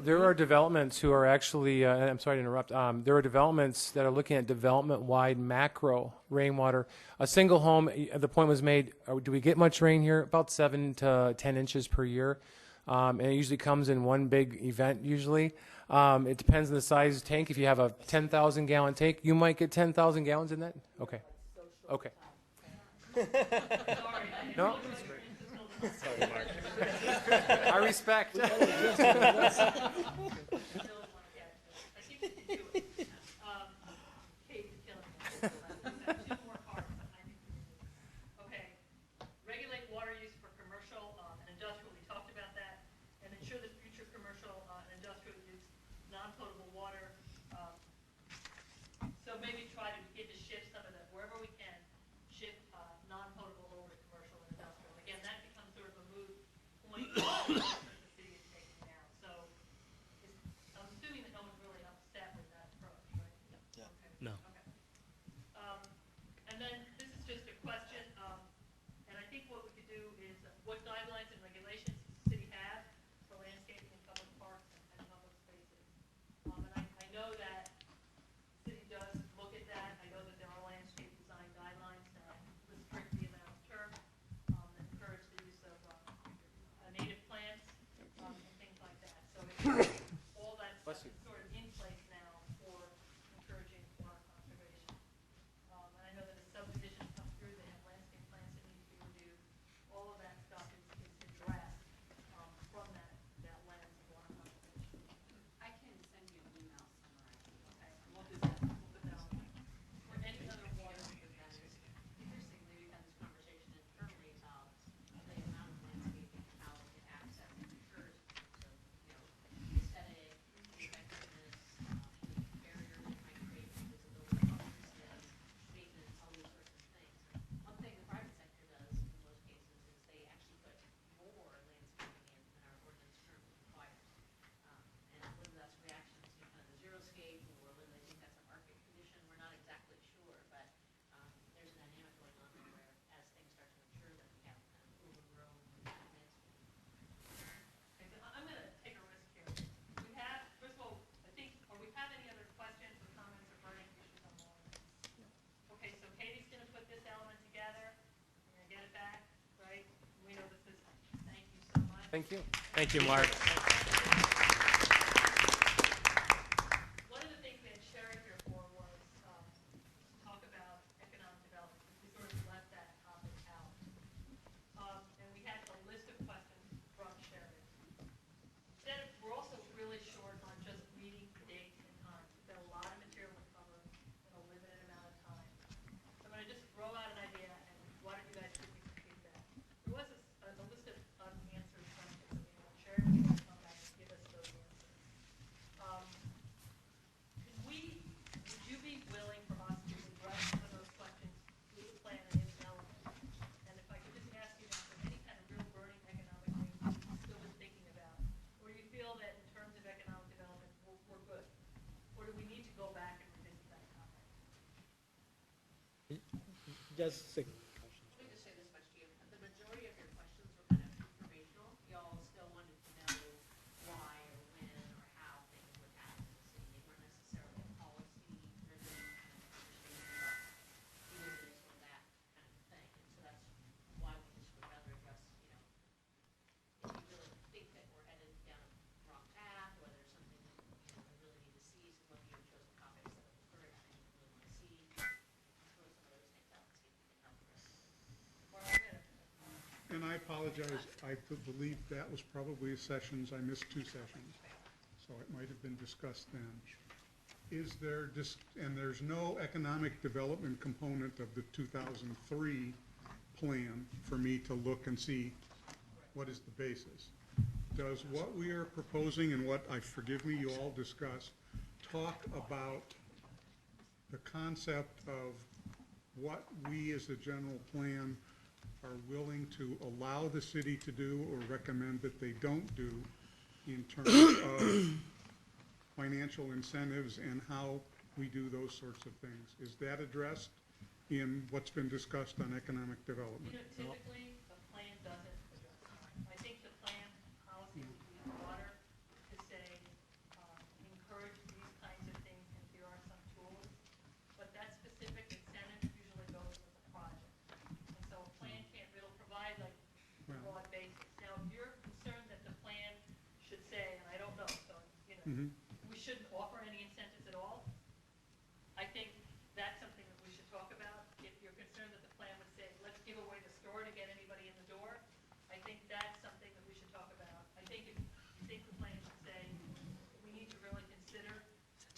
There are developments who are actually, I'm sorry to interrupt, there are developments that are looking at development-wide macro rainwater. A single home, the point was made, do we get much rain here? About 7 to 10 inches per year. And it usually comes in one big event usually. It depends on the size of the tank. If you have a 10,000 gallon tank, you might get 10,000 gallons in that? Okay. Okay. No? Sorry, Mark. I respect. I think we can do it. Kate's killing us. We've got 2 more parts, but I think we can do it. Okay. Regulate water use for commercial and industrial. We talked about that. And ensure that future commercial and industrial use non-potable water. So maybe try to begin to shift some of that wherever we can. Shift non-potable over to commercial and industrial. Again, that becomes sort of a moot point that the city is taking now. So I'm assuming that no one's really upset with that approach, right? Yeah. Okay. No. Okay. And then this is just a question, and I think what we could do is what guidelines and regulations does the city have for landscaping in public parks and public spaces? And I know that the city does look at that. I know that there are landscape design guidelines that restrict the amount of turf, that encourage the use of native plants, and things like that. So all that stuff is sort of in place now for encouraging water conservation. And I know that as subdivisions come through, they have landscape plans that need to be reviewed. All of that stuff is addressed from that lens of water conservation. I can send you an email summarizing. Okay, we'll do that. We'll put that on. For any other water. Interestingly, we've had this conversation internally about the amount of landscaping, how it access and ensures, aesthetic, effectiveness, barriers it might create for visibility, homelessness, maintenance, all these sorts of things. One thing the private sector does in most cases is they actually put more landscaping in than our ordinance currently requires. And whether that's reaction to kind of the xeriscape or whether they think that's a market condition, we're not exactly sure, but there's a dynamic going on there where as things start to mature that we have kind of overgrown landscaping. Okay, so I'm going to take a risk here. We have, first of all, I think, or we have any other questions or comments or burning issues on the ordinance? Okay, so Katie's going to put this element together. We're going to get it back, right? We know the system. Thank you so much. Thank you. Thank you, Mark. One of the things we had Sherry here for was to talk about economic development. We sort of left that topic out. And we had a list of questions from Sherry. We're also really short on just meeting dates and times. We've got a lot of material to cover in a limited amount of time. So I'm going to just throw out an idea, and why don't you guys give me some feedback? There was a list of unanswered questions that we want Sherry to come back just Let me just say this much to you. The majority of your questions were kind of informational. Y'all still wanted to know why or when or how things would happen in the city. They weren't necessarily policy-driven kind of understanding of either this or that kind of thing. And so that's why we just would rather address, if you really think that we're headed down a wrong path, or there's something that, we really need to see, some of you have chosen topics that are encouraging and you really want to see. Throw some of those things out and see if we can help address it. And I apologize, I believe that was probably sessions, I missed 2 sessions, so it might have been discussed then. Is there, and there's no economic development component of the 2003 plan for me to look and see what is the basis. Does what we are proposing and what, forgive me, you all discussed, talk about the concept of what we as a general plan are willing to allow the city to do or recommend that they don't do in terms of financial incentives and how we do those sorts of things? Is that addressed in what's been discussed on economic development? Typically, the plan doesn't address that. I think the plan policy would be broader to say, encourage these kinds of things, and here are some tools. But that specific incentive usually goes with the project. And so a plan can't really provide like broad basis. Now, if you're concerned that the plan should say, and I don't know, so, we shouldn't offer any incentives at all, I think that's something that we should talk about. If you're concerned that the plan would say, let's give away the store to get anybody in the door, I think that's something that we should talk about. I think if you think the plan should say, we need to really consider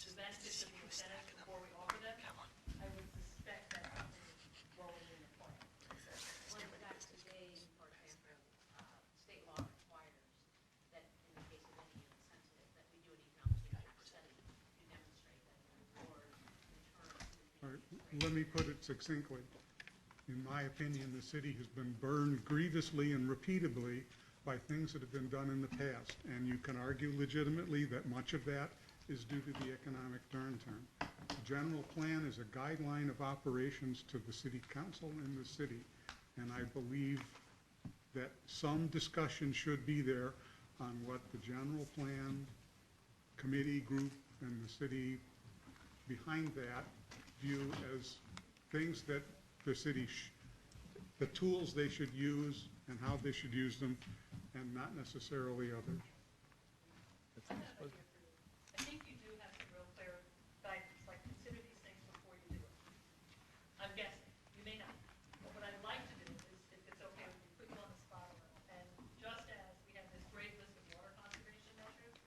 the benefits of the incentives before we offer them, I would suspect that's something that's rolling in the plan. Well, in fact, today, for example, state law requires that in the case of any incentive, that we do an economic impact study to demonstrate that the reward returns. All right, let me put it succinctly. In my opinion, the city has been burned grievously and repeatedly by things that have been done in the past. And you can argue legitimately that much of that is due to the economic downturn. The general plan is a guideline of operations to the city council and the city. And I believe that some discussion should be there on what the general plan committee group and the city behind that view as things that the city, the tools they should use and how they should use them, and not necessarily others. I think you do have some real clear guidance, like consider these things before you do it. I'm guessing, you may not. But what I'd like to do is, if it's okay with you, put you on the spot a little. And just as we have this great list of water conservation measures,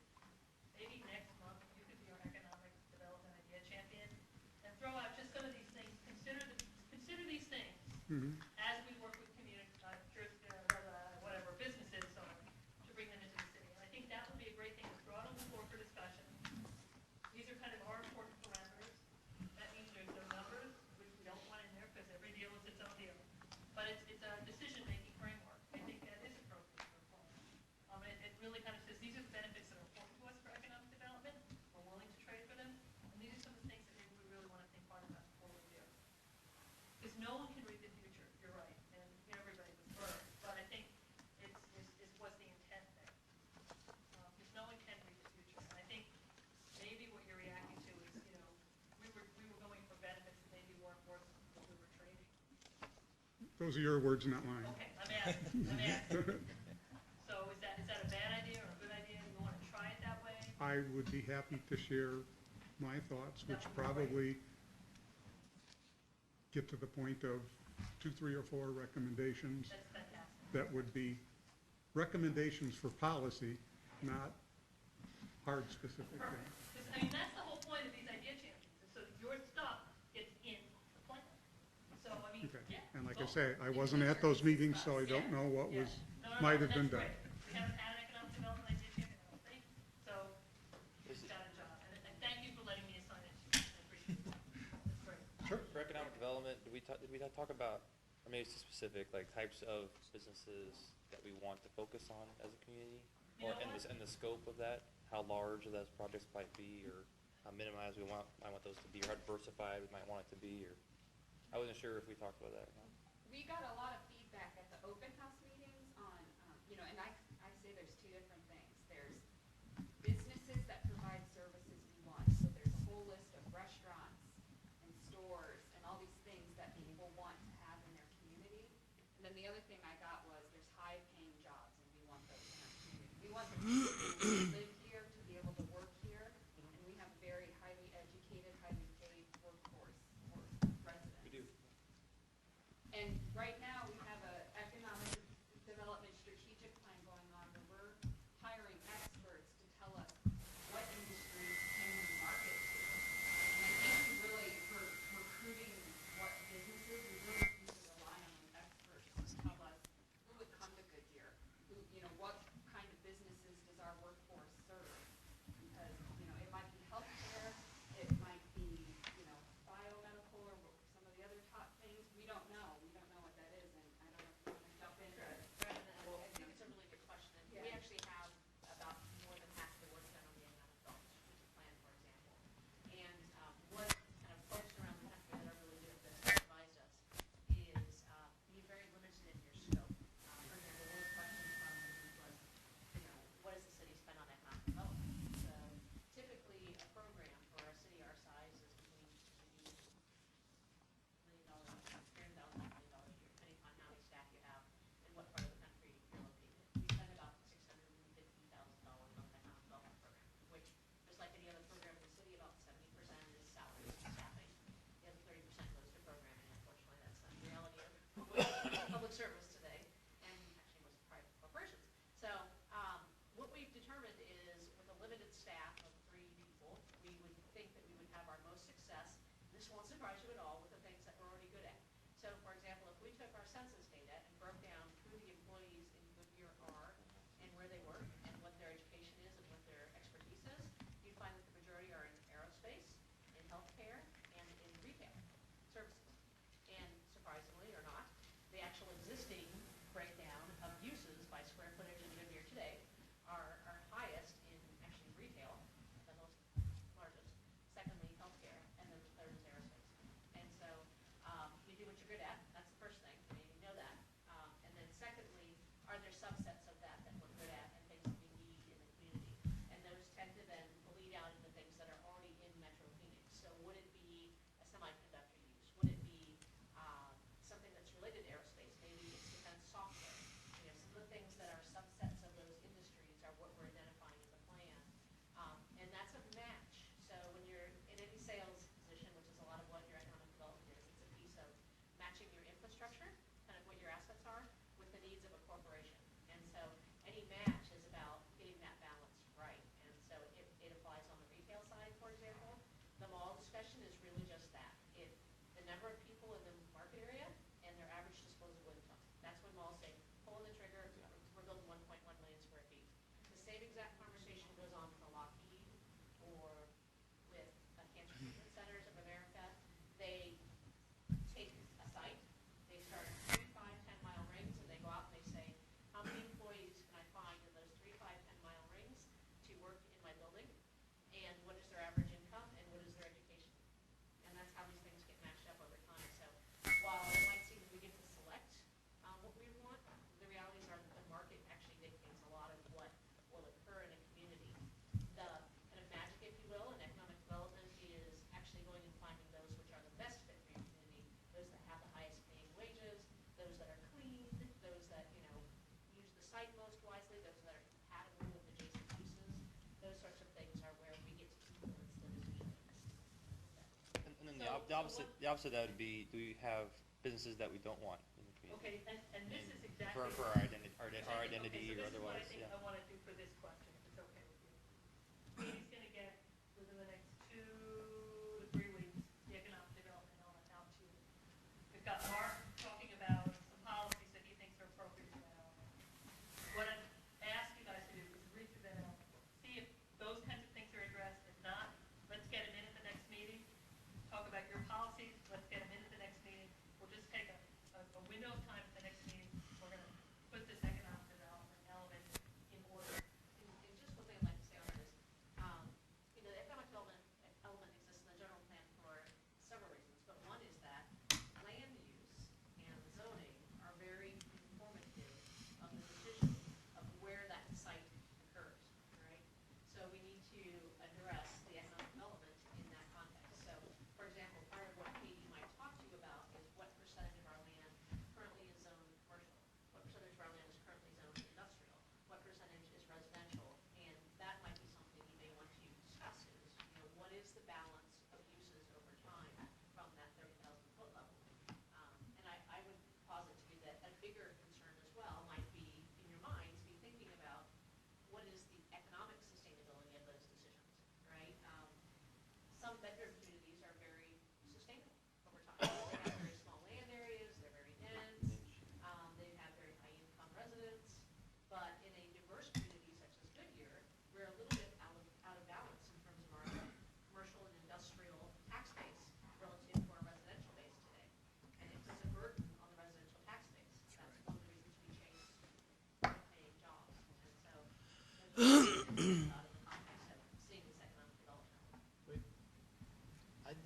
maybe next month you could be our economic development idea champion and throw out just some of these things. Consider these things as we work with community, whatever businesses to bring them into the city. And I think that would be a great thing to throw out on the floor for discussion. These are kind of our important parameters. That means there's no numbers, which we don't want in there because every deal is its own deal. But it's a decision-making framework. I think that is appropriate for a plan. It really kind of says these are the benefits that are important to us for economic development. We're willing to trade for them. And these are some of the things that maybe we really want to think hard about before we do. Because no one can read the future, you're right, and everybody was burned. But I think it was the intent there. Because no one can read the future. And I think maybe what you're reacting to is, we were going for benefits that maybe weren't worth what we were trading. Those are your words, not mine. Okay, I'm asking. So is that a bad idea or a good idea? You want to try it that way? I would be happy to share my thoughts, which probably get to the point of 2, 3, or 4 recommendations. That's fantastic. That would be recommendations for policy, not hard specific things. Because, I mean, that's the whole point of these idea champions, is so that your stuff gets in the plan. So, I mean, Okay. yeah. And like I say, I wasn't at those meetings, so I don't know what was, might have been done. We haven't had an economic development idea champion, I don't think, so it's got a job. And thank you for letting me assign it to you. I appreciate it. That's great. Sure. For economic development, did we talk about, or maybe it's specific, like types of businesses that we want to focus on as a community? Or and the scope of that, how large those projects might be, or how minimized might want those to be, or how diversified we might want it to be, or I wasn't sure if we talked about that or not. We got a lot of feedback at the open house meetings on, and I say there's two different things. There's businesses that provide services we want. So there's a whole list of restaurants and stores and all these things that people want to have in their community. And then the other thing I got was there's high-paying jobs, and we want those in our community. We want the people who live here to be able to work here, and we have a very highly educated, highly paid workforce or residents. We do. And right now, we have an economic development strategic plan going on where we're hiring experts to tell us what industries can we market to. And I think we really, for recruiting what businesses, we really need to rely on those experts to tell us who would come to Goodyear, who, what kind of businesses does our workforce serve? Because, it might be healthcare, it might be, biomedical or some of the other top things. We don't know. We don't know what that is, and I don't know if you want to jump in. Well, I think it's a really good question. And we actually have about more than half of the work done on the economic development strategic plan, for example. And what kind of folks around the country that are really good at this have advised us is be very limited in your scope. For example, one of the questions from the group was, what does the city spend on economic development? So typically, a program for a city our size is between maybe $1 million, $300,000, $1 million a year, depending on how many staff you have and what part of the country you're located. We spend about $650,000 on the economic development program, which, just like any other program in the city, about 70% is salaries and staffing. The other 30% goes to programming. Unfortunately, that's the reality of public service today, and actually most private corporations. So what we've determined is, with a limited staff of 3 people, we would think that we would have our most success. This won't surprise you at all, with the things that we're already good at. So, for example, if we took our census data and broke down who the employees in Goodyear are and where they work and what their education is and what their expertise is, you'd find that the majority are in aerospace, in healthcare, and in retail services. And surprisingly or not, the actual existing breakdown of uses by square footage in Goodyear today are highest in actually retail, the most largest, secondly healthcare, and then the third is aerospace. And so you do what you're good at. That's the first thing. You know that. And then secondly, are there subsets of that we're good at and things that we need in the community? And those tend to then bleed out into things that are already in Metro Phoenix. So would it be a semiconductor use? Would it be something that's related to aerospace? Maybe it's defense software. Some of the things that are subsets of those industries are what we're identifying in the plan. And that's a match. So when you're in any sales position, which is a lot of what your economic development is, it's a piece of matching your infrastructure, kind of what your assets are, with the needs of a corporation. And so any match is about getting that balance right. And so it applies on the retail side, for example. The mall discussion is really just that. If the number of people in the market area and their average disposable income, that's when malls say, pulling the trigger, we're building 1.1 million square feet. The same exact conversation goes on with a Lockheed or with Cancer Treatment Centers of America. They take a site, they start 3, 5, 10-mile rings, and they go out and they say, how many employees can I find in those 3, 5, 10-mile rings to work in my building? And what is their average income and what is their education? And that's how these things get matched up over time. So while it might seem that we get to select what we want, the realities are that the market actually dictates a lot of what will occur in a community. The kind of magic, if you will, in economic development is actually going and finding those which are the best fit for your community, those that have the highest paying wages, those that are clean, those that, use the site most wisely, those that are compatible with adjacent uses. Those sorts of things are where we get to influence the decision makers. And then the opposite of that would be, do we have businesses that we don't want in the community? Okay, and this is exactly. For our identity or otherwise, Okay, so this is what I think I want to do for this question, if it's okay with you. Katie's going to get, within the next 2 to 3 weeks, the economic development element out to you. We've got Mark talking about some policies that he thinks are appropriate for that element. What I'd ask you guys to do is read through that element, see if those kinds of things are addressed. If not, let's get them in at the next meeting. Talk about your policies, let's get them in at the next meeting. We'll just take a window of time at the next meeting. We're going to put this economic development element in order. And just one thing I'd like to say on that is, the economic development element exists in the general plan for several reasons. But one is that land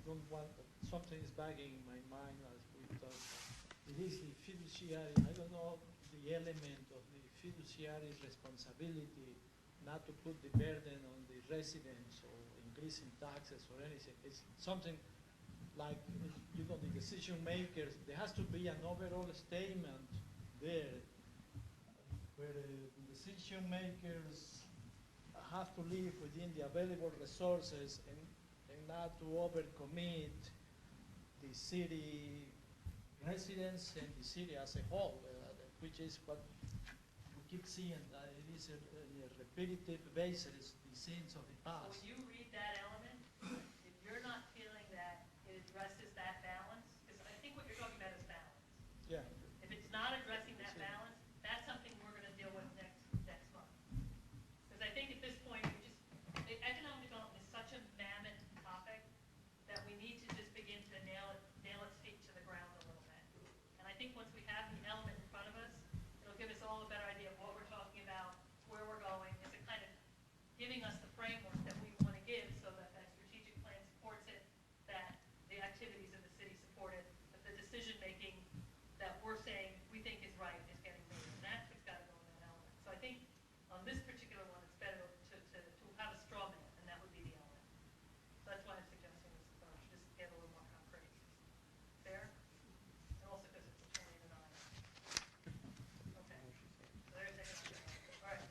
don't want, something is bagging in my mind as we talk. It is the fiduciary, I don't know the element of the fiduciary responsibility not to put the burden on the residents or increasing taxes or anything. It's something like, you know, the decision makers, there has to be an overall statement there where the decision makers have to live within the available resources and not to overcommit the city residents and the city as a whole, which is what we keep seeing. It is a repetitive basis, the sins of the So past. when you read that element, if you're not feeling that it addresses that balance, because I think what you're talking about is balance. Yeah. If it's not addressing that balance, that's something we're gonna deal with next month. Because I think at this point, economic development is such a mammoth topic that we need to just begin to nail its feet to the ground a little bit. And I think once we have the element in front of us, it'll give us all a better idea of what we're talking about, where we're going. Is it kind of giving us the framework that we want to give so that that strategic plan supports it, that the activities of the city support it, that the decision-making that we're saying we think is right is getting made. And that's got to go in that element. So I think on this particular one, it's better to have a straw man, and that would be the element. So that's why I'm suggesting this approach, just get a little more concrete. Fair? And also because it's between and I. Okay. So there's economic development. All right.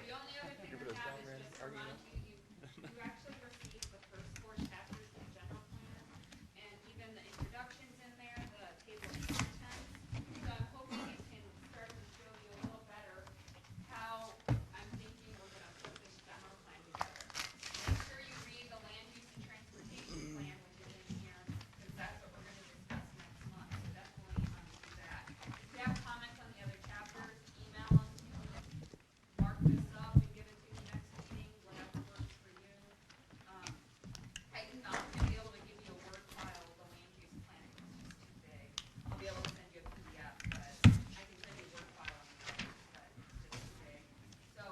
The only other thing I have is just to remind you, you actually received the first 4 chapters of the general plan, and even the introductions in there, the table of contents. So I'm hoping it can start to show you a little better how I'm thinking we're gonna put this general plan together. Make sure you read the land use and transportation plan, which is in here, because that's what we're gonna discuss next month, so definitely do that. If you have comments on the other chapters, email them to me. Mark this up and give it to me next meeting, whatever works for you. I'm not gonna be able to give you a Word file of the land use plan, it's just too big. I'll be able to send you a PDF, but I can send you a Word file on the others, but it's just too big. So,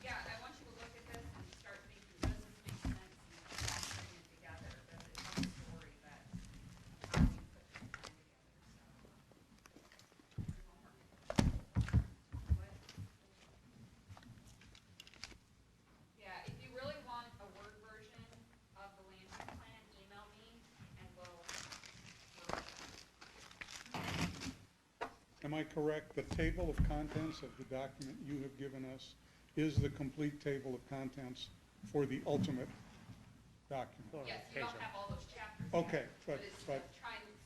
yeah, I want you to look at this and start thinking, does this make sense? And start putting it together. Does it tell a story that how we put this plan together? Yeah, if you really want a Word version of the land use plan, email me and we'll work with that. Am I correct, the table of contents of the document you have given us is the complete table of contents for the ultimate document? Yes, you don't have all those chapters. Okay, but it's trying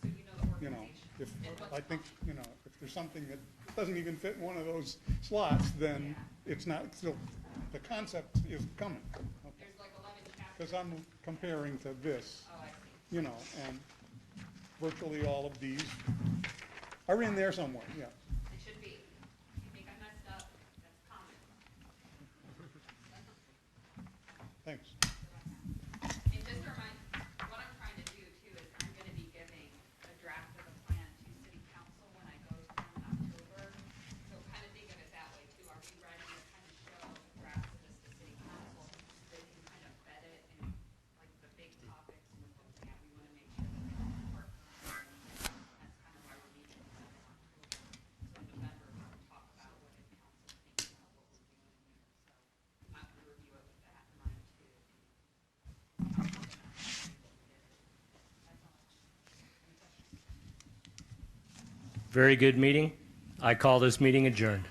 so you know the you know, organization. if, and what's I think, coming. you know, if there's something that doesn't even fit in one of those slots, then it's not, still, the concept is coming. There's like 11 chapters. Because I'm comparing to this, Oh, I see. you know, and virtually all of these are in there somewhere, yeah. It should be. If you think I messed up, that's common. Thanks. And just to remind, what I'm trying to do too is I'm gonna be giving a draft of the plan to city council when I go to them in October. So kind of think of it that way too. Are we ready to kind of show a draft of this to city council? They can kind of vet it and like the big topics we're looking at, we wanna make sure that they all work. That's kind of why we're meeting in October. So in November, we can talk about what the council thinks about what we're doing here. So I want to review it with that in mind too. Very good meeting. I call this meeting adjourned.